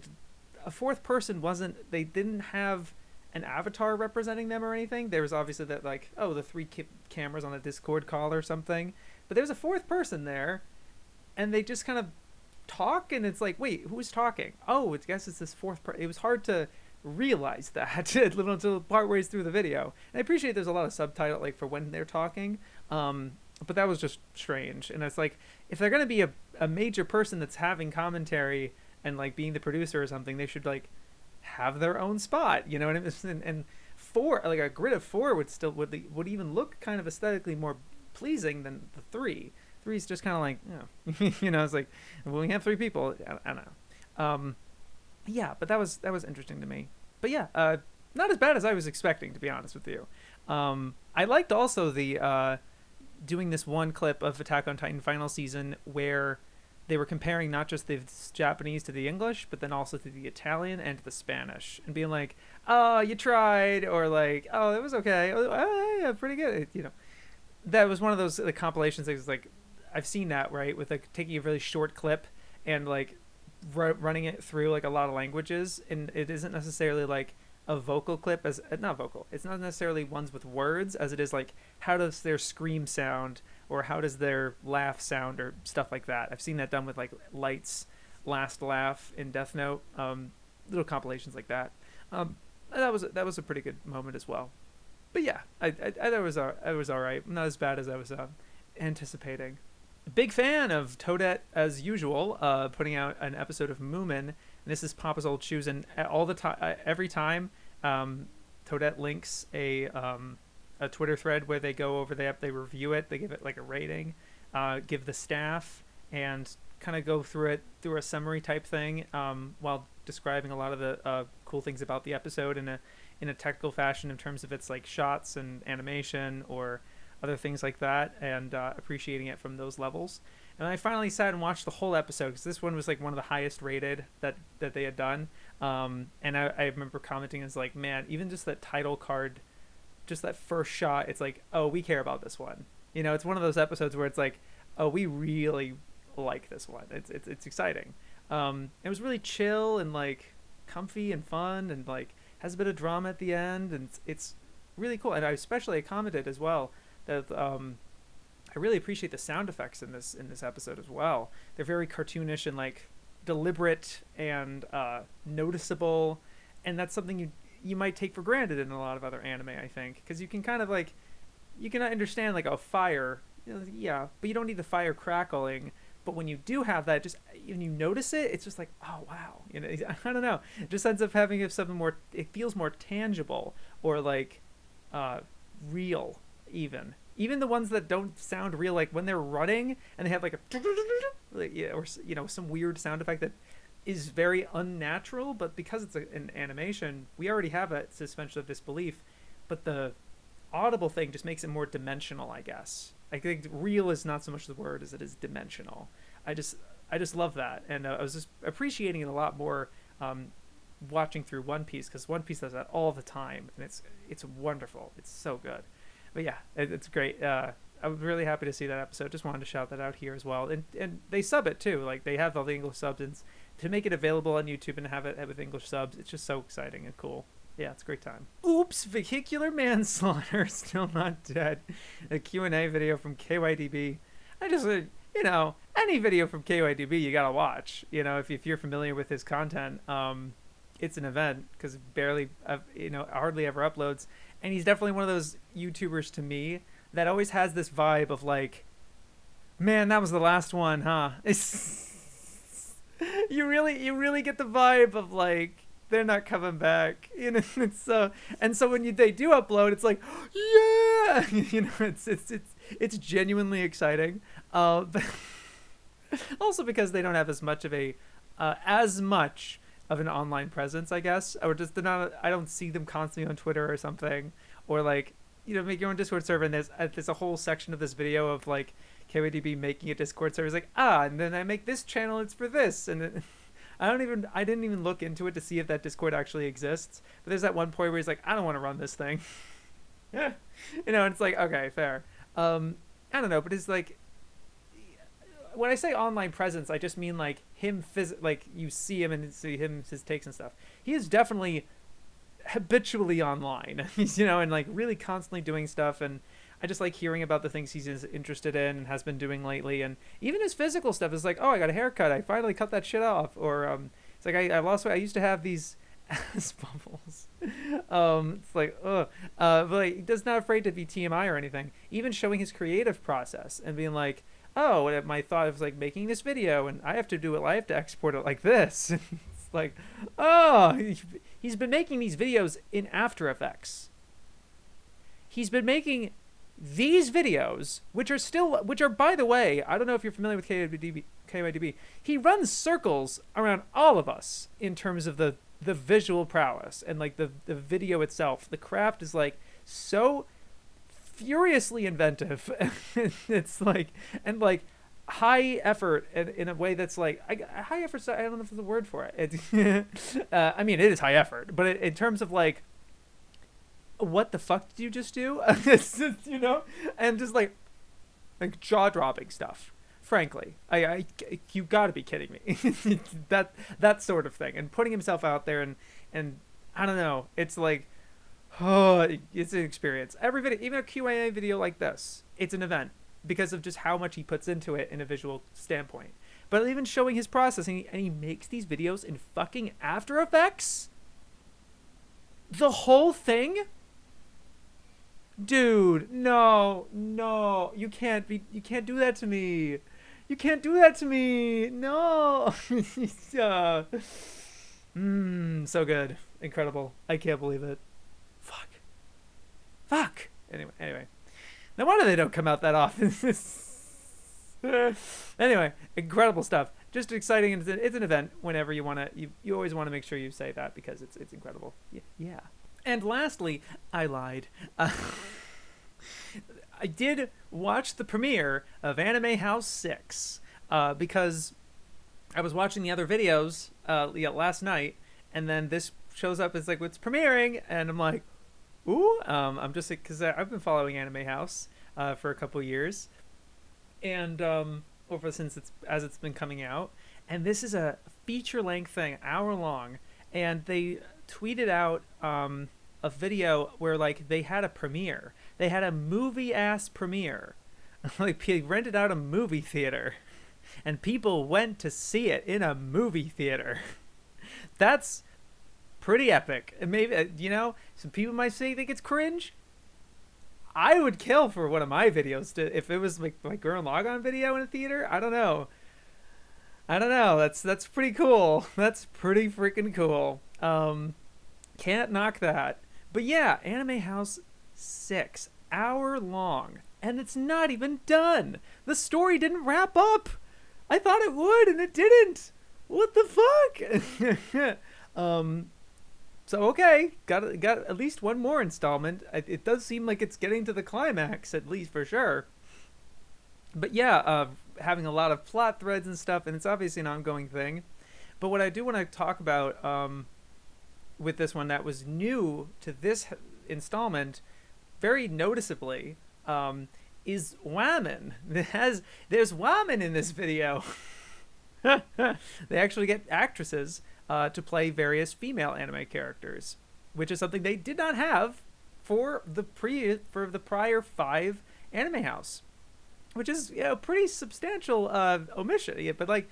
[SPEAKER 1] a fourth person they didn't have an avatar representing them or anything. There was obviously that like, oh, the three cameras on a Discord call or something, but there's a fourth person there, and they just kind of talk, and it's like, wait, who's talking? Oh, I guess it's this fourth person. It was hard to realize that until the part where he's through the video. And I appreciate there's a lot of subtitle like for when they're talking, but that was just strange. And it's like, if they're gonna be a major person that's having commentary and like being the producer or something, they should like have their own spot, you know what I mean? And four, like a grid of four would even look kind of aesthetically more pleasing than the three. Three's just kind of like, you know, you know, it's like, well, we have three people. I don't know. Yeah, but that was interesting to me. But yeah, not as bad as I was expecting, to be honest with you. I liked also the doing this one clip of Attack on Titan final season where they were comparing not just the Japanese to the English, but then also to the Italian and to the Spanish, and being like, oh, you tried, or like, oh, it was okay, oh, yeah, pretty good, you know. That was one of those compilations that was like, I've seen that, right, with like taking a really short clip and like running it through like a lot of languages, and it isn't necessarily like a vocal clip as not vocal. It's not necessarily ones with words as it is like how does their scream sound or how does their laugh sound or stuff like that. I've seen that done with like Light's last laugh in Death Note, little compilations like that. That was a pretty good moment as well. But yeah, I thought it was all right. Not as bad as I was anticipating. Big fan of Toadette as usual, putting out an episode of Moomin, and this is Papa's old shoes, and all the time, every time, Toadette links a Twitter thread where they go over they review it, they give it like a rating, give the staff, and kind of go through it through a summary type thing, while describing a lot of the cool things about the episode in a technical fashion in terms of its like shots and animation or other things like that, and appreciating it from those levels. And I finally sat and watched the whole episode because this one was like one of the highest rated that they had done. And I remember commenting as like, man, even just that title card, just that first shot, it's like, oh, we care about this one. You know, it's one of those episodes where it's like, oh, we really like this one. It's exciting. It was really chill and like comfy and fun, and like has a bit of drama at the end, and it's really cool. And I commented as well that I really appreciate the sound effects in this episode as well. They're very cartoonish and like deliberate and noticeable, and that's something you might take for granted in a lot of other anime, I think, because you can kind of like, you can understand like a fire, you know, yeah, but you don't need the fire crackling. But when you do have that, just when you notice it, it's just like, oh wow, you know, I don't know, it just ends up having something more, it feels more tangible or like real. Even the ones that don't sound real, like when they're running and they have like a or you know, some weird sound effect that is very unnatural, but because it's an animation, we already have a suspension of disbelief, but the audible thing just makes it more dimensional, I guess. I think real is not so much the word as it is dimensional. I just love that, and I was just appreciating it a lot more watching through One Piece, because One Piece does that all the time, and it's wonderful. It's so good. But yeah, it's great. I was really happy to see that episode. Just wanted to shout that out here as well. And they sub it too. Like they have all the English subs, and to make it available on YouTube and have it with English subs, it's just so exciting and cool. Yeah, it's a great time. Oops, vehicular manslaughter, still not dead. A Q&A video from KYDB. I just, you know, any video from KYDB you gotta watch. You know, if you're familiar with his content, it's an event because barely, you know, hardly ever uploads. And he's definitely one of those YouTubers to me that always has this vibe of like, man, that was the last one, huh? You really get the vibe of like, they're not coming back, you know. It's so, and so when they do upload, it's like, yeah, you know, it's genuinely exciting. But also because they don't have as much of an online presence, I guess, or just I don't see them constantly on Twitter or something, or like, you know, make your own Discord server, and there's a whole section of this video of like KYDB making a Discord server. It's like, and then I make this channel, it's for this, and I didn't even look into it to see if that Discord actually exists. But there's that one point where he's like, I don't want to run this thing. Yeah, you know, and it's like, okay, fair. I don't know, but it's like, when I say online presence, I just mean like him like you see him and see him, his takes and stuff. He is definitely habitually online. He's, and like really constantly doing stuff, and I just like hearing about the things he's interested in and has been doing lately. And even his physical stuff is like, oh, I got a haircut, I finally cut that shit off. Or it's like I lost weight, I used to have these ass bubbles. It's like, but like, he's not afraid to be TMI or anything. Even showing his creative process and being like, oh, my thought was like making this video, and I have to do it, I have to export it like this. It's like, oh, he's been making these videos in After Effects. He's been making these videos, which are, by the way, I don't know if you're familiar with KYDB. He runs circles around all of us in terms of the visual prowess and like the video itself. The craft is like so furiously inventive. It's like, and like high effort in a way that's like high effort. I don't know if there's a word for it. I mean, it is high effort, but in terms of like, what the fuck did you just do? It's just, and just like jaw-dropping stuff. Frankly, you got to be kidding me. that sort of thing, and putting himself out there, and I don't know. It's like, oh, it's an experience. Every video, even a Q&A video like this, it's an event because of just how much he puts into it in a visual standpoint. But even showing his process, and he makes these videos in fucking After Effects. The whole thing. Dude, no, you can't do that to me. You can't do that to me. No. So good. Incredible. I can't believe it. Fuck. Anyway. No wonder they don't come out that often. Anyway, incredible stuff. Just exciting. It's an event whenever you want to, you always want to make sure you say that because it's incredible. Yeah. And lastly, I lied. I did watch the premiere of Anime House 6 because I was watching the other videos last night, and then this shows up as like it's premiering, and I'm like, ooh, I'm just like, because I've been following Anime House for a couple years, and since it's been coming out, and this is a feature-length thing, hour long, and they tweeted out a video where like they had a premiere. They had a movie-ass premiere. Like, they rented out a movie theater, and people went to see it in a movie theater. That's pretty epic. And maybe, some people might think it's cringe. I would kill for one of my videos if it was like my Gurren Lagann video in a theater. I don't know. That's pretty cool. That's pretty freaking cool. Can't knock that. But yeah, Anime House 6, hour long, and it's not even done. The story didn't wrap up. I thought it would, and it didn't. What the fuck? So okay, got at least one more installment. It does seem like it's getting to the climax, at least for sure. But yeah, having a lot of plot threads and stuff, and it's obviously an ongoing thing. But what I do want to talk about with this one that was new to this installment, very noticeably, is women. There's women in this video. They actually get actresses to play various female anime characters, which is something they did not have for the prior 5 Anime House, which is pretty substantial omission. But like,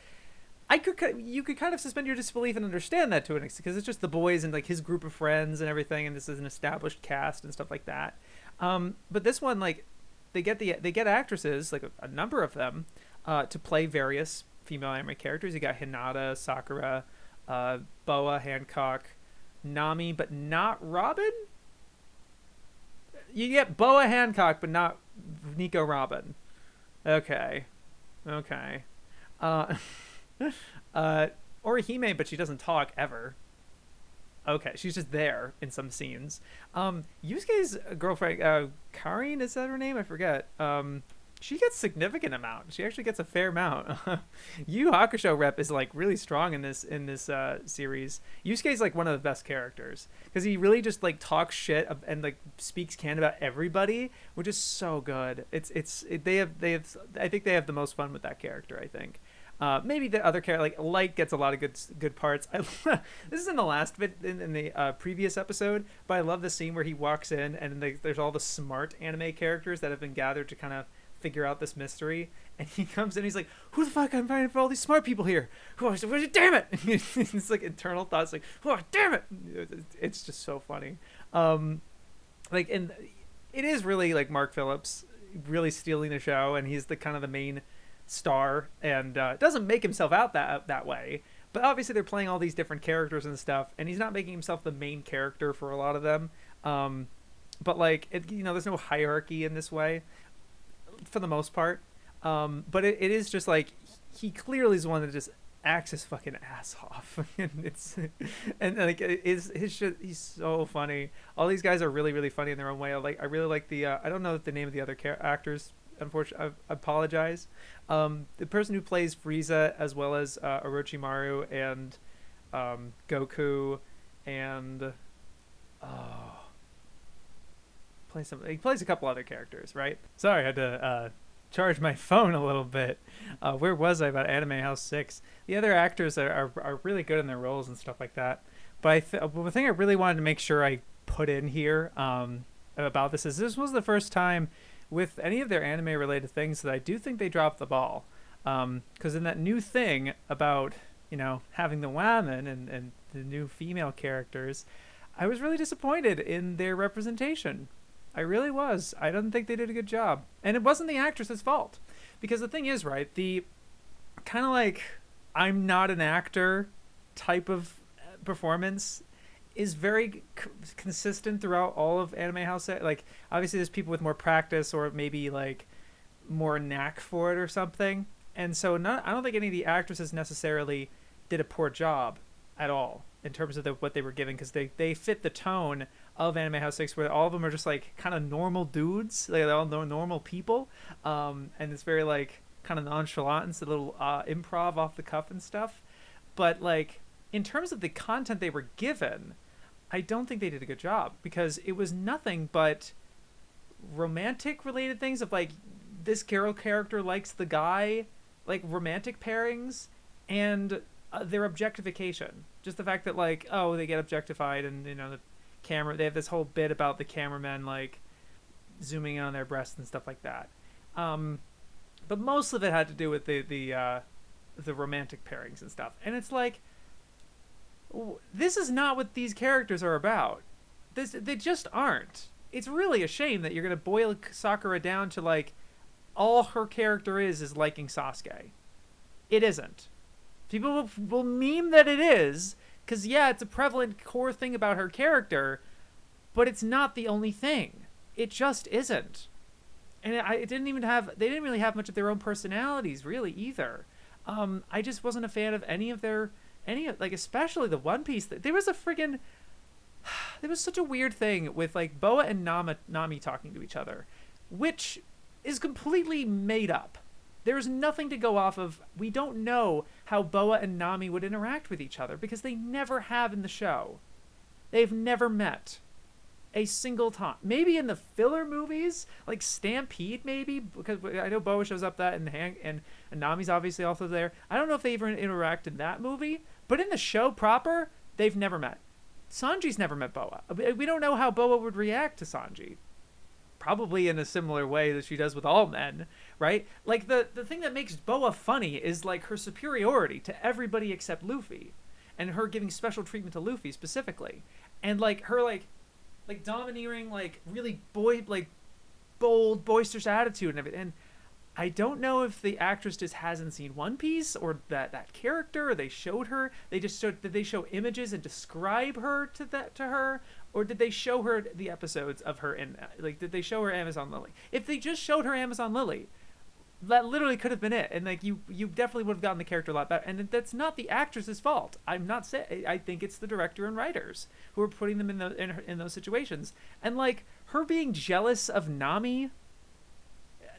[SPEAKER 1] you could kind of suspend your disbelief and understand that to an extent because it's just the boys and like his group of friends and everything, and this is an established cast and stuff like that. But this one, like, they get actresses, like a number of them, to play various female anime characters. You got Hinata, Sakura, Boa, Hancock, Nami, but not Robin. You get Boa Hancock, but not Nico Robin. Okay. Orihime, but she doesn't talk ever. Okay, she's just there in some scenes. Yusuke's girlfriend, Karin, is that her name? I forget. she gets significant amount. She actually gets a fair amount. Yu Hakusho rep is like really strong in this series. Yusuke's like one of the best characters because he really just like talks shit and like speaks can about everybody, which is so good. They have I think they have the most fun with that character. I think. Maybe the other character like Light gets a lot of good parts. This is in the last bit in the previous episode, but I love the scene where he walks in and there's all the smart anime characters that have been gathered to kind of figure out this mystery, and he comes in, he's like, who the fuck, I'm finding for all these smart people here, damn it. It's like internal thoughts like, oh damn it. It's just so funny. Like, and it is really like Mark Phillips really stealing the show, and he's the kind of the main star, and doesn't make himself out that way, but obviously they're playing all these different characters and stuff, and he's not making himself the main character for a lot of them. But like there's no hierarchy in this way for the most part, but it is just like he clearly is one that just acts his fucking ass off. And like his shit, he's so funny. All these guys are really, really funny in their own way. I really like the I don't know the name of the other actors, unfortunately. I apologize. The person who plays Frieza, as well as Orochimaru and Goku, and he plays a couple other characters, right? Sorry, I had to charge my phone a little bit. Where was I about Anime House 6? The other actors are really good in their roles and stuff like that. But the thing I really wanted to make sure I put in here about this is this was the first time with any of their anime related things that I do think they dropped the ball. Because in that new thing about, having the women and the new female characters, I was really disappointed in their representation. I really was. I don't think they did a good job. And it wasn't the actress's fault. Because the thing is, right, the kind of like I'm not an actor type of performance is very consistent throughout all of Anime House. Like, obviously there's people with more practice or maybe like more knack for it or something. And so I don't think any of the actresses necessarily did a poor job at all in terms of what they were given, because they fit the tone of Anime House 6, where all of them are just like kind of normal dudes, like they're all normal people, and it's very like kind of nonchalant and it's a little improv off the cuff and stuff. But like in terms of the content they were given, I don't think they did a good job, because it was nothing but romantic related things of like this Kero character likes the guy, like romantic pairings, and their objectification. Just the fact that like, oh, they get objectified, and the camera, they have this whole bit about the cameramen like zooming in on their breasts and stuff like that. But most of it had to do with the romantic pairings and stuff. And it's like, this is not what these characters are about. They just aren't. It's really a shame that you're gonna boil Sakura down to like all her character is liking Sasuke. It isn't. People will meme that it is, because yeah, it's a prevalent core thing about her character, but it's not the only thing. It just isn't. And they didn't really have much of their own personalities really either. I just wasn't a fan of any of like, especially the One Piece. There was such a weird thing with like Boa and Nami talking to each other, which is completely made up. There's nothing to go off of. We don't know how Boa and Nami would interact with each other, because they never have in the show. They've never met a single time. Maybe in the filler movies, like Stampede, maybe, because I know Boa shows up that, and Nami's obviously also there. I don't know if they even interact in that movie, but in the show proper, they've never met. Sanji's never met Boa. We don't know how Boa would react to Sanji. Probably in a similar way that she does with all men, right? Like the thing that makes Boa funny is like her superiority to everybody except Luffy, and her giving special treatment to Luffy specifically, and like her like domineering, like really bold, boisterous attitude and everything. And I don't know if the actress just hasn't seen One Piece, or that character, or they showed her. Did they show images and describe her to her, or did they show her the episodes of her in, like, did they show her Amazon Lily? If they just showed her Amazon Lily, that literally could have been it, and like you definitely would have gotten the character a lot better. And that's not the actress's fault. I'm not saying. I think it's the director and writers who are putting them in those situations. And like her being jealous of Nami,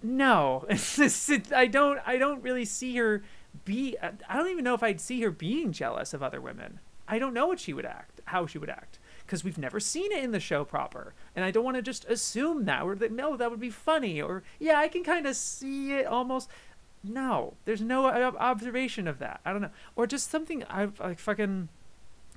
[SPEAKER 1] no. I don't really see her I don't even know if I'd see her being jealous of other women. I don't know how she would act, because we've never seen it in the show proper, and I don't want to just assume that, or that no, that would be funny, or yeah, I can kind of see it almost. No, there's no observation of that. I don't know, or just something I've like fucking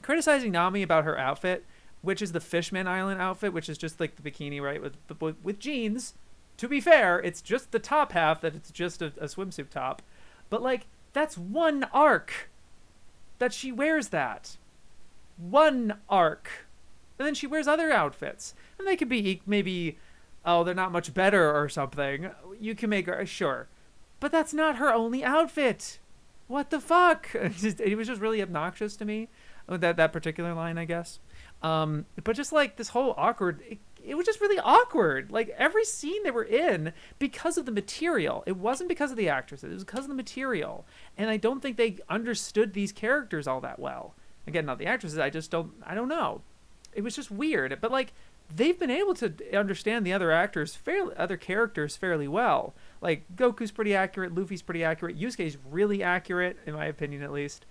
[SPEAKER 1] criticizing Nami about her outfit, which is the Fishman Island outfit, which is just like the bikini, right, with jeans. To be fair, it's just the top half that it's just a swimsuit top, but like that's one arc that she wears that. One arc. And then she wears other outfits. And they could be maybe, oh, they're not much better or something. You can make her, sure. But that's not her only outfit. What the fuck? It was just really obnoxious to me. That particular line, I guess. But just like this whole awkward, it was just really awkward. Like every scene they were in, because of the material. It wasn't because of the actresses. It was because of the material. And I don't think they understood these characters all that well. Again, not the actresses. I don't know. It was just weird. But like they've been able to understand the other characters fairly well. Like Goku's pretty accurate. Luffy's pretty accurate. Yusuke's really accurate, in my opinion, at least.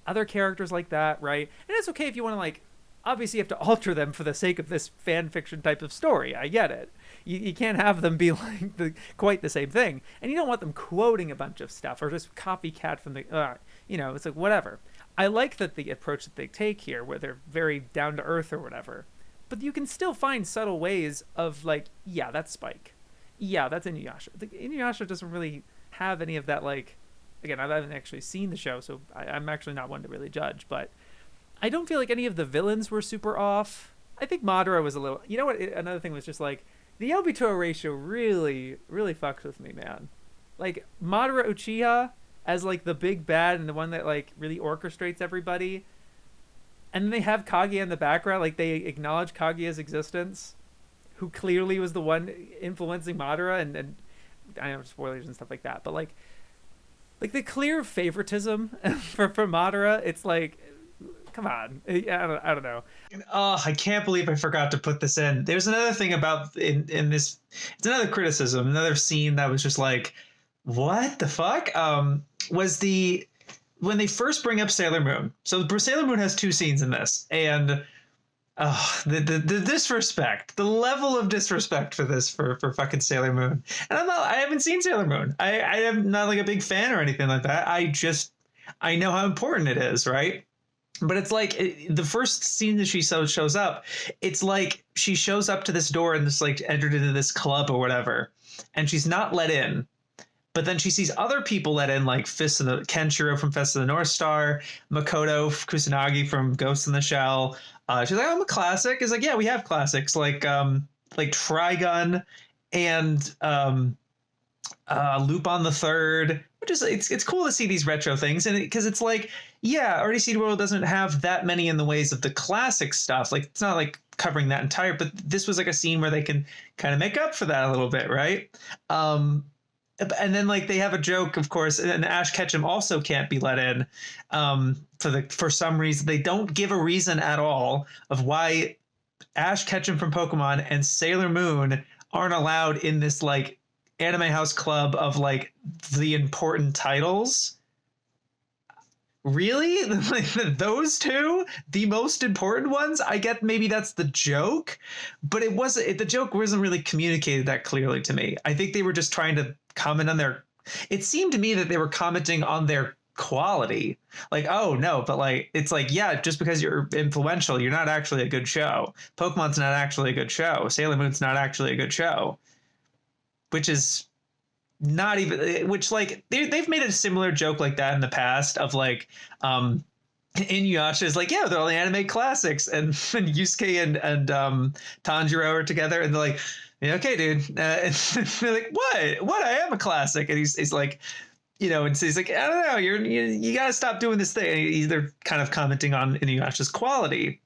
[SPEAKER 1] Other characters like that, right? And it's okay if you want to like, obviously you have to alter them for the sake of this fan fiction type of story. I get it. You can't have them be like quite the same thing. And you don't want them quoting a bunch of stuff or just copycat from the, it's like whatever. I like that the approach that they take here, where they're very down to earth or whatever. But you can still find subtle ways of like, yeah, that's Spike. Yeah, that's Inuyasha. Inuyasha doesn't really have any of that, like, again, I haven't actually seen the show, so I'm actually not one to really judge, but I don't feel like any of the villains were super off. I think Madara was a little... You know what? Another thing was just like, the Obito ratio really, really fucks with me, man. Like, Madara Uchiha as, like, the big bad and the one that, like, really orchestrates everybody. And then they have Kaguya in the background. Like, they acknowledge Kaguya's existence, who clearly was the one influencing Madara, and I know spoilers and stuff like that, but, like the clear favoritism for Madara, it's like, come on. I don't know.
[SPEAKER 3] Oh, I can't believe I forgot to put this in. There's another thing about in this, it's another criticism, another scene that was just like, what the fuck? Was when they first bring up Sailor Moon. So Sailor Moon has two scenes in this, and the disrespect, the level of disrespect for this for fucking Sailor Moon. And I haven't seen Sailor Moon. I am not like a big fan or anything like that. I know how important it is, right? But it's like the first scene that she shows up, it's like she shows up to this door and this like entered into this club or whatever, and she's not let in. But then she sees other people let in, like Kenshiro from Fist of the North Star, Makoto Kusanagi from Ghost in the Shell. She's like, I'm a classic. It's like, yeah, we have classics like Trigun and Lupin the Third, which is it's cool to see these retro things, and because it's like, yeah, RDC World doesn't have that many in the ways of the classic stuff. Like it's not like covering that entire, but this was like a scene where they can kind of make up for that a little bit, right? And then like they have a joke, of course, and Ash Ketchum also can't be let in for some reason. They don't give a reason at all of why Ash Ketchum from Pokemon and Sailor Moon aren't allowed in this like anime house club of like the important titles. Really? Like those two, the most important ones? I get maybe that's the joke, but the joke wasn't really communicated that clearly to me. I think they were just trying to comment on it seemed to me that they were commenting on their quality. Like, oh no, but like, it's like, yeah, just because you're influential, you're not actually a good show. Pokemon's not actually a good show. Sailor Moon's not actually a good show. Which is not even, which like they've made a similar joke like that in the past of like Inuyasha is like, yeah, they're all the anime classics, and Yusuke and Tanjiro are together, and they're like, yeah, okay, dude, and they're like, what I am a classic, and he's like, and so he's like, I don't know, you gotta stop doing this thing. They're kind of commenting on Inuyasha's quality,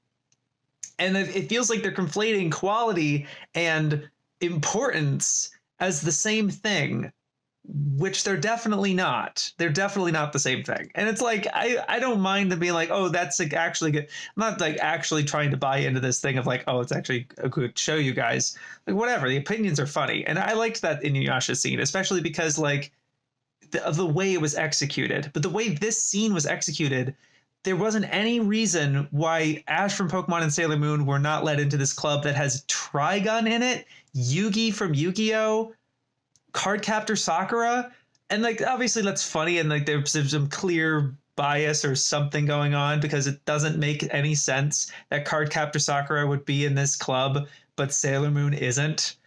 [SPEAKER 3] and it feels like they're conflating quality and importance as the same thing, which they're definitely not. They're definitely not the same thing. And it's like, I don't mind them being like, oh, that's like actually good. I'm not like actually trying to buy into this thing of like, oh, it's actually a good show, you guys. Like, whatever. The opinions are funny. And I liked that Inuyasha scene, especially because like the way it was executed. But the way this scene was executed, there wasn't any reason why Ash from Pokemon and Sailor Moon were not let into this club that has Trigun in it, Yugi from Yu-Gi-Oh!, Cardcaptor Sakura, and like obviously that's funny, and like there's some clear bias or something going on because it doesn't make any sense that Cardcaptor Sakura would be in this club but Sailor Moon isn't.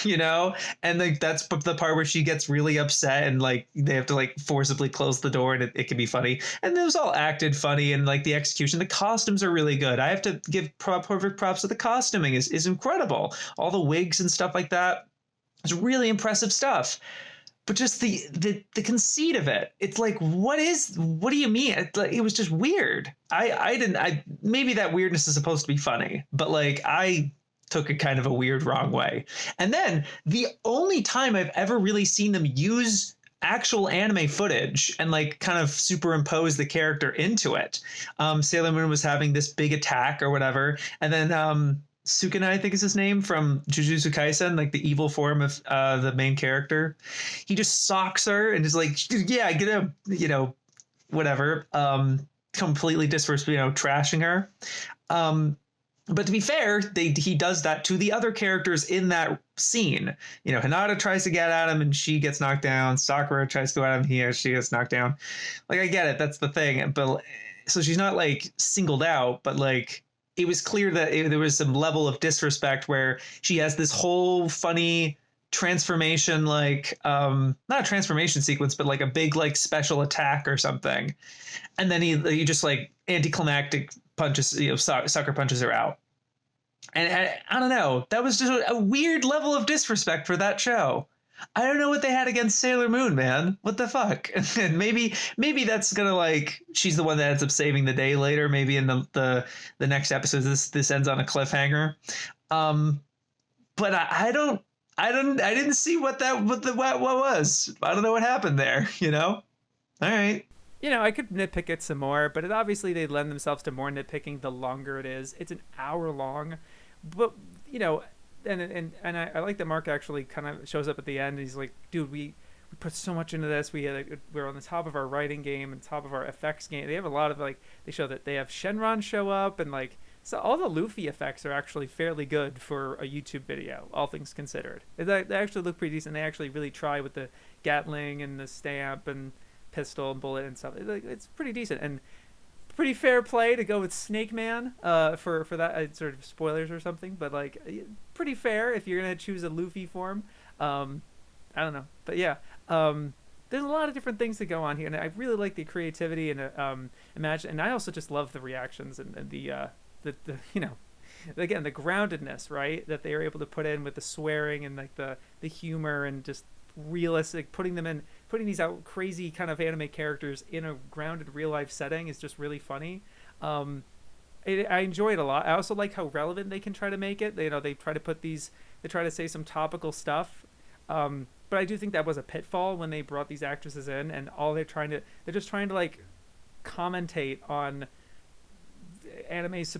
[SPEAKER 3] You know, and like that's the part where she gets really upset and like they have to like forcibly close the door, and it can be funny, and it was all acted funny, and like the execution, the costumes are really good. I have to give perfect props to the costuming is incredible. All the wigs and stuff like that. It's really impressive stuff, but just the conceit of it, it's like, what do you mean? It was just weird. I maybe that weirdness is supposed to be funny, but like I took it kind of a weird wrong way. And then the only time I've ever really seen them use actual anime footage and like kind of superimpose the character into it. Sailor Moon was having this big attack or whatever, and then Sukuna, I think is his name, from Jujutsu Kaisen, like the evil form of the main character. He just socks her and is like, yeah, get him, you know, whatever. Completely trashing her. But to be fair, he does that to the other characters in that scene. You know, Hinata tries to get at him and she gets knocked down. Sakura tries to go at him, she gets knocked down. Like, I get it, that's the thing. But so she's not like singled out, but like it was clear that there was some level of disrespect where she has this whole funny transformation, like not a transformation sequence, but like a big like special attack or something, and then he just like anticlimactic punches, sucker punches her out. And I don't know, that was just a weird level of disrespect for that show. I don't know what they had against Sailor Moon, man. What the fuck? And maybe that's gonna like she's the one that ends up saving the day later. Maybe in the next episode, this ends on a cliffhanger. But I didn't see what was. I don't know what happened there. You know. All right.
[SPEAKER 1] You know, I could nitpick it some more, but obviously they lend themselves to more nitpicking the longer it is. It's an hour long, but you know. And I like that Mark actually kind of shows up at the end. And he's like, dude, we put so much into this. We're on the top of our writing game and top of our effects game. They have a lot of like, they show that they have Shenron show up, and like, so all the Luffy effects are actually fairly good for a YouTube video, all things considered. They actually look pretty decent. They actually really try with the Gatling and the stamp and pistol and bullet and stuff. It's pretty decent and pretty fair play to go with Snake Man for that, sort of spoilers or something, but like pretty fair if you're gonna choose a Luffy form. I don't know, but yeah, there's a lot of different things that go on here, and I really like the creativity and imagine, and I also just love the reactions and the you know, again, the groundedness, right, that they are able to put in with the swearing and like the humor and just realistic, putting these out crazy kind of anime characters in a grounded real life setting is just really funny. I enjoy it a lot. I also like how relevant they can try to make it. They try to say some topical stuff, but I do think that was a pitfall when they brought these actresses in, and they're just trying to like commentate on anime's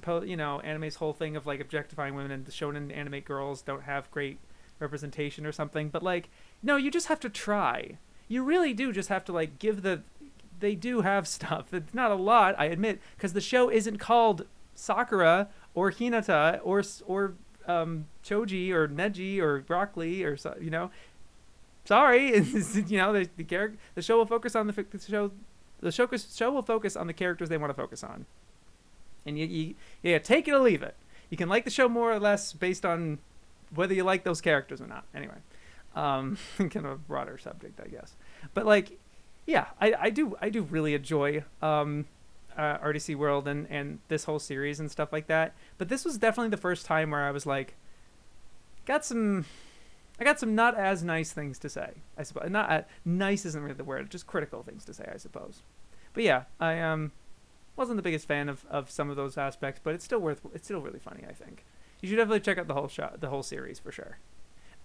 [SPEAKER 1] whole thing of like objectifying women, and the shonen anime girls don't have great representation or something. But like, no, you just have to try. You really do just have to like they do have stuff. It's not a lot, I admit, because the show isn't called Sakura or Hinata or Choji or Neji or Broccoli or you know. Sorry, you know, the show will focus on the show will focus on the characters they want to focus on, and you take it or leave it. You can like the show more or less based on whether you like those characters or not. Anyway, kind of a broader subject, I guess. But like, yeah, I do really enjoy RDC World and this whole series and stuff like that. But this was definitely the first time where I was like, I got some not as nice things to say, I suppose. Not nice isn't really the word, just critical things to say, I suppose. But yeah, I wasn't the biggest fan of some of those aspects, but it's still really funny, I think. You should definitely check out the whole series for sure.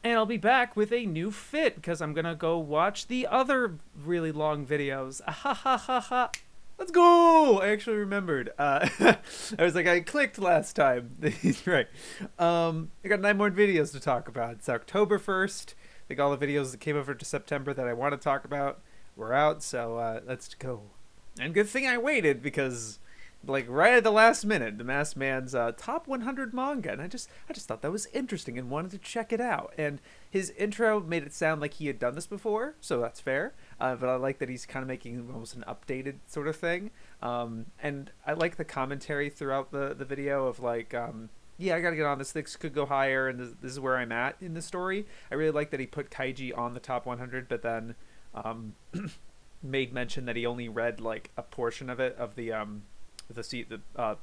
[SPEAKER 1] And I'll be back with a new fit because I'm gonna go watch the other really long videos. Ha ha ha ha. Let's go! I actually remembered. I was like, I clicked last time. Right. I got 9 more videos to talk about. It's October 1st. I think all the videos that came over to September that I want to talk about were out, so let's go. And good thing I waited because, like, right at the last minute, The Masked Man's top 100 manga, and I just thought that was interesting and wanted to check it out. And his intro made it sound like he had done this before, so that's fair. But I like that he's kind of making almost an updated sort of thing. And I like the commentary throughout the video of like, yeah, I gotta get on this. This could go higher, and this is where I'm at in the story. I really like that he put Kaiji on the top 100, but then made mention that he only read like a portion of it, of the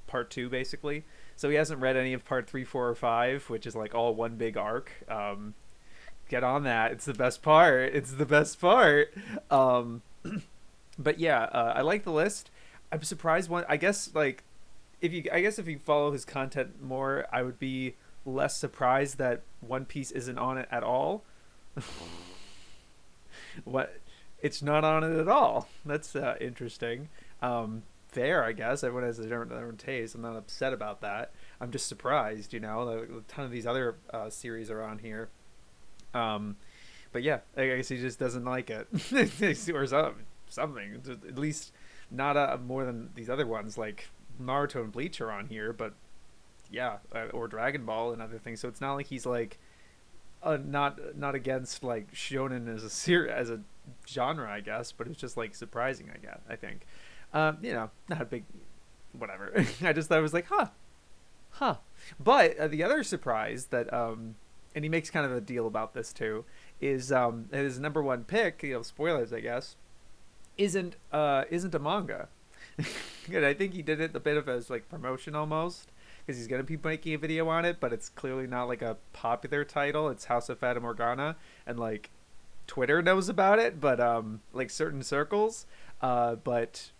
[SPEAKER 1] part 2 basically. So he hasn't read any of part 3, 4, or 5, which is like all one big arc. Get on that. It's the best part. It's the best part. But yeah, I like the list. I'm surprised I guess like if you follow his content more, I would be less surprised that One Piece isn't on it at all. What? It's not on it at all. That's interesting. Fair, I guess. Everyone has their own taste. I'm not upset about that. I'm just surprised, a ton of these other series are on here. But yeah, I guess he just doesn't like it. Or something. At least not more than these other ones, like Naruto and Bleach are on here, but yeah, or Dragon Ball and other things. So it's not like he's like not against like shonen as a genre, I guess, but it's just like surprising, I think. Not a big whatever. I just thought it was like, huh. But the other surprise that and he makes kind of a deal about this too, is his number 1 pick, spoilers I guess, isn't a manga. And I think he did it a bit of as like promotion almost, because he's gonna be making a video on it, but it's clearly not like a popular title. It's House of Fata Morgana, and like Twitter knows about it, but like certain circles, but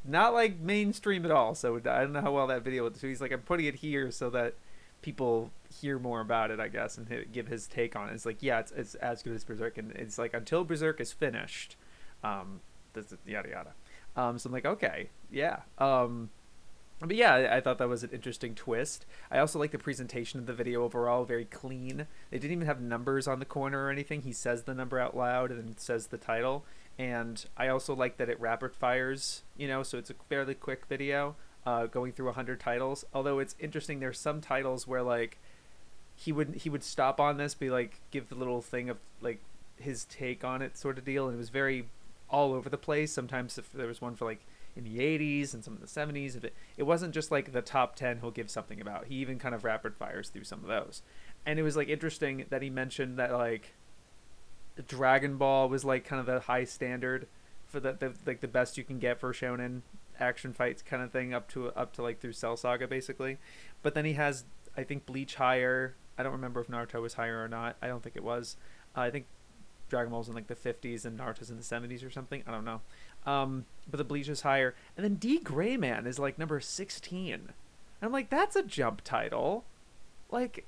[SPEAKER 1] not like mainstream at all. So I don't know how well that video would. So he's like, I'm putting it here so that people hear more about it, I guess, and give his take on it. It's like, yeah, it's as good as Berserk, and it's like until Berserk is finished, this yada yada. So I'm like, okay, yeah. But yeah, I thought that was an interesting twist. I also like the presentation of the video overall, very clean. They didn't even have numbers on the corner or anything. He says the number out loud and then says the title. And I also like that it rapid fires, so it's a fairly quick video, going through 100 titles. Although it's interesting, there's some titles where like he would stop on this, be like, give the little thing of like his take on it sort of deal, and it was very all over the place. Sometimes if there was one for like in the 80s and some of the 70s, it wasn't just like the top 10 he'll give something about. He even kind of rapid fires through some of those. And it was like interesting that he mentioned that like Dragon Ball was like kind of the high standard for the like the best you can get for shonen action fights kind of thing, up to like through Cell Saga basically. But then he has, I think, Bleach higher. I don't remember if Naruto was higher or not. I don't think it was. I think Dragon Ball's in like the 50s and Naruto's in the 70s or something. I don't know. But the Bleach is higher. And then D. Gray Man is like number 16. And I'm like, that's a jump title. Like,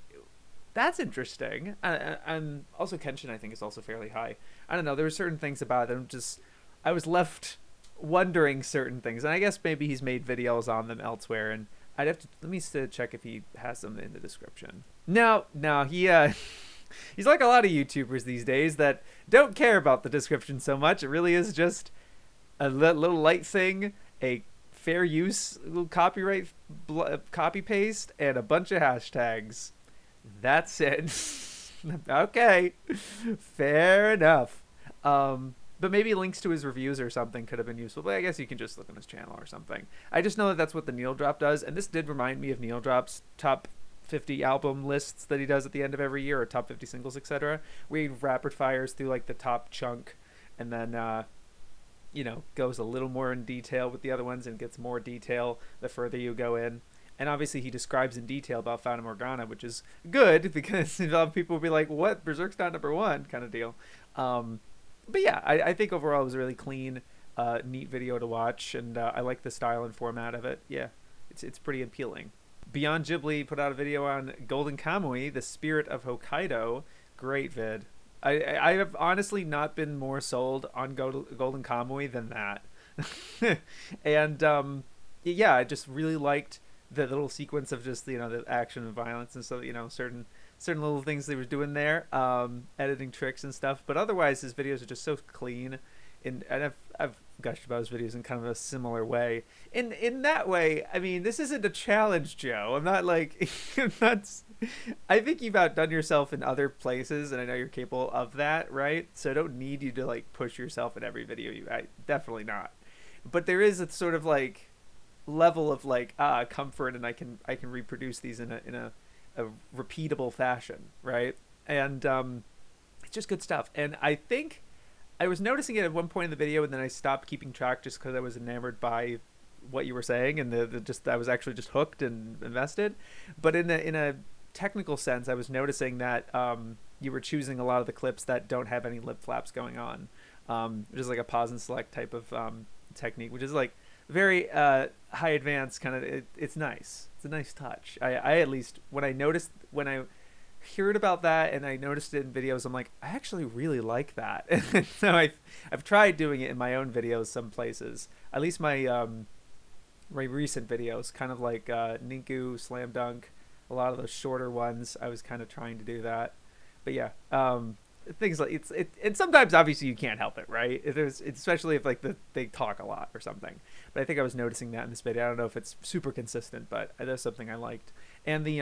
[SPEAKER 1] that's interesting. And also Kenshin, I think, is also fairly high. I don't know. There were certain things about it. I was left wondering certain things. And I guess maybe he's made videos on them elsewhere. And I'd have to, let me check if he has them in the description. No, he's like a lot of YouTubers these days that don't care about the description so much. It really is just a little light thing, a fair use little copyright copy paste, and a bunch of hashtags. That's it. Okay, fair enough. But maybe links to his reviews or something could have been useful. But I guess you can just look on his channel or something. I just know that that's what the Needle Drop does, and this did remind me of Needle Drop's top 50 album lists that he does at the end of every year, or top 50 singles, etc., where he rapid fires through like the top chunk, and then goes a little more in detail with the other ones, and gets more detail the further you go in. And obviously he describes in detail about Fata Morgana, which is good, because a lot of people will be like, what, Berserk's not number 1 kind of deal. But yeah, I think overall it was a really clean, neat video to watch, and I like the style and format of it. Yeah, it's pretty appealing. Beyond Ghibli put out a video on Golden Kamui, The Spirit of Hokkaido, Great vid. I have honestly not been more sold on Golden Kamuy than that. And yeah, I just really liked the little sequence of just, you know, the action and violence and so, you know, certain little things they were doing there, editing tricks and stuff. But otherwise, his videos are just so clean, and I've gushed about his videos in kind of a similar way. In that way, I mean, this isn't a challenge, Joe. I'm not like I'm not. I think you've outdone yourself in other places, and I know you're capable of that, right? So I don't need you to like push yourself in every video. Definitely not. But there is a sort of like level of like comfort, and I can reproduce these in a repeatable fashion, right? And it's just good stuff. And I think I was noticing it at one point in the video, and then I stopped keeping track just because I was enamored by what you were saying, and I was actually just hooked and invested. But in a technical sense, I was noticing that you were choosing a lot of the clips that don't have any lip flaps going on, which is like a pause and select type of technique, which is like very high advanced kind of. It's nice. It's a nice touch. I at least when I heard about that and I noticed it in videos, I'm like, I actually really like that. And so I've tried doing it in my own videos some places, at least my my recent videos, kind of like Ninku, Slam Dunk, a lot of those shorter ones. I was kind of trying to do that. But yeah, things like and sometimes obviously you can't help it, right? It's especially if like they talk a lot or something. But I think I was noticing that in this video. I don't know if it's super consistent, but that's something I liked. And the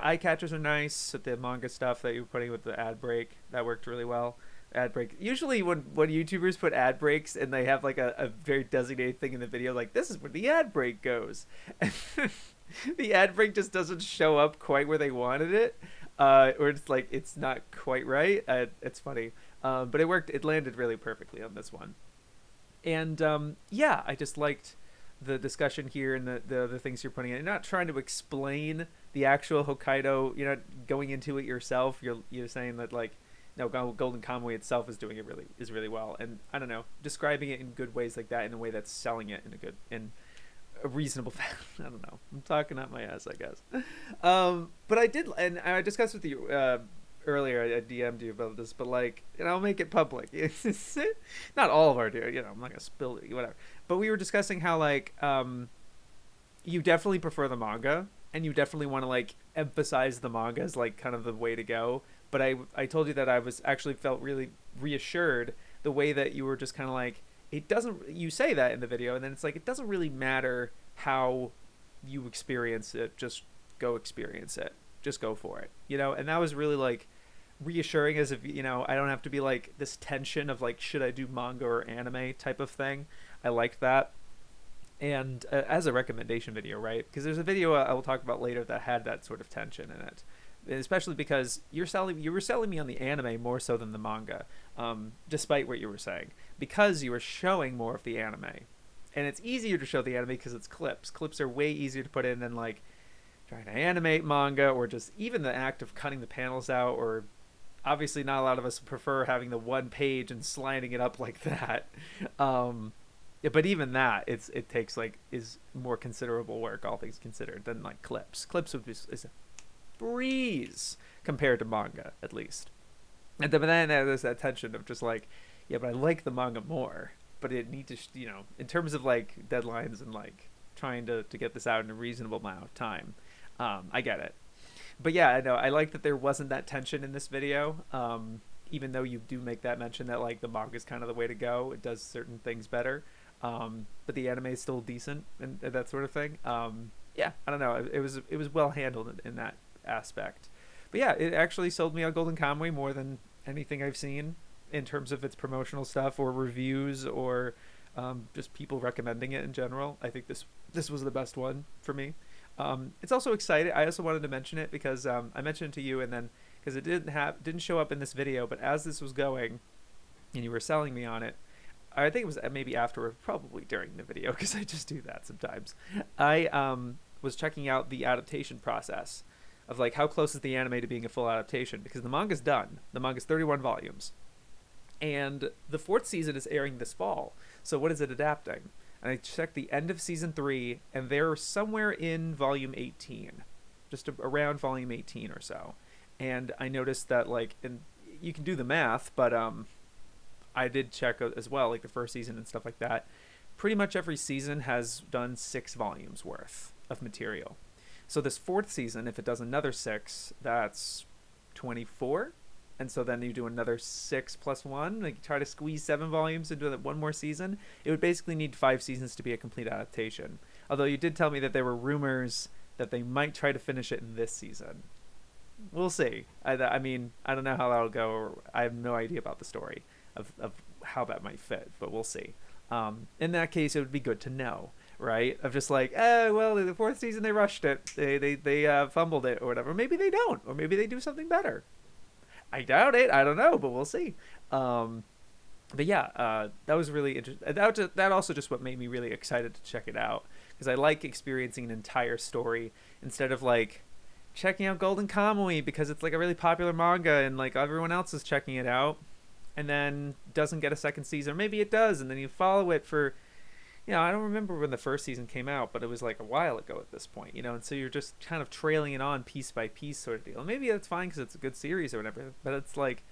[SPEAKER 1] eye catchers are nice. The manga stuff that you were putting with the ad break, that worked really well. Ad break. Usually when YouTubers put ad breaks and they have like a very designated thing in the video, like this is where the ad break goes. The ad break just doesn't show up quite where they wanted it. Or it's like it's not quite right. It's funny, but it worked. It landed really perfectly on this one. And yeah, I just liked the discussion here and the other things you're putting in. You're not trying to explain the actual Hokkaido. You're not going into it yourself. You're saying that like, no, Golden Kamuy itself is doing it really well. And I don't know, describing it in good ways like that, in a way that's selling it in a reasonable fashion. I don't know. I'm talking out my ass, I guess. But I did, and I discussed with you earlier. I DM'd you about this, but like, and I'll make it public. Not all of our, you know, I'm not gonna spill it, whatever. But we were discussing how like, you definitely prefer the manga, and you definitely want to like emphasize the manga as like kind of the way to go. But I told you that I was actually felt really reassured the way that you were just kind of like, it doesn't, you say that in the video, and then it's like, it doesn't really matter how you experience it, just go experience it, just go for it, you know. And that was really like reassuring, as if, you know, I don't have to be like this tension of like, should I do manga or anime type of thing. I liked that. And as a recommendation video, right, because there's a video I will talk about later that had that sort of tension in it, especially because you were selling me on the anime more so than the manga, despite what you were saying, because you were showing more of the anime. And it's easier to show the anime because it's clips are way easier to put in than like trying to animate manga, or just even the act of cutting the panels out, or obviously not a lot of us prefer having the one page and sliding it up like that. Yeah, but even that, it takes like, is more considerable work, all things considered, than like clips would be is breeze compared to manga, at least. And then there's that tension of just like, yeah, but I like the manga more, but it needs to, you know, in terms of like deadlines and like trying to get this out in a reasonable amount of time. I get it. But yeah, I know, I like that there wasn't that tension in this video, even though you do make that mention that like the manga is kind of the way to go. It does certain things better, but the anime is still decent and that sort of thing. Yeah, I don't know, it was well handled in that aspect. But yeah, it actually sold me on Golden Kamuy more than anything I've seen in terms of its promotional stuff or reviews, or just people recommending it in general. I think this was the best one for me. It's also exciting. I also wanted to mention it because I mentioned it to you, and then because it didn't show up in this video, but as this was going and you were selling me on it, I think it was maybe afterward, probably during the video, because I just do that sometimes. I was checking out the adaptation process of like how close is the anime to being a full adaptation, because the manga's done. The manga's 31 volumes, and the 4th season is airing this fall. So what is it adapting? And I checked the end of season 3, and they're somewhere in volume 18, just around volume 18 or so. And I noticed that like you can do the math, but I did check as well, like the first season and stuff like that. Pretty much every season has done 6 volumes worth of material. So this 4th season, if it does another 6, that's 24. And so then you do another 6 plus 1, like try to squeeze 7 volumes into one more season. It would basically need 5 seasons to be a complete adaptation. Although you did tell me that there were rumors that they might try to finish it in this season. We'll see. I mean, I don't know how that'll go. Or I have no idea about the story of how that might fit, but we'll see. In that case, it would be good to know, right? Of just like, well, the 4th season they rushed it, they fumbled it or whatever. Maybe they don't, or maybe they do something better. I doubt it. I don't know, but we'll see. But yeah, that was really interesting. That also just what made me really excited to check it out, because I like experiencing an entire story instead of like checking out Golden Kamuy because it's like a really popular manga and like everyone else is checking it out, and then doesn't get a second season. Or maybe it does, and then you follow it for, I don't remember when the first season came out, but it was like a while ago at this point, and so you're just kind of trailing it on piece by piece sort of deal. And maybe that's fine because it's a good series or whatever, but it's like,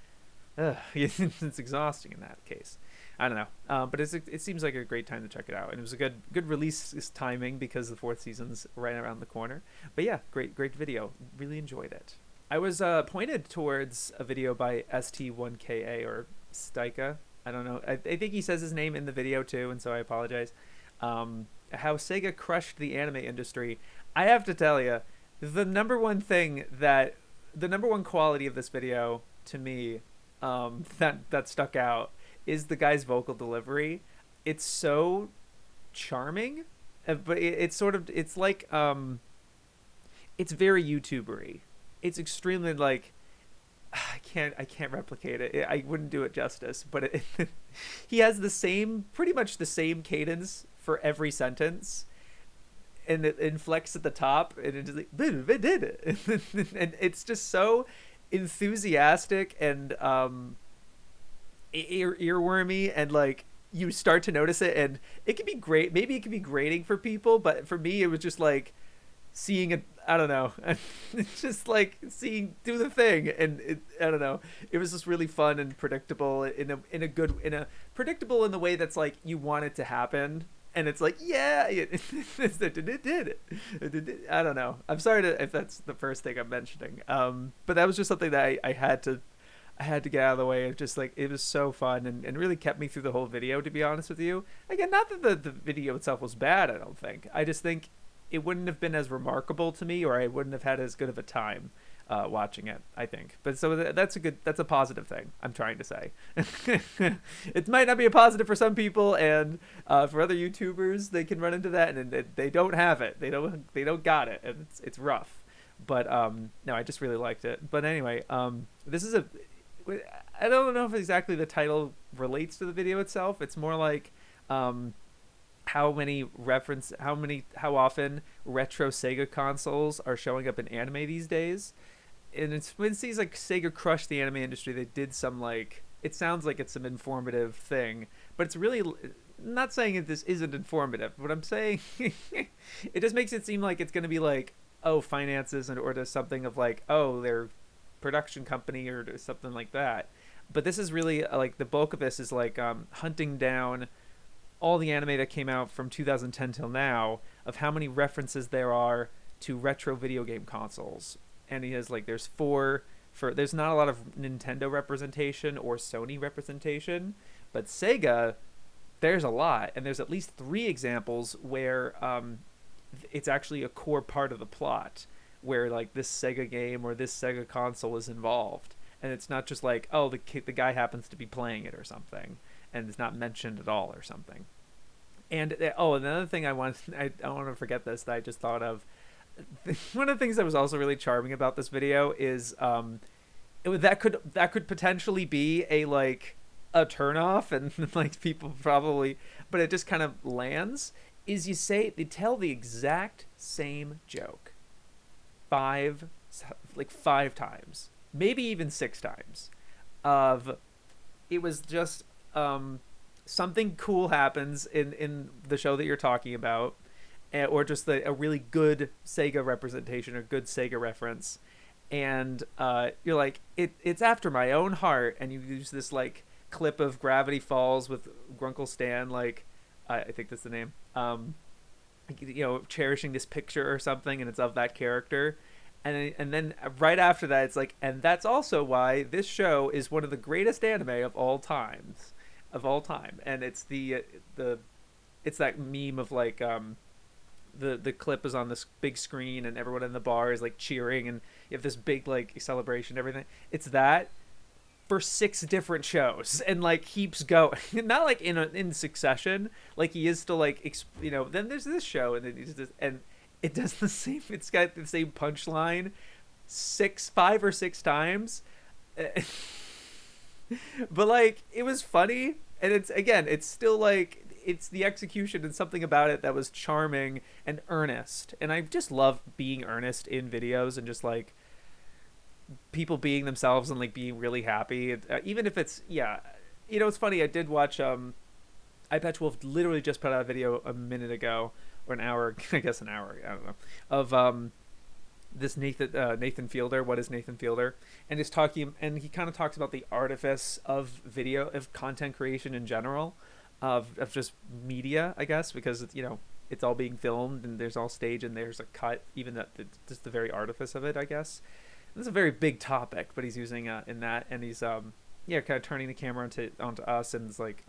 [SPEAKER 1] it's exhausting in that case. I don't know, but it seems like a great time to check it out, and it was a good release timing because the 4th season's right around the corner. But yeah, great video, really enjoyed it. I was pointed towards a video by ST1KA or Stika. I don't know. I think he says his name in the video too, and so I apologize. How Sega crushed the anime industry. I have to tell you, the number one quality of this video to me, that stuck out is the guy's vocal delivery. It's so charming, but it's like it's very YouTubery. It's extremely like, I can't replicate it. I wouldn't do it justice, but he has pretty much the same cadence for every sentence, and it inflects at the top, and it's like, and it's just so enthusiastic and earwormy, and like you start to notice it, and it can be great. Maybe it can be grating for people, but for me, it was just like seeing it. I don't know. It's just like do the thing, and I don't know. It was just really fun and predictable predictable in the way that's like you want it to happen, and it's like it did. I don't know. I'm sorry if that's the first thing I'm mentioning. But that was just something that I had to get out of the way. It just like it was so fun and really kept me through the whole video. To be honest with you, again, not that the video itself was bad. I don't think. I just think it wouldn't have been as remarkable to me, or I wouldn't have had as good of a time watching it, I think. But so that's a positive thing I'm trying to say. It might not be a positive for some people, and for other YouTubers, they can run into that, and they don't have it. They don't got it, and it's rough. But no, I just really liked it. But anyway, this is I don't know if exactly the title relates to the video itself. It's more like how often retro Sega consoles are showing up in anime these days. And it's when it seems like Sega crushed the anime industry, they did some like, it sounds like it's some informative thing, but it's really not saying that this isn't informative. What I'm saying, it just makes it seem like it's going to be like, oh, finances, or to something of like, oh, their production company or something like that. But this is really like the bulk of this is like hunting down all the anime that came out from 2010 till now, of how many references there are to retro video game consoles. And he has like, there's there's not a lot of Nintendo representation or Sony representation, but Sega, there's a lot. And there's at least 3 examples where it's actually a core part of the plot, where like this Sega game or this Sega console is involved. And it's not just like, oh, the guy happens to be playing it or something, and it's not mentioned at all or something. And another thing I want to forget this that I just thought of. One of the things that was also really charming about this video is that could potentially be a turnoff, and like people probably, but it just kind of lands. Is they tell the exact same joke 5 times, maybe even 6 times. It was just something cool happens in the show that you're talking about, or just a really good Sega representation or good Sega reference, and you're like, it's after my own heart, and you use this like clip of Gravity Falls with Grunkle Stan, like I think that's the name, cherishing this picture or something, and it's of that character. And then right after that, it's like, and that's also why this show is one of the greatest anime of all time. And it's it's that meme of like the clip is on this big screen and everyone in the bar is like cheering and you have this big like celebration and everything. It's that for 6 different shows and like keeps going. Not like in succession, like he is still like then there's this show and then he just and it does the same. It's got the same punchline 5 or 6 times. But like it was funny, and it's still like it's the execution and something about it that was charming and earnest. And I just love being earnest in videos and just like people being themselves and like being really happy, even if it's it's funny. I did watch Eye Patch Wolf literally just put out a video a minute ago, or an hour, I guess an hour, I don't know, of this Nathan Fielder. What is Nathan Fielder? And he's talking, and he kind of talks about the artifice of content creation in general, of just media, I guess, because it's all being filmed and there's all stage and there's a cut, even that just the very artifice of it, I guess. This is a very big topic, but he's using in that, and he's kind of turning the camera onto us, and it's like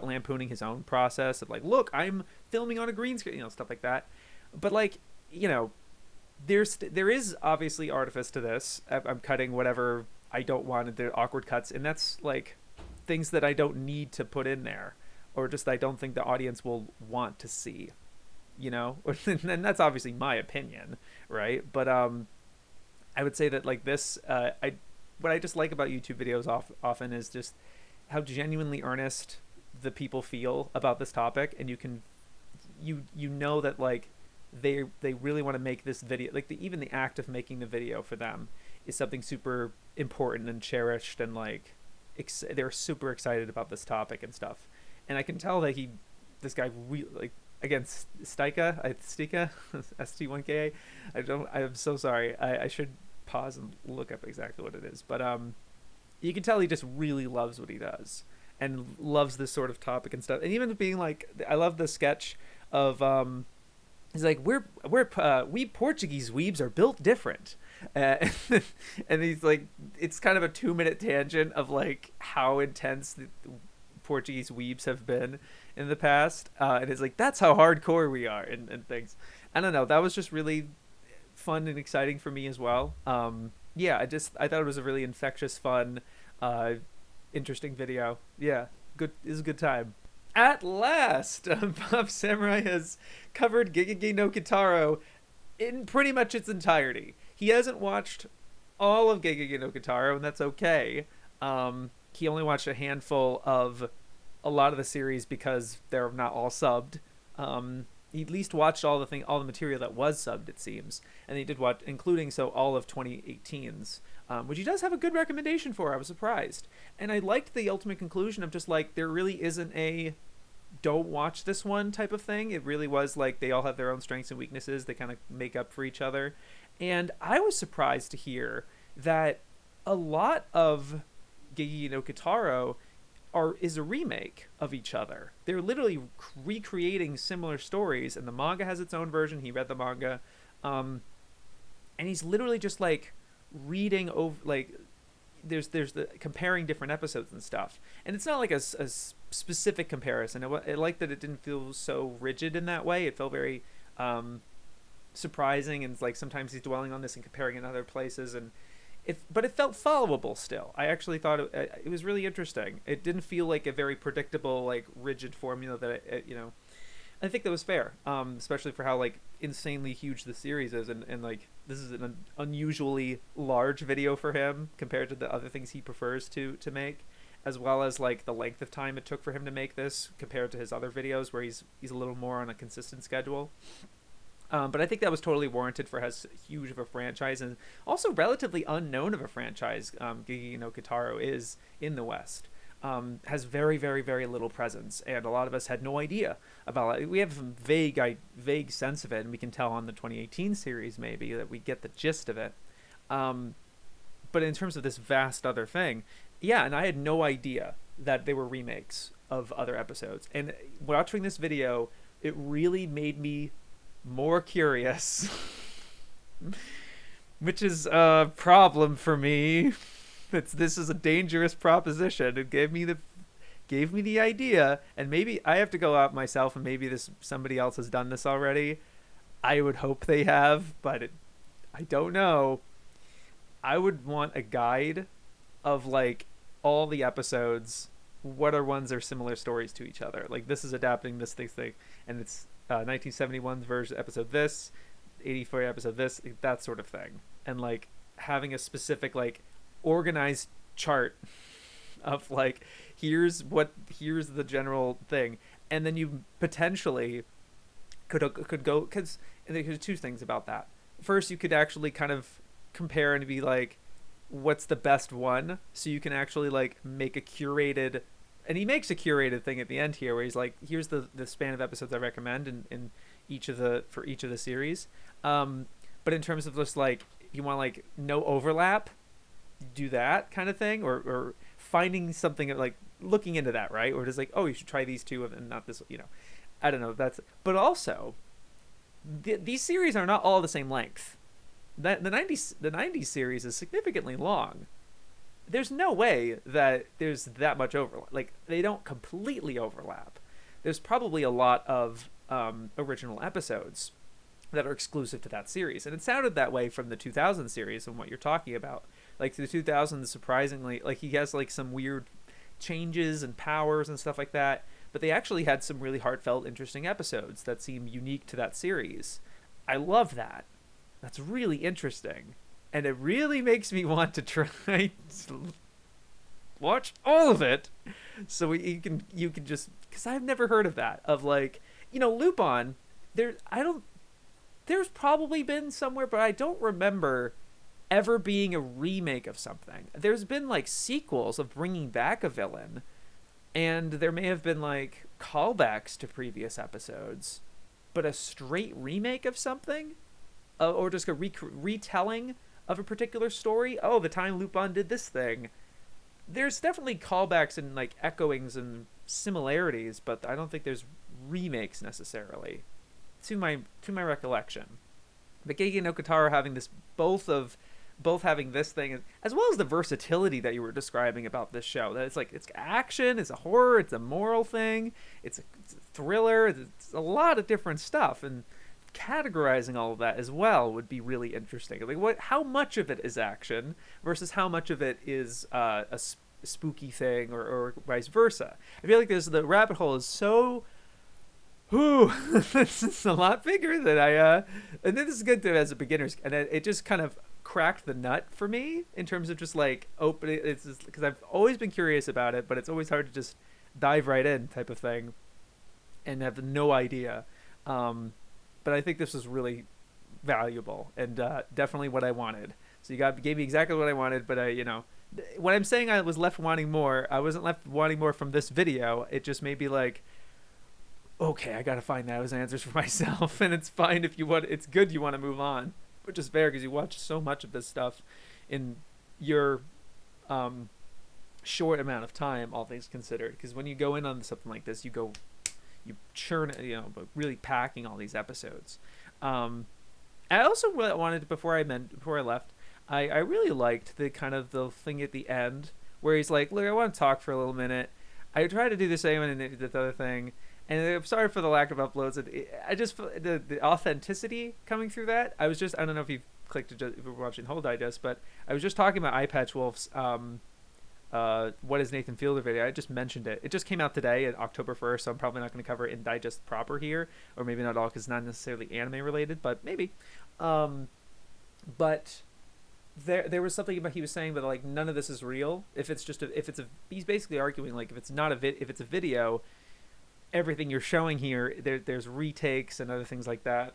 [SPEAKER 1] lampooning his own process of like, look, I'm filming on a green screen, stuff like that. But like, there is obviously artifice to this. I'm cutting whatever I don't want, the awkward cuts, and that's like things that I don't need to put in there, or just I don't think the audience will want to see, and that's obviously my opinion, right? But I would say that like this, what I just like about YouTube videos often is just how genuinely earnest the people feel about this topic, and you know that like they really want to make this video, like even the act of making the video for them is something super important and cherished, and like they're super excited about this topic and stuff. And I can tell that this guy really, like, again, Stika ST1KA. I'm so sorry. I should pause and look up exactly what it is, but you can tell he just really loves what he does and loves this sort of topic and stuff. And even being like, I love the sketch of he's like, we Portuguese weebs are built different, and he's like, it's kind of a 2-minute tangent of like how intense the Portuguese weebs have been in the past, and it's like, that's how hardcore we are, and things. I don't know, that was just really fun and exciting for me as well. I thought it was a really infectious, fun, interesting video. It was a good time. At last, BobSamurai has covered Gigguk no Kitaro in pretty much its entirety. He hasn't watched all of Gigguk no Kitaro, and that's okay. He only watched a handful of a lot of the series because they're not all subbed. He at least watched all the material that was subbed, it seems, and he did watch, including all of 2018's, which he does have a good recommendation for. I was surprised, and I liked the ultimate conclusion of just like, there really isn't a don't watch this one type of thing. It really was like they all have their own strengths and weaknesses. They kind of make up for each other, and I was surprised to hear that a lot of Gigguk no Kitaro is a remake of each other. They're literally recreating similar stories, and the manga has its own version. He read the manga, and he's literally just like reading over, like there's the comparing different episodes and stuff, and it's not like a specific comparison. I like that it didn't feel so rigid in that way. It felt very surprising, and it's like sometimes he's dwelling on this and comparing in other places, but it felt followable still. I actually thought it was really interesting. It didn't feel like a very predictable, like rigid formula that I think that was fair, especially for how like insanely huge the series is, and like this is an unusually large video for him compared to the other things he prefers to make, as well as like the length of time it took for him to make this compared to his other videos where he's a little more on a consistent schedule. But I think that was totally warranted for how huge of a franchise, and also relatively unknown of a franchise Gigguk no Kitaro is in the West. Has very, very, very little presence, and a lot of us had no idea about it. We have a vague sense of it, and we can tell on the 2018 series maybe that we get the gist of it. But in terms of this vast other thing, yeah, and I had no idea that they were remakes of other episodes. And watching this video, it really made me more curious, which is a problem for me. This is a dangerous proposition. It gave me the idea, and maybe I have to go out myself, and maybe somebody else has done this already. I would hope they have, but I don't know. I would want a guide of like all the episodes. What are ones that are similar stories to each other? Like, this is adapting this thing, and it's 1971's version episode this, 84 episode this, that sort of thing, and like having a specific like organized chart of like here's the general thing, and then you potentially could go, because there's two things about that. First, you could actually kind of compare and be like, what's the best one, so you can actually like make a curated, and he makes a curated thing at the end here where he's like, here's the span of episodes I recommend in each of the series, but in terms of just like, if you want like no overlap, do that kind of thing, or finding something like looking into that, right? Or just like, oh, you should try these two and not this, I don't know. But also these series are not all the same length. The 90s series is significantly long. There's no way that there's that much overlap. Like, they don't completely overlap. There's probably a lot of original episodes that are exclusive to that series, and it sounded that way from the 2000 series and what you're talking about. Like, the 2000s, surprisingly, like, he has like some weird changes and powers and stuff like that, but they actually had some really heartfelt, interesting episodes that seem unique to that series. I love that. That's really interesting, and it really makes me want to try to watch all of it, so you can just, because I've never heard of that, of like, Lupin. There's probably been somewhere, but I don't remember ever being a remake of something. There's been like sequels of bringing back a villain, and there may have been like callbacks to previous episodes, but a straight remake of something, or just a retelling of a particular story. Oh, the time Lupin did this thing. There's definitely callbacks and like echoings and similarities, but I don't think there's remakes necessarily, to my recollection. But Geiki no Kitaro having this both having this thing, as well as the versatility that you were describing about this show, that it's like, it's action, it's a horror, it's a moral thing, it's a thriller, it's a lot of different stuff, and categorizing all of that as well would be really interesting. Like, how much of it is action versus how much of it is a spooky thing, or vice versa. I feel like the rabbit hole is so this is a lot bigger than and this is good to as a beginner's, and it just kind of cracked the nut for me in terms of just like opening. It's just because I've always been curious about it, but it's always hard to just dive right in type of thing and have no idea. But I think this was really valuable, and definitely what I wanted. So you gave me exactly what I wanted, but when I'm saying I was left wanting more, I wasn't left wanting more from this video. It just made me like, okay, I gotta find those answers for myself, and it's fine if you want. It's good you want to move on, which is fair because you watch so much of this stuff in your short amount of time, all things considered. Because when you go in on something like this, you churn, but really packing all these episodes. I also wanted, before I left, I really liked the kind of the thing at the end where he's like, look, I want to talk for a little minute. I tried to do the same and the other thing, and I'm sorry for the lack of uploads. I just the authenticity coming through that. I don't know if you clicked if you were watching Whole Digest, but I was just talking about Eye Patch Wolf's What is Nathan Fielder video. I just mentioned it. It just came out today on October 1st, so I'm probably not going to cover it in Digest proper here, or maybe not all because it's not necessarily anime related, but maybe. But there was something about, he was saying that like none of this is real. He's basically arguing like if it's a video, everything you're showing here, there's retakes and other things like that.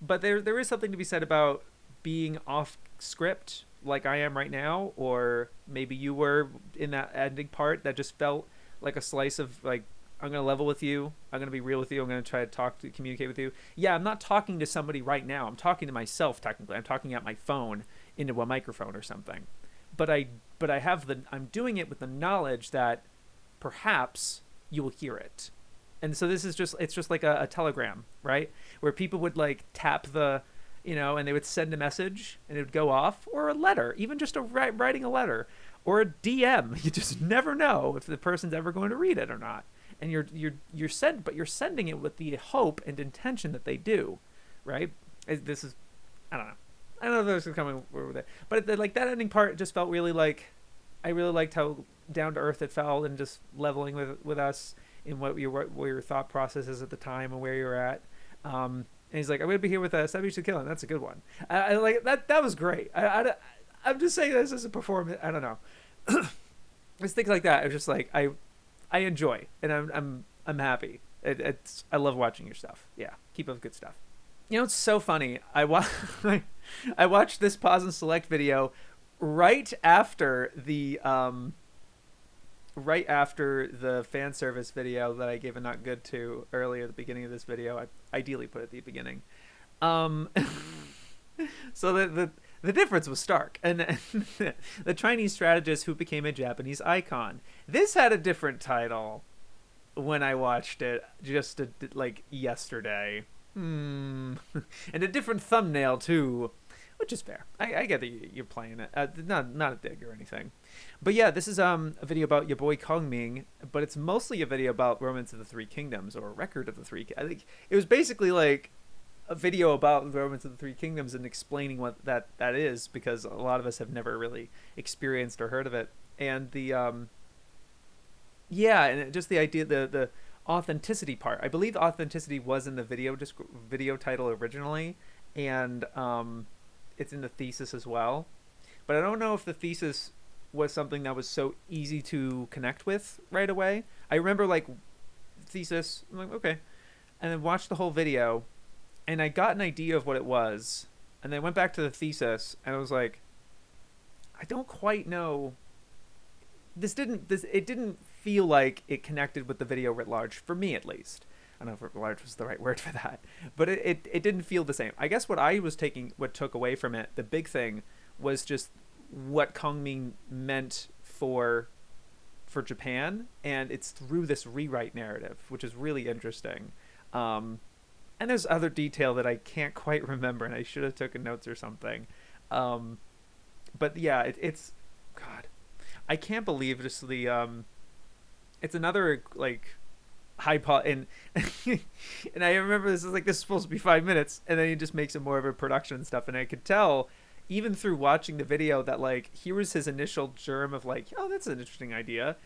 [SPEAKER 1] But there is something to be said about being off script, like I am right now, or maybe you were in that ending part that just felt like a slice of like, I'm going to level with you, I'm going to be real with you, I'm going to try to communicate with you. Yeah, I'm not talking to somebody right now, I'm talking to myself technically. I'm talking at my phone into a microphone or something. But I'm doing it with the knowledge that perhaps you will hear it. And so it's just like a telegram, right? Where people would like tap the, and they would send a message and it would go off, or a letter, even just writing a letter, or a DM. You just never know if the person's ever going to read it or not. And you're sending it with the hope and intention that they do, right? This is, I don't know. I don't know if this is coming with it, but like that ending part just felt really like, I really liked how down to earth it felt, and just leveling with us in what your thought process is at the time and where you're at. And he's like, I'm gonna be here with Seven You Should Kill, and that's a good one. I like that. That was great. I'm just saying this as a performance. I don't know. Just things like that. I'm just like I enjoy, and I'm happy. I love watching your stuff. Yeah, keep up good stuff. It's so funny. I watched this pause and select video right after the fan service video that I gave a not good to earlier at the beginning of this video. I ideally put at the beginning. So the difference was stark. And the Chinese strategist who became a Japanese icon. This had a different title when I watched it just like yesterday. And a different thumbnail too, which is fair. I get that you're playing it. Not a dig or anything. But yeah, this is a video about your boy Kongming, but it's mostly a video about Romance of the Three Kingdoms, or a record of the three. I think it was basically like a video about Romance of the Three Kingdoms and explaining what that is, because a lot of us have never really experienced or heard of it. And the and just the idea, the authenticity part. I believe authenticity was in the video title originally, and it's in the thesis as well. But I don't know if the thesis was something that was so easy to connect with right away. I remember like thesis, I'm like, okay, and then watched the whole video, and I got an idea of what it was, and then I went back to the thesis, and I was like, I don't quite know. It didn't feel like it connected with the video writ large, for me at least. I don't know if writ large was the right word for that, but it didn't feel the same. I guess what took away from it, the big thing, was just what Kongming meant for Japan, and it's through this rewrite narrative, which is really interesting. And there's other detail that I can't quite remember, and I should have taken notes or something. But yeah, it's God, I can't believe just the it's another like and and I remember this is supposed to be 5 minutes, and then he just makes it more of a production and stuff, and I could tell even through watching the video that like here was his initial germ of like, oh, that's an interesting idea.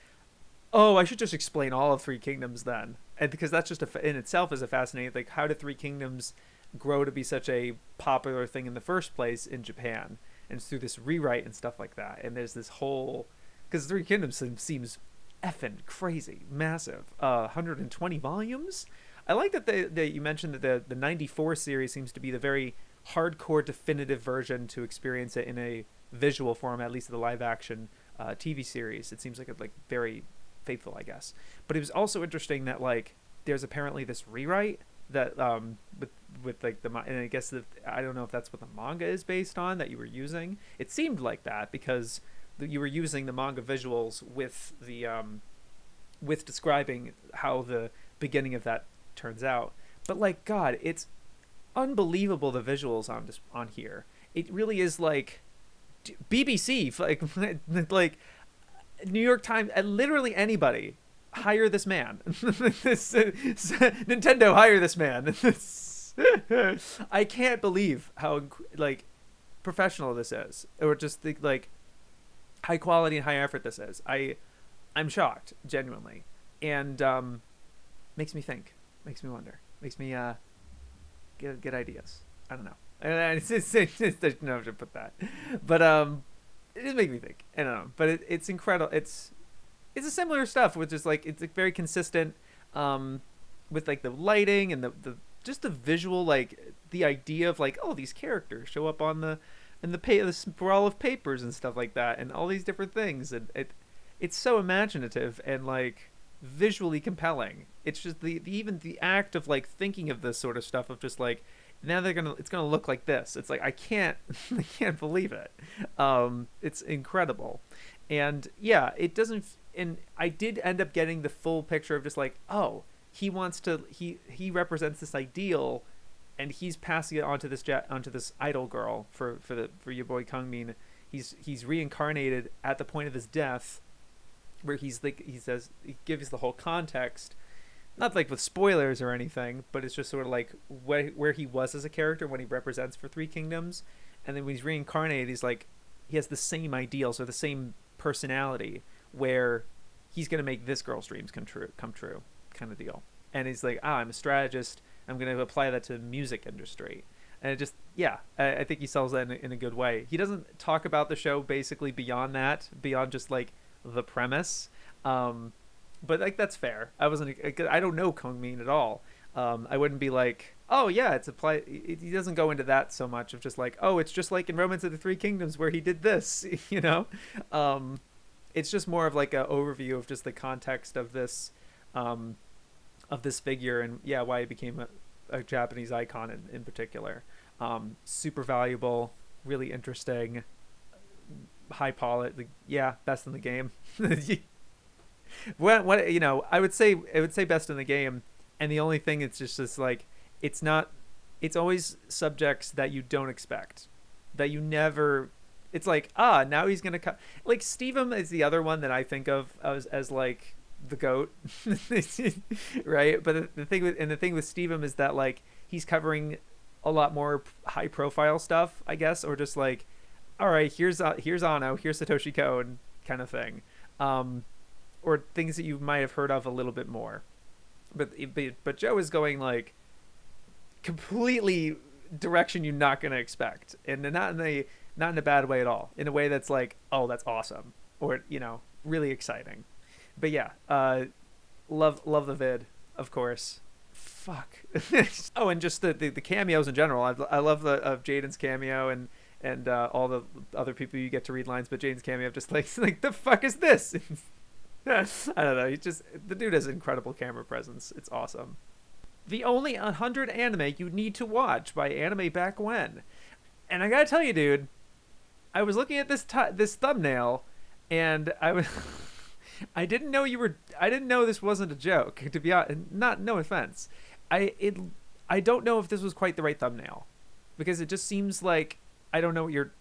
[SPEAKER 1] Oh, I should just explain all of Three Kingdoms then, and because that's just in itself is a fascinating, like, how did Three Kingdoms grow to be such a popular thing in the first place in Japan, and it's through this rewrite and stuff like that. And there's this whole, because Three Kingdoms seems effing crazy, massive, 120 volumes. I like that you mentioned that the 94 series seems to be the very hardcore definitive version to experience it in a visual form, at least the live action TV series. It seems like it's like very faithful, I guess. But it was also interesting that like there's apparently this rewrite that with like and I guess that, I don't know if that's what the manga is based on that you were using. It seemed like that because you were using the manga visuals with the with describing how the beginning of that turns out. But like, God, it's unbelievable, the visuals on here. It really is like BBC, like New York Times, literally anybody, hire this man. Nintendo, hire this man. I can't believe how like professional this is, or just the like high quality and high effort this is. I'm shocked, genuinely, and makes me think, makes me wonder, makes me get ideas. I don't know. I don't know how to put that, but it just makes me think. I don't know, but it's incredible. It's a similar stuff, which is like it's like very consistent with like the lighting and the just the visual, like the idea of like, oh, these characters show up on the sprawl of papers and stuff like that, and all these different things, and it's so imaginative and like visually compelling. It's just the even the act of like thinking of this sort of stuff, of just like now it's gonna look like this. It's like I can't I can't believe it. It's incredible. And yeah, it doesn't, and I did end up getting the full picture of just like, oh, he wants to, he represents this ideal, and he's passing it onto this idol girl for your boy Kangmin. He's reincarnated at the point of his death, where he gives the whole context, not like with spoilers or anything, but it's just sort of like where he was as a character when he represents for Three Kingdoms, and then when he's reincarnated, he's like, he has the same ideals or the same personality, where he's gonna make this girl's dreams come true kind of deal. And he's like, I'm a strategist, I'm gonna apply that to the music industry. And it just, yeah, I think he sells that in a good way. He doesn't talk about the show basically beyond just like the premise, but like that's fair. I don't know Kongmin at all. I wouldn't be like, oh yeah, it's applied. He doesn't go into that so much of just like, oh, it's just like in Romance of the Three Kingdoms where he did this, you know. It's just more of like an overview of just the context of this figure, and yeah, why he became a Japanese icon in particular. Super valuable, really interesting, high polish. Like, yeah, best in the game. What you know, I would say best in the game. And the only thing, it's just like, it's always subjects that you don't expect, that you never, it's like, now he's gonna cut. Like Steven is the other one that I think of as like the GOAT, right? But the thing with Steven is that like he's covering a lot more high profile stuff, I guess, or just like, all right, here's Anno, here's Satoshi Kon kind of thing, or things that you might have heard of a little bit more. But Joe is going like completely direction you're not going to expect, and not in a bad way at all, in a way that's like, oh, that's awesome, or, you know, really exciting. But yeah, love the vid, of course. Fuck. Oh, and just the cameos in general. I love of Jaden's cameo and all the other people you get to read lines, but Jaden's cameo, just like the fuck is this? I don't know. The dude has incredible camera presence. It's awesome. The Only 100 Anime You Need to Watch by animebackwhen. And I gotta tell you, dude, I was looking at this thumbnail, and I didn't know this wasn't a joke. To be honest, no offense. I don't know if this was quite the right thumbnail, because it just seems like I don't know what you're.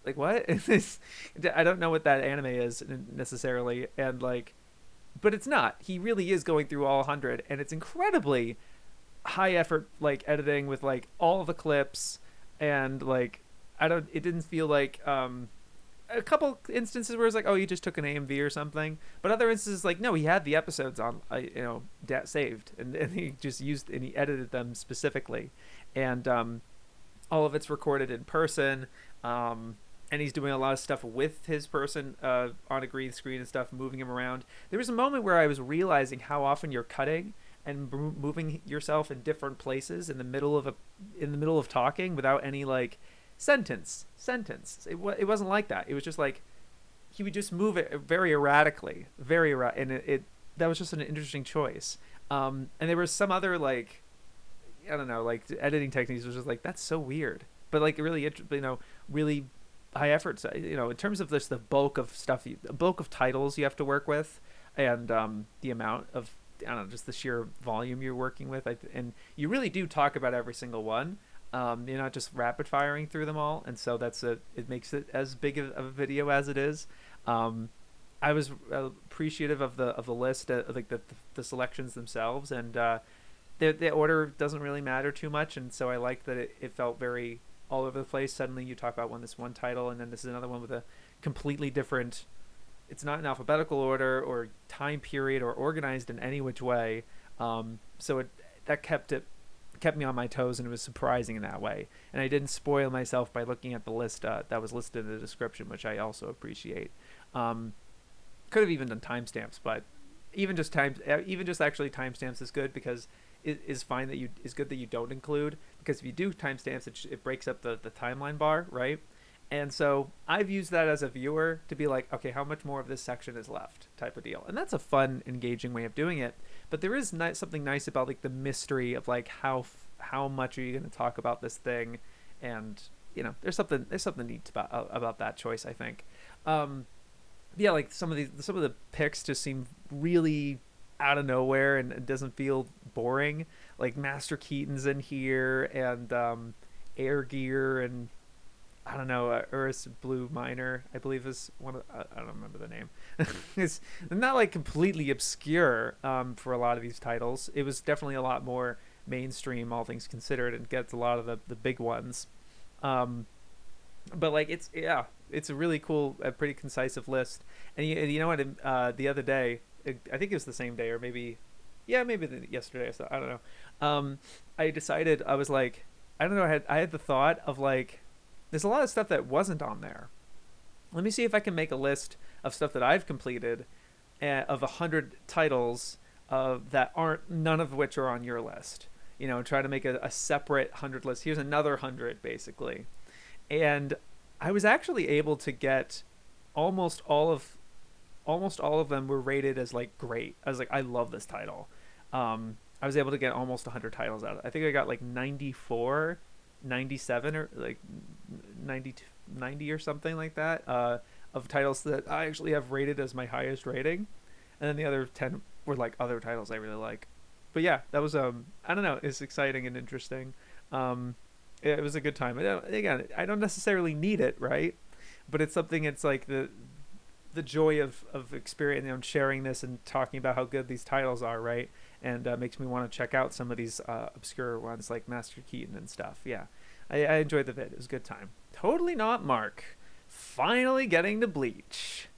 [SPEAKER 1] Like, what? I don't know what that anime is necessarily, and like, but it's not. He really is going through all 100, and it's incredibly high effort, like editing with like all the clips, and like it didn't feel like a couple instances where it's like, oh, you just took an AMV or something, but other instances like, no, he had the episodes on saved, and he just used, and he edited them specifically, and all of it's recorded in person. And he's doing a lot of stuff with his person on a green screen and stuff, moving him around. There was a moment where I was realizing how often you're cutting and moving yourself in different places in the middle of talking without any like sentence. It wasn't like that. It was just like he would just move it very erratically, and it that was just an interesting choice. And there was some other like, I don't know, like editing techniques was just like, that's so weird, but like really, really high effort, in terms of this, the bulk of titles you have to work with, and the amount of, I don't know, just the sheer volume you're working with, and you really do talk about every single one. You're not just rapid firing through them all, and so it makes it as big of a video as it is. I was appreciative of the list, like the selections themselves, and the order doesn't really matter too much, and so I liked that it felt very all over the place. Suddenly you talk about this one title, and then this is another one with a completely different, it's not in alphabetical order or time period or organized in any which way, so that kept me on my toes, and it was surprising in that way, and I didn't spoil myself by looking at the list that was listed in the description, which I also appreciate. Could have even done timestamps, but even just actually timestamps is good, because is fine that is good that you don't include, because if you do timestamps, it breaks up the timeline bar, right? And so I've used that as a viewer to be like, okay, how much more of this section is left, type of deal, and that's a fun, engaging way of doing it. But there is something nice about like the mystery of like how how much are you going to talk about this thing, and there's something neat about that choice, I think. Yeah, like some of the picks just seem really out of nowhere, and it doesn't feel boring. Like Master Keaton's in here, and Air Gear, and I don't know, Urus Blue Miner, I believe is one of, I don't remember the name. It's not like completely obscure for a lot of these titles. It was definitely a lot more mainstream, all things considered, and gets a lot of the big ones. But like it's a really cool, pretty concisive list. And you know what? The other day, I think it was the same day, or maybe yesterday. So I don't know. I decided, I was like, I don't know. I had the thought of like, there's a lot of stuff that wasn't on there. Let me see if I can make a list of stuff that I've completed, of 100 titles that aren't, none of which are on your list. Try to make a separate 100 list. Here's another 100, basically. And I was actually able to get almost all of them were rated as like great. I was like, I love this title. I was able to get almost 100 titles out. I think I got like 94, 97, or like 90 or something like that, of titles that I actually have rated as my highest rating. And then the other 10 were like other titles I really like. But yeah, that was I don't know, it's exciting and interesting. It was a good time. Again, I don't necessarily need it, right? But it's something, it's like the joy of experiencing, sharing this and talking about how good these titles are, right? And makes me want to check out some of these obscure ones like Master Keaton and stuff. Yeah, I enjoyed the vid. It was a good time. Totally Not Mark, finally getting to Bleach.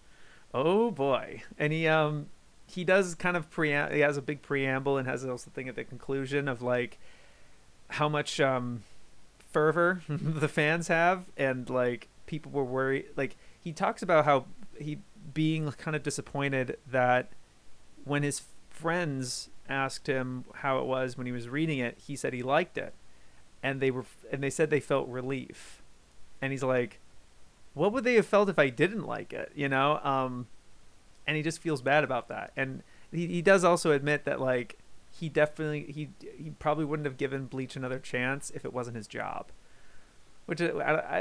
[SPEAKER 1] Oh boy. And he does kind of he has a big preamble, and has also thing at the conclusion of like how much fervor the fans have, and like people were worried. Like he talks about how he being kind of disappointed that when his friends asked him how it was when he was reading it, he said he liked it, and they said they felt relief, and he's like, what would they have felt if I didn't like it, and he just feels bad about that. And he does also admit that like he probably wouldn't have given Bleach another chance if it wasn't his job, which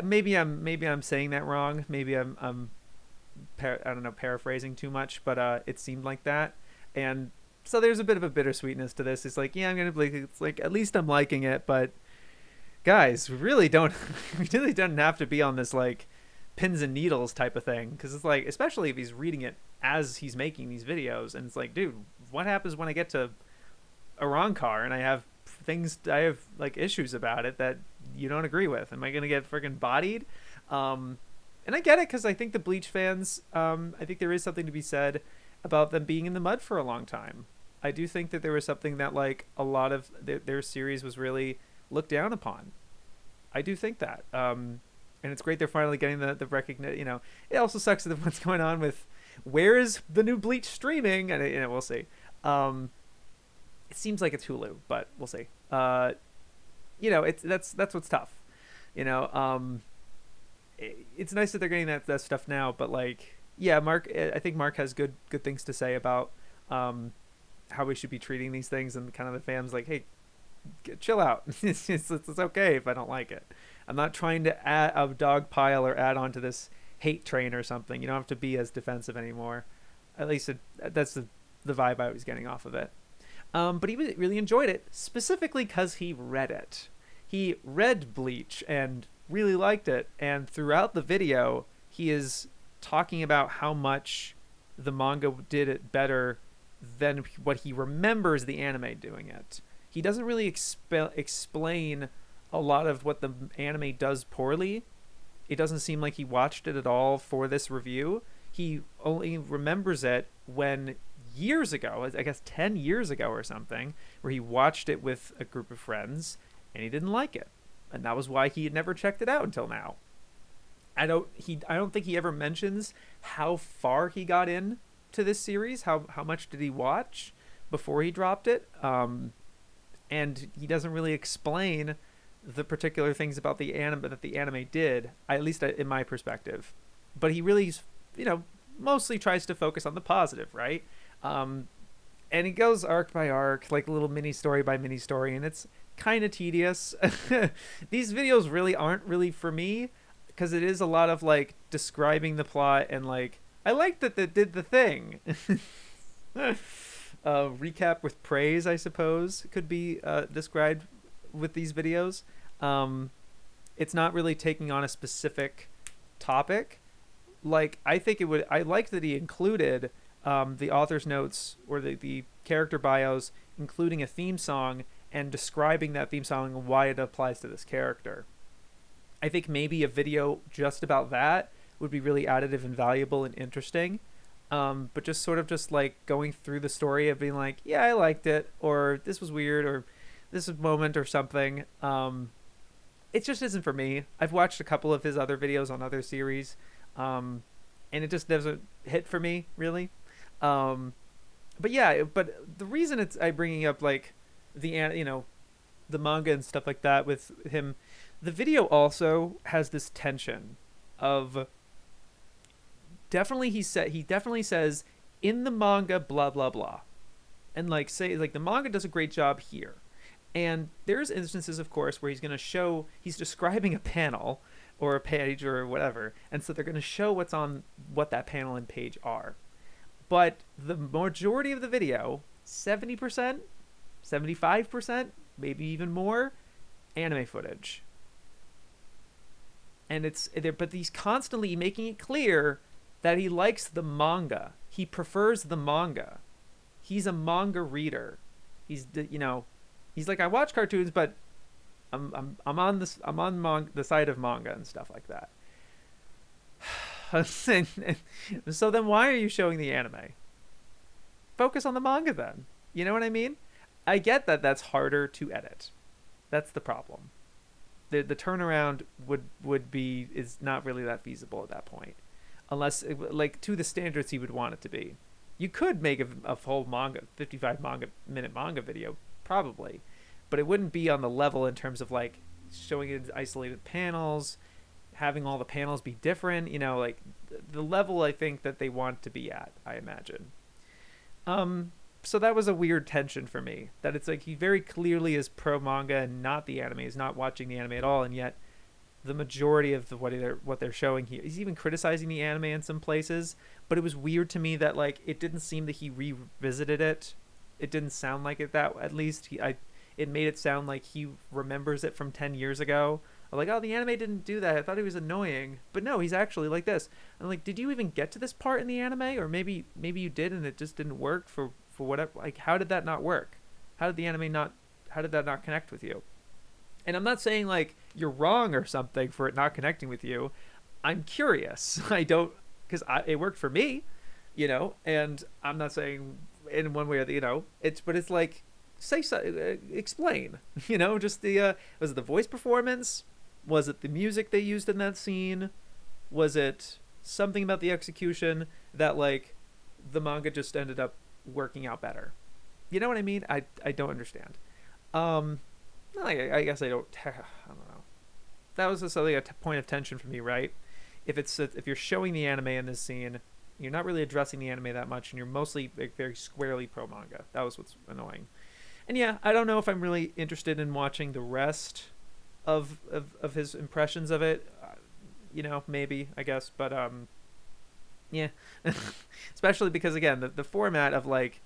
[SPEAKER 1] maybe I'm saying that wrong, maybe I'm I don't know, paraphrasing too much, but it seemed like that. And so there's a bit of a bittersweetness to this. It's like, yeah, I'm gonna Bleach, it's like at least I'm liking it, but guys, we really don't have to be on this like pins and needles type of thing, because it's like, especially if he's reading it as he's making these videos, and it's like, dude, what happens when I get to Arrancar and I have like issues about it that you don't agree with? Am I gonna get freaking bodied? And I get it, because I think the Bleach fans, I think there is something to be said about them being in the mud for a long time. I do think that there was something that like a lot of their series was really looked down upon. I do think that. And it's great they're finally getting the recognition. It also sucks that what's going on with where is the new Bleach streaming, and we'll see. It seems like it's Hulu, but we'll see. That's what's tough. It's nice that they're getting that stuff now, but like, yeah, I think Mark has good things to say about how we should be treating these things, and kind of the fans like, hey, chill out. It's okay if I don't like it. I'm not trying to add a dog pile or add on to this hate train or something. You don't have to be as defensive anymore. At least that's the vibe I was getting off of it. But he really enjoyed it, specifically because he read it. He read Bleach and really liked it, and throughout the video he is talking about how much the manga did it better than what he remembers the anime doing it. He doesn't really explain a lot of what the anime does poorly. It doesn't seem like he watched it at all for this review. He only remembers it when years ago, I guess 10 years ago or something, where he watched it with a group of friends and he didn't like it. And that was why he had never checked it out until now. I don't think he ever mentions how far he got in to this series, how much did he watch before he dropped it. And he doesn't really explain the particular things about the anime that the anime did, at least in my perspective. But he really, mostly tries to focus on the positive, right? And he goes arc by arc, like a little mini story by mini story, and it's kind of tedious. These videos really aren't really for me, because it is a lot of like describing the plot and like, I like that they did the thing. Recap with praise, I suppose, could be described with these videos. It's not really taking on a specific topic. Like, I like that he included the author's notes, or the character bios, including a theme song and describing that theme song and why it applies to this character. I think maybe a video just about that would be really additive and valuable and interesting. But just sort of just like going through the story of being like, yeah, I liked it, or this was weird, or this is a moment or something. It just isn't for me. I've watched a couple of his other videos on other series, and it just doesn't hit for me, really. But yeah, but the reason I bringing up like the manga and stuff like that with him, the video also has this tension of he definitely says in the manga blah blah blah, and like say like the manga does a great job here, and there's instances of course where he's describing a panel or a page or whatever, and so they're going to show what that panel and page are. But the majority of the video, 70%, 75%, maybe even more, anime footage. And but he's constantly making it clear that he likes the manga. He prefers the manga. He's a manga reader. He's like, I watch cartoons, but I'm on the side of manga and stuff like that. So then why are you showing the anime? Focus on the manga then. You know what I mean? I get that that's harder to edit. That's the problem. The turnaround is not really that feasible at that point, unless like to the standards he would want it to be. You could make a full 55-minute manga video probably, but it wouldn't be on the level in terms of like showing it in isolated panels, having all the panels be different, like the level I think that they want to be at, I imagine. So that was a weird tension for me, that it's like he very clearly is pro manga and not the anime. He's not watching the anime at all, and yet the majority of what they're showing here, he's even criticizing the anime in some places. But it was weird to me that like it didn't seem that he revisited it. It didn't sound like it that, at least it made it sound like he remembers it from 10 years ago. I'm like, oh, the anime didn't do that. I thought he was annoying. But no, he's actually like this. I'm like, did you even get to this part in the anime? Or maybe you did and it just didn't work for whatever. Like, how did that not work? How did that not connect with you? And I'm not saying like you're wrong or something for it not connecting with you. I'm curious. Because it worked for me, and I'm not saying in one way or the, but it's like, say so, explain, just was it the voice performance? Was it the music they used in that scene? Was it something about the execution that like the manga just ended up working out better? You know what I mean? I don't understand. I guess I don't know. That was just a point of tension for me, right? If you're showing the anime in this scene, you're not really addressing the anime that much, and you're mostly very squarely pro manga. That was what's annoying. And yeah, I don't know if I'm really interested in watching the rest of his impressions of it. Maybe, I guess, but yeah. Especially because again, the format of like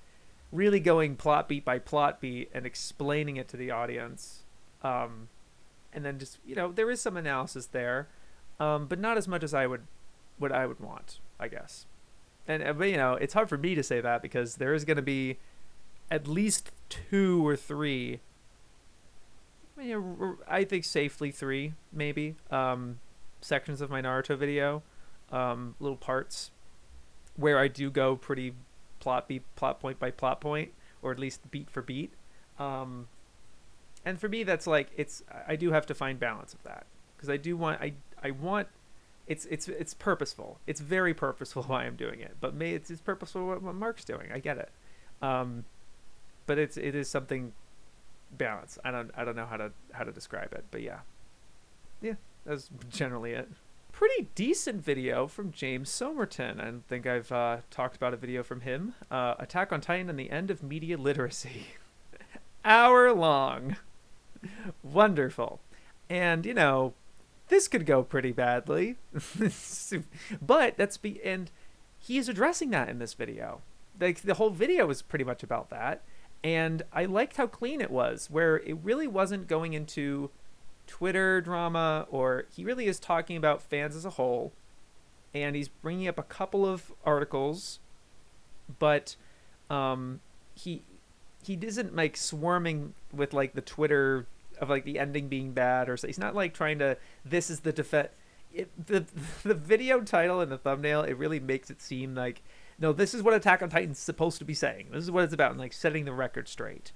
[SPEAKER 1] really going plot beat by plot beat and explaining it to the audience, and then just there is some analysis there, but not as much as I would want, I guess. And but it's hard for me to say that because there is going to be at least 2 or 3, I think safely 3 maybe, sections of my Naruto video, little parts where I do go pretty plot point by plot point, or at least beat for beat, and for me that's like I do have to find balance of that, because I want it's purposeful. It's very purposeful why I'm doing it, but it's purposeful what Mark's doing. I get it, but it is something balance. I don't know how to describe it, but yeah, that's generally it. Pretty decent video from James Somerton. I don't think I've talked about a video from him. Attack on Titan and the End of Media Literacy. Hour long. Wonderful. And, this could go pretty badly. But and he is addressing that in this video. Like, the whole video was pretty much about that. And I liked how clean it was, where it really wasn't going into Twitter drama, or he really is talking about fans as a whole. And he's bringing up a couple of articles, but he isn't like swarming with like the Twitter of like the ending being bad, or he's not like trying to, this is the defense. The video title and the thumbnail, it really makes it seem like, no, this is what Attack on Titan's supposed to be saying. This is what it's about, and like setting the record straight.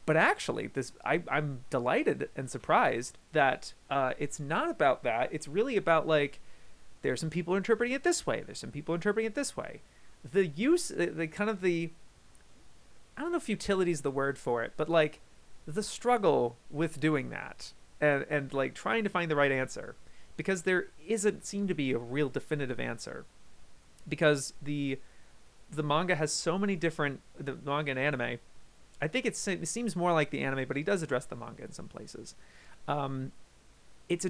[SPEAKER 1] But actually, I'm delighted and surprised that it's not about that. It's really about like, there's some people interpreting it this way. There's some people interpreting it this way. The use, the kind of the, I don't know if futility is the word for it, but like the struggle with doing that and like trying to find the right answer, because there isn't seem to be a real definitive answer, because the manga has so many different, the manga and anime. I think it seems more like the anime, but he does address the manga in some places. It's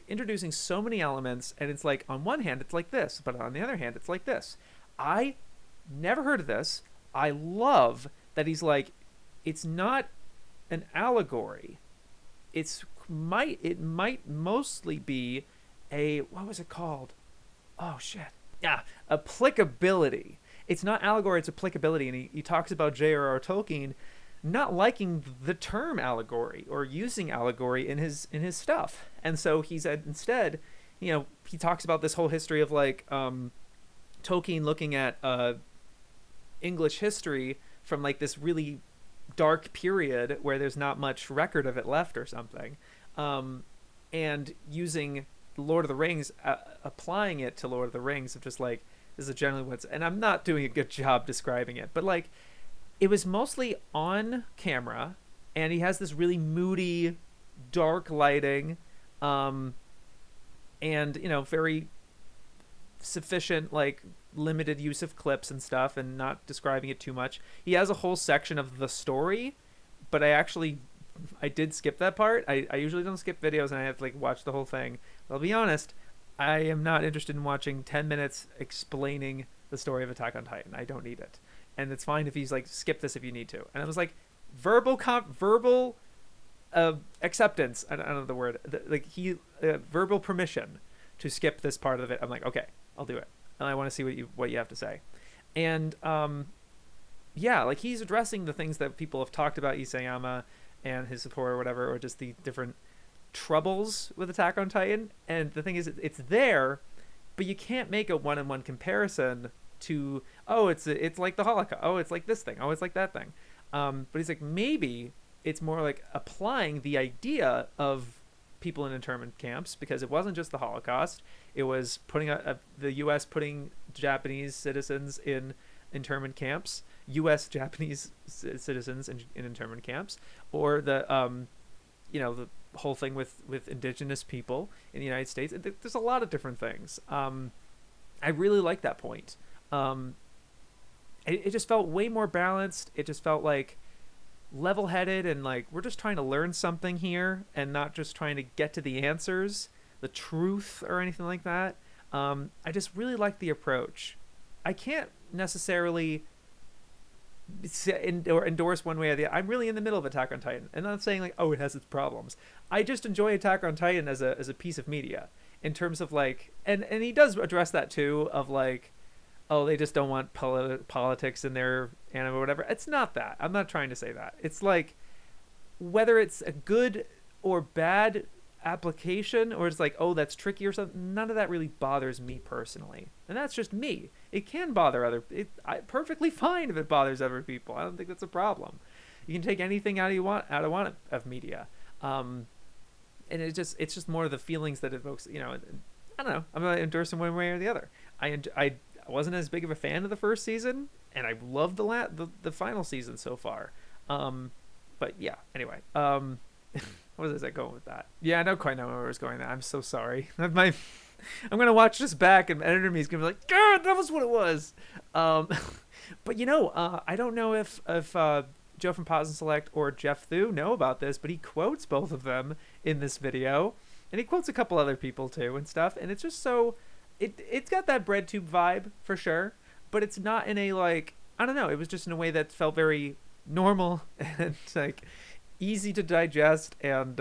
[SPEAKER 1] introducing so many elements, and it's like, on one hand, it's like this, but on the other hand, it's like this. I never heard of this. I love that he's like, it's not an allegory. It might mostly be what was it called? Oh, shit. Yeah, applicability. It's not allegory, it's applicability. And he talks about J.R.R. Tolkien not liking the term allegory or using allegory in his stuff. And so he's instead, he talks about this whole history of like Tolkien looking at English history from like this really dark period where there's not much record of it left or something, and using Lord of the Rings, applying it to Lord of the Rings, of just like, this is generally what's, and I'm not doing a good job describing it, but like, it was mostly on camera, and he has this really moody, dark lighting, and very sufficient, like, limited use of clips and stuff, and not describing it too much. He has a whole section of the story, but I did skip that part. I usually don't skip videos, and I have to like watch the whole thing. But I'll be honest, I am not interested in watching 10 minutes explaining the story of Attack on Titan. I don't need it. And it's fine if he's like, skip this if you need to. And I was like, verbal acceptance. I don't know the word. Verbal permission to skip this part of it. I'm like, okay, I'll do it. And I want to see what you have to say. And yeah, like, he's addressing the things that people have talked about Isayama and his support or whatever, or just the different troubles with Attack on Titan. And the thing is, it's there, but you can't make a one-on-one comparison to, oh, it's like the Holocaust, oh, it's like this thing, oh, it's like that thing. But he's like, maybe it's more like applying the idea of people in internment camps, because it wasn't just the Holocaust. It was putting the U.S. putting Japanese citizens in internment camps, U.S. Japanese citizens in internment camps, or the the whole thing with indigenous people in the United States. There's a lot of different things. I really like that point. It just felt way more balanced. It just felt like level-headed, and like, we're just trying to learn something here and not just trying to get to the answers, the truth, or anything like that. I just really like the approach. I can't necessarily endorse one way or the other. I'm really in the middle of Attack on Titan, and I'm not saying like, oh, it has its problems. I just enjoy Attack on Titan as a piece of media, in terms of like, and he does address that too, of like, oh, they just don't want politics in their anime or whatever. It's not that. I'm not trying to say that. It's like, whether it's a good or bad application, or it's like, oh, that's tricky or something, none of that really bothers me personally. And that's just me. It can bother perfectly fine if it bothers other people. I don't think that's a problem. You can take anything out of media. And it's just more of the feelings that evokes, I don't know. I'm not endorsing one way or the other. I wasn't as big of a fan of the first season, and I loved the final season so far. But yeah, anyway, what is that going with that? Yeah, I don't quite know where I was going. I'm so sorry. I'm gonna watch this back, and editor me is gonna be like, God, that was what it was. But I don't know if Joe from Pause and Select or Jeff Thu know about this, but he quotes both of them in this video, and he quotes a couple other people too and stuff, and it's just so it's got that BreadTube vibe for sure, but it's not in a like, I don't know, it was just in a way that felt very normal and like easy to digest and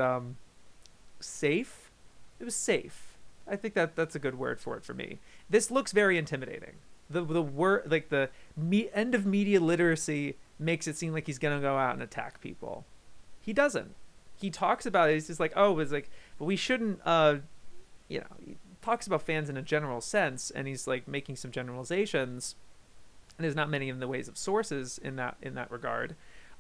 [SPEAKER 1] safe. It was safe. I think that's a good word for it for me. This looks very intimidating. The word, like the end of media literacy makes it seem like he's gonna go out and attack people. He doesn't. He talks about it. He's just like, oh, it's like, but we shouldn't. He talks about fans in a general sense, and he's like making some generalizations. And there's not many in the ways of sources in that regard,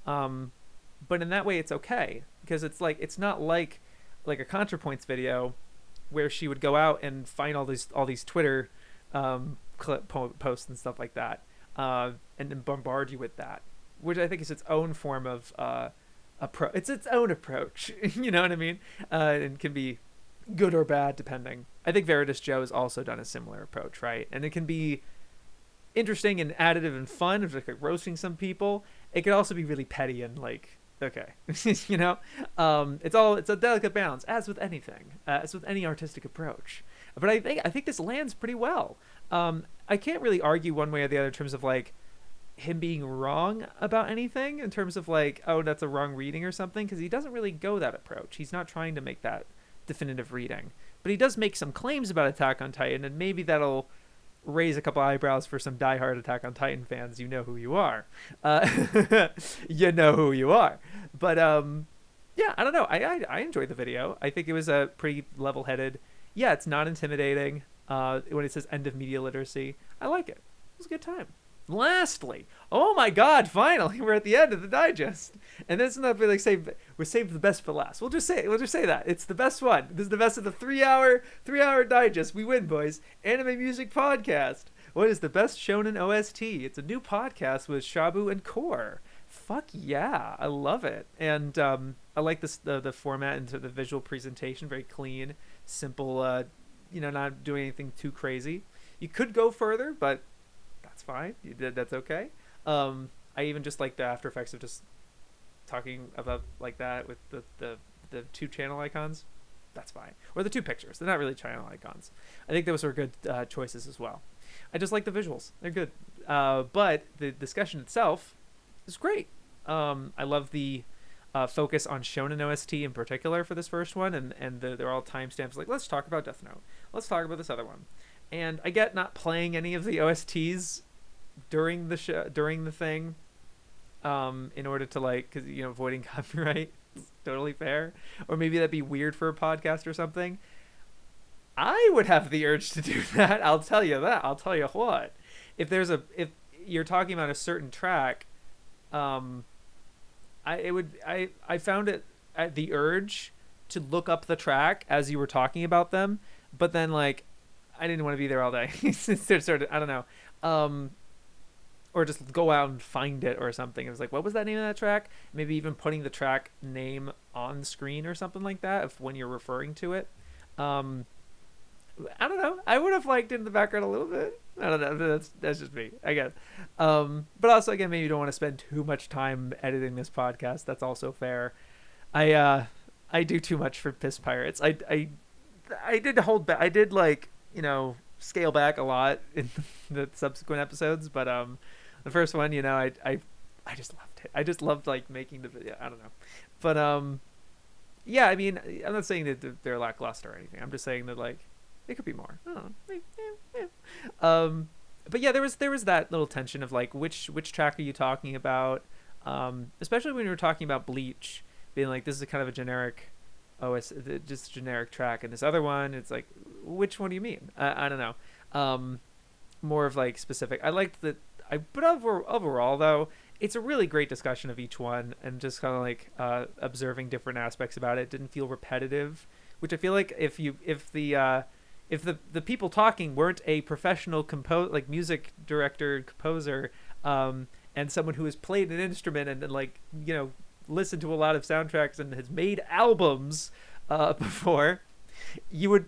[SPEAKER 1] but in that way it's okay, because it's like, it's not like a ContraPoints video where she would go out and find all these Twitter posts and stuff like that, and then bombard you with that, which I think is its own form of it's its own approach. You know what I mean? And can be good or bad depending. I think Veritas Joe has also done a similar approach, right? And it can be interesting and additive and fun, of like roasting some people. It could also be really petty and like, okay, you know, it's a delicate balance, as with anything, as with any artistic approach. But I think this lands pretty well. I can't really argue one way or the other in terms of like him being wrong about anything, in terms of like, oh, that's a wrong reading or something, because he doesn't really go that approach. He's not trying to make that definitive reading, but he does make some claims about Attack on Titan, and maybe that'll raise a couple eyebrows for some diehard Attack on Titan fans. You know who you are. You know who you are. But yeah, I don't know. I enjoyed the video. I think it was a pretty level-headed. Yeah, it's not intimidating. When it says end of media literacy, I like it. It was a good time. Lastly, oh my God! Finally, we're at the end of the digest, and this is not really like we're saved the best for last. We'll just say that it's the best one. This is the best of the three hour digest. We win, boys. Anime Music Podcast. What is the best shonen OST? It's a new podcast with Shabu and Core. Fuck yeah, I love it, and I like this the format and the visual presentation. Very clean, simple. Not doing anything too crazy. You could go further, but that's fine. You did. That's okay. I even just like the after effects of just talking about like that with the two channel icons. That's fine. Or the two pictures. They're not really channel icons. I think those are good choices as well. I just like the visuals. They're good. But the discussion itself is great. I love the focus on shonen OST in particular for this first one, and they're all timestamps. Like, let's talk about Death Note. Let's talk about this other one. And I get not playing any of the OSTs during the thing, in order to like, because avoiding copyright is totally fair. Or maybe that'd be weird for a podcast or something. I would have the urge to do that. I'll tell you that. I'll tell you what. If you're talking about a certain track, I found it at the urge to look up the track as you were talking about them, but then like I didn't want to be there all day. Sort of, I don't know, or just go out and find it or something. It was like, what was that name of that track? Maybe even putting the track name on screen or something like that, if when you're referring to it. I don't know. I would have liked it in the background a little bit. I don't know. That's just me, I guess. But also, again, maybe you don't want to spend too much time editing this podcast. That's also fair. I do too much for Piss Pirates. I did hold back. I did scale back a lot in the subsequent episodes, but the first one, I just loved it. I just loved like making the video. I don't know, but yeah. I mean, I'm not saying that they're lackluster or anything. I'm just saying that like. It could be more. I don't know. But yeah, there was that little tension of like which track are you talking about? Especially when we were talking about Bleach, being like this is a kind of a generic just generic track, and this other one it's like which one do you mean? I don't know. More of like specific. I liked that. But overall though, it's a really great discussion of each one, and just kind of like observing different aspects about it. It didn't feel repetitive, which I feel like if the people talking weren't a professional music director, composer, and someone who has played an instrument and like listened to a lot of soundtracks and has made albums before, you would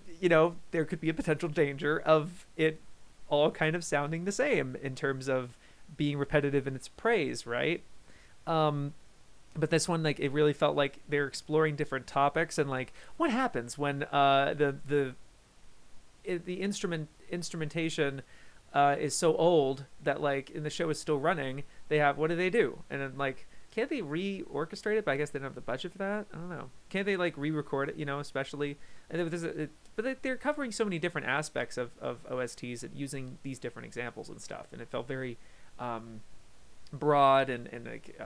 [SPEAKER 1] there could be a potential danger of it all kind of sounding the same in terms of being repetitive in its praise, right? but this one, like, it really felt like they're exploring different topics, and like what happens when the instrumentation is so old that, like, and the show is still running, they have, what do? And then, like, can't they re-orchestrate it? But I guess they don't have the budget for that. I don't know. Can't they, like, re-record it, especially, and but they're covering so many different aspects of OSTs and using these different examples and stuff, and it felt very broad and like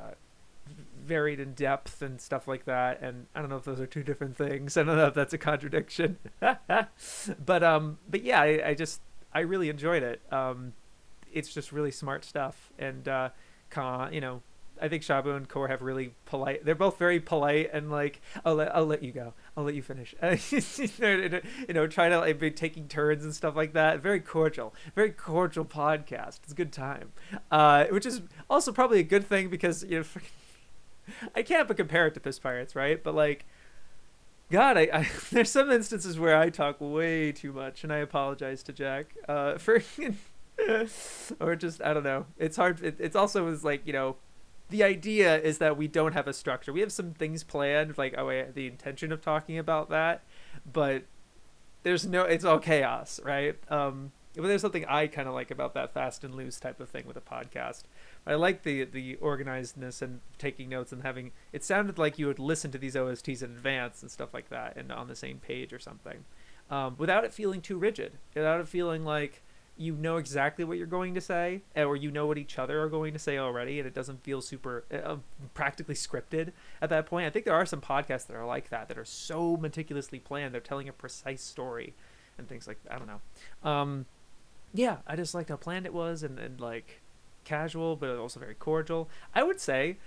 [SPEAKER 1] varied in depth and stuff like that. And I don't know if those are two different things. I don't know if that's a contradiction. but yeah, I really enjoyed it. It's just really smart stuff. And I think Shabu and Core have really polite. They're both very polite and like, I'll let you go. I'll let you finish. Trying to like be taking turns and stuff like that. Very cordial podcast. It's a good time. Which is also probably a good thing because I can't but compare it to Piss Pirates, right? But like, God, I there's some instances where I talk way too much, and I apologize to Jack for, or just, I don't know. It's hard. It's also is like, the idea is that we don't have a structure. We have some things planned, like the intention of talking about that, but it's all chaos, right? But there's something I kind of like about that fast and loose type of thing with a podcast. I like the organizedness and taking notes and having, it sounded like you would listen to these OSTs in advance and stuff like that, and on the same page or something, without it feeling too rigid, without it feeling like you know exactly what you're going to say, or you know what each other are going to say already, and it doesn't feel super practically scripted at that point. I think there are some podcasts that are like that are so meticulously planned. They're telling a precise story and things like that. I don't know. Yeah, I just liked how planned it was, and like casual, but also very cordial. I would say,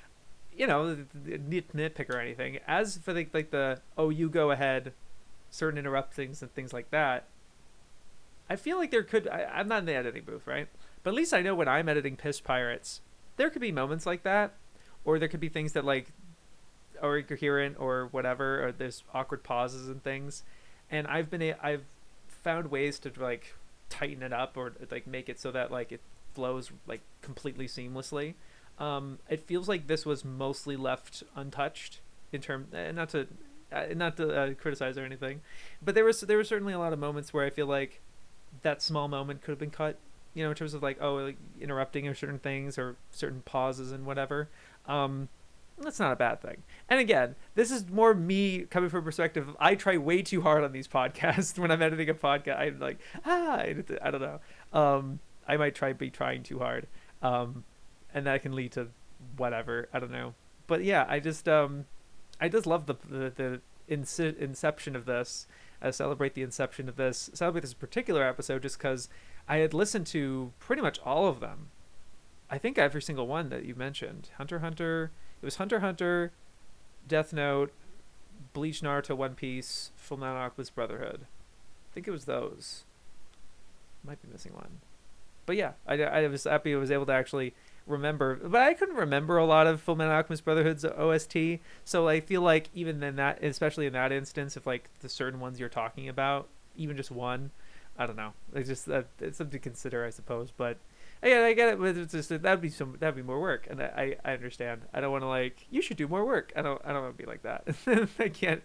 [SPEAKER 1] nitpick or anything. As for the you go ahead, certain interruptings and things like that, I feel like there could, I'm not in the editing booth, right? But at least I know when I'm editing Piss Pirates, there could be moments like that, or there could be things that like are incoherent or whatever, or there's awkward pauses and things. And I've found ways to like tighten it up or like make it so that like it flows like completely seamlessly. It feels like this was mostly left untouched in terms, not to criticize or anything, but there were certainly a lot of moments where I feel like that small moment could have been cut, in terms of like interrupting or certain things or certain pauses and whatever. That's not a bad thing. And again, this is more me coming from a perspective of, I try way too hard on these podcasts. When I'm editing a podcast, I'm like, I don't know. I might be trying too hard, and that can lead to whatever, I don't know. But yeah, I just love the inception of this. Celebrate this particular episode, just because I had listened to pretty much all of them. I think every single one that you mentioned. Hunter x Hunter. It was Hunter x Hunter, Death Note, Bleach, Naruto, One Piece, Fullmetal Alchemist Brotherhood. I think it was those. Might be missing one. But yeah, I was happy I was able to actually remember. But I couldn't remember a lot of Fullmetal Alchemist Brotherhood's OST. So I feel like even in that, especially in that instance, if like the certain ones you're talking about, even just one, I don't know. It's just it's something to consider, I suppose. But yeah, I get it. But it's just that'd be more work, and I understand. I don't want to like, you should do more work. I don't want to be like that. I can't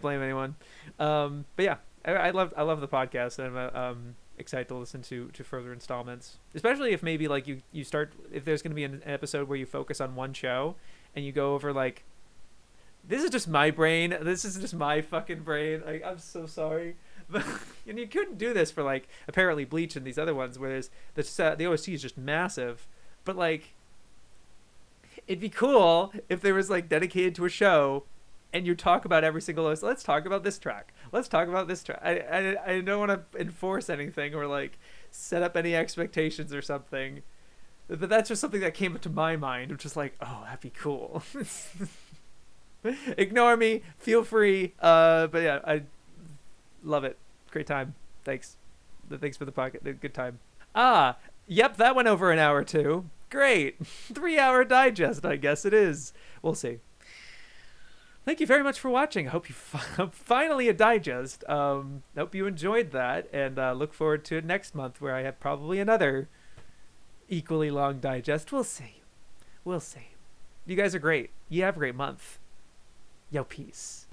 [SPEAKER 1] blame anyone. But yeah, I love the podcast, and I'm excited to listen to further installments, especially if maybe like you start, if there's going to be an episode where you focus on one show and you go over like, this is just my brain, this is just my fucking brain, like, I'm so sorry, but and you couldn't do this for like apparently Bleach and these other ones where there's the OST is just massive, but like it'd be cool if there was like dedicated to a show and you talk about every single OST. Let's talk about this track. Let's talk about this track. I don't want to enforce anything or like set up any expectations or something, but that's just something that came to my mind, which is like, oh, that'd be cool. Ignore me, feel free. But yeah, I love it. Great time. Thanks for the pocket. Good time. Yep, that went over an hour too. Great. 3-hour digest, I guess it is. We'll see. Thank you very much for watching. I hope you finally a digest. Hope you enjoyed that, and look forward to it next month, where I have probably another equally long digest. We'll see. You guys are great. You have a great month. Yo, peace.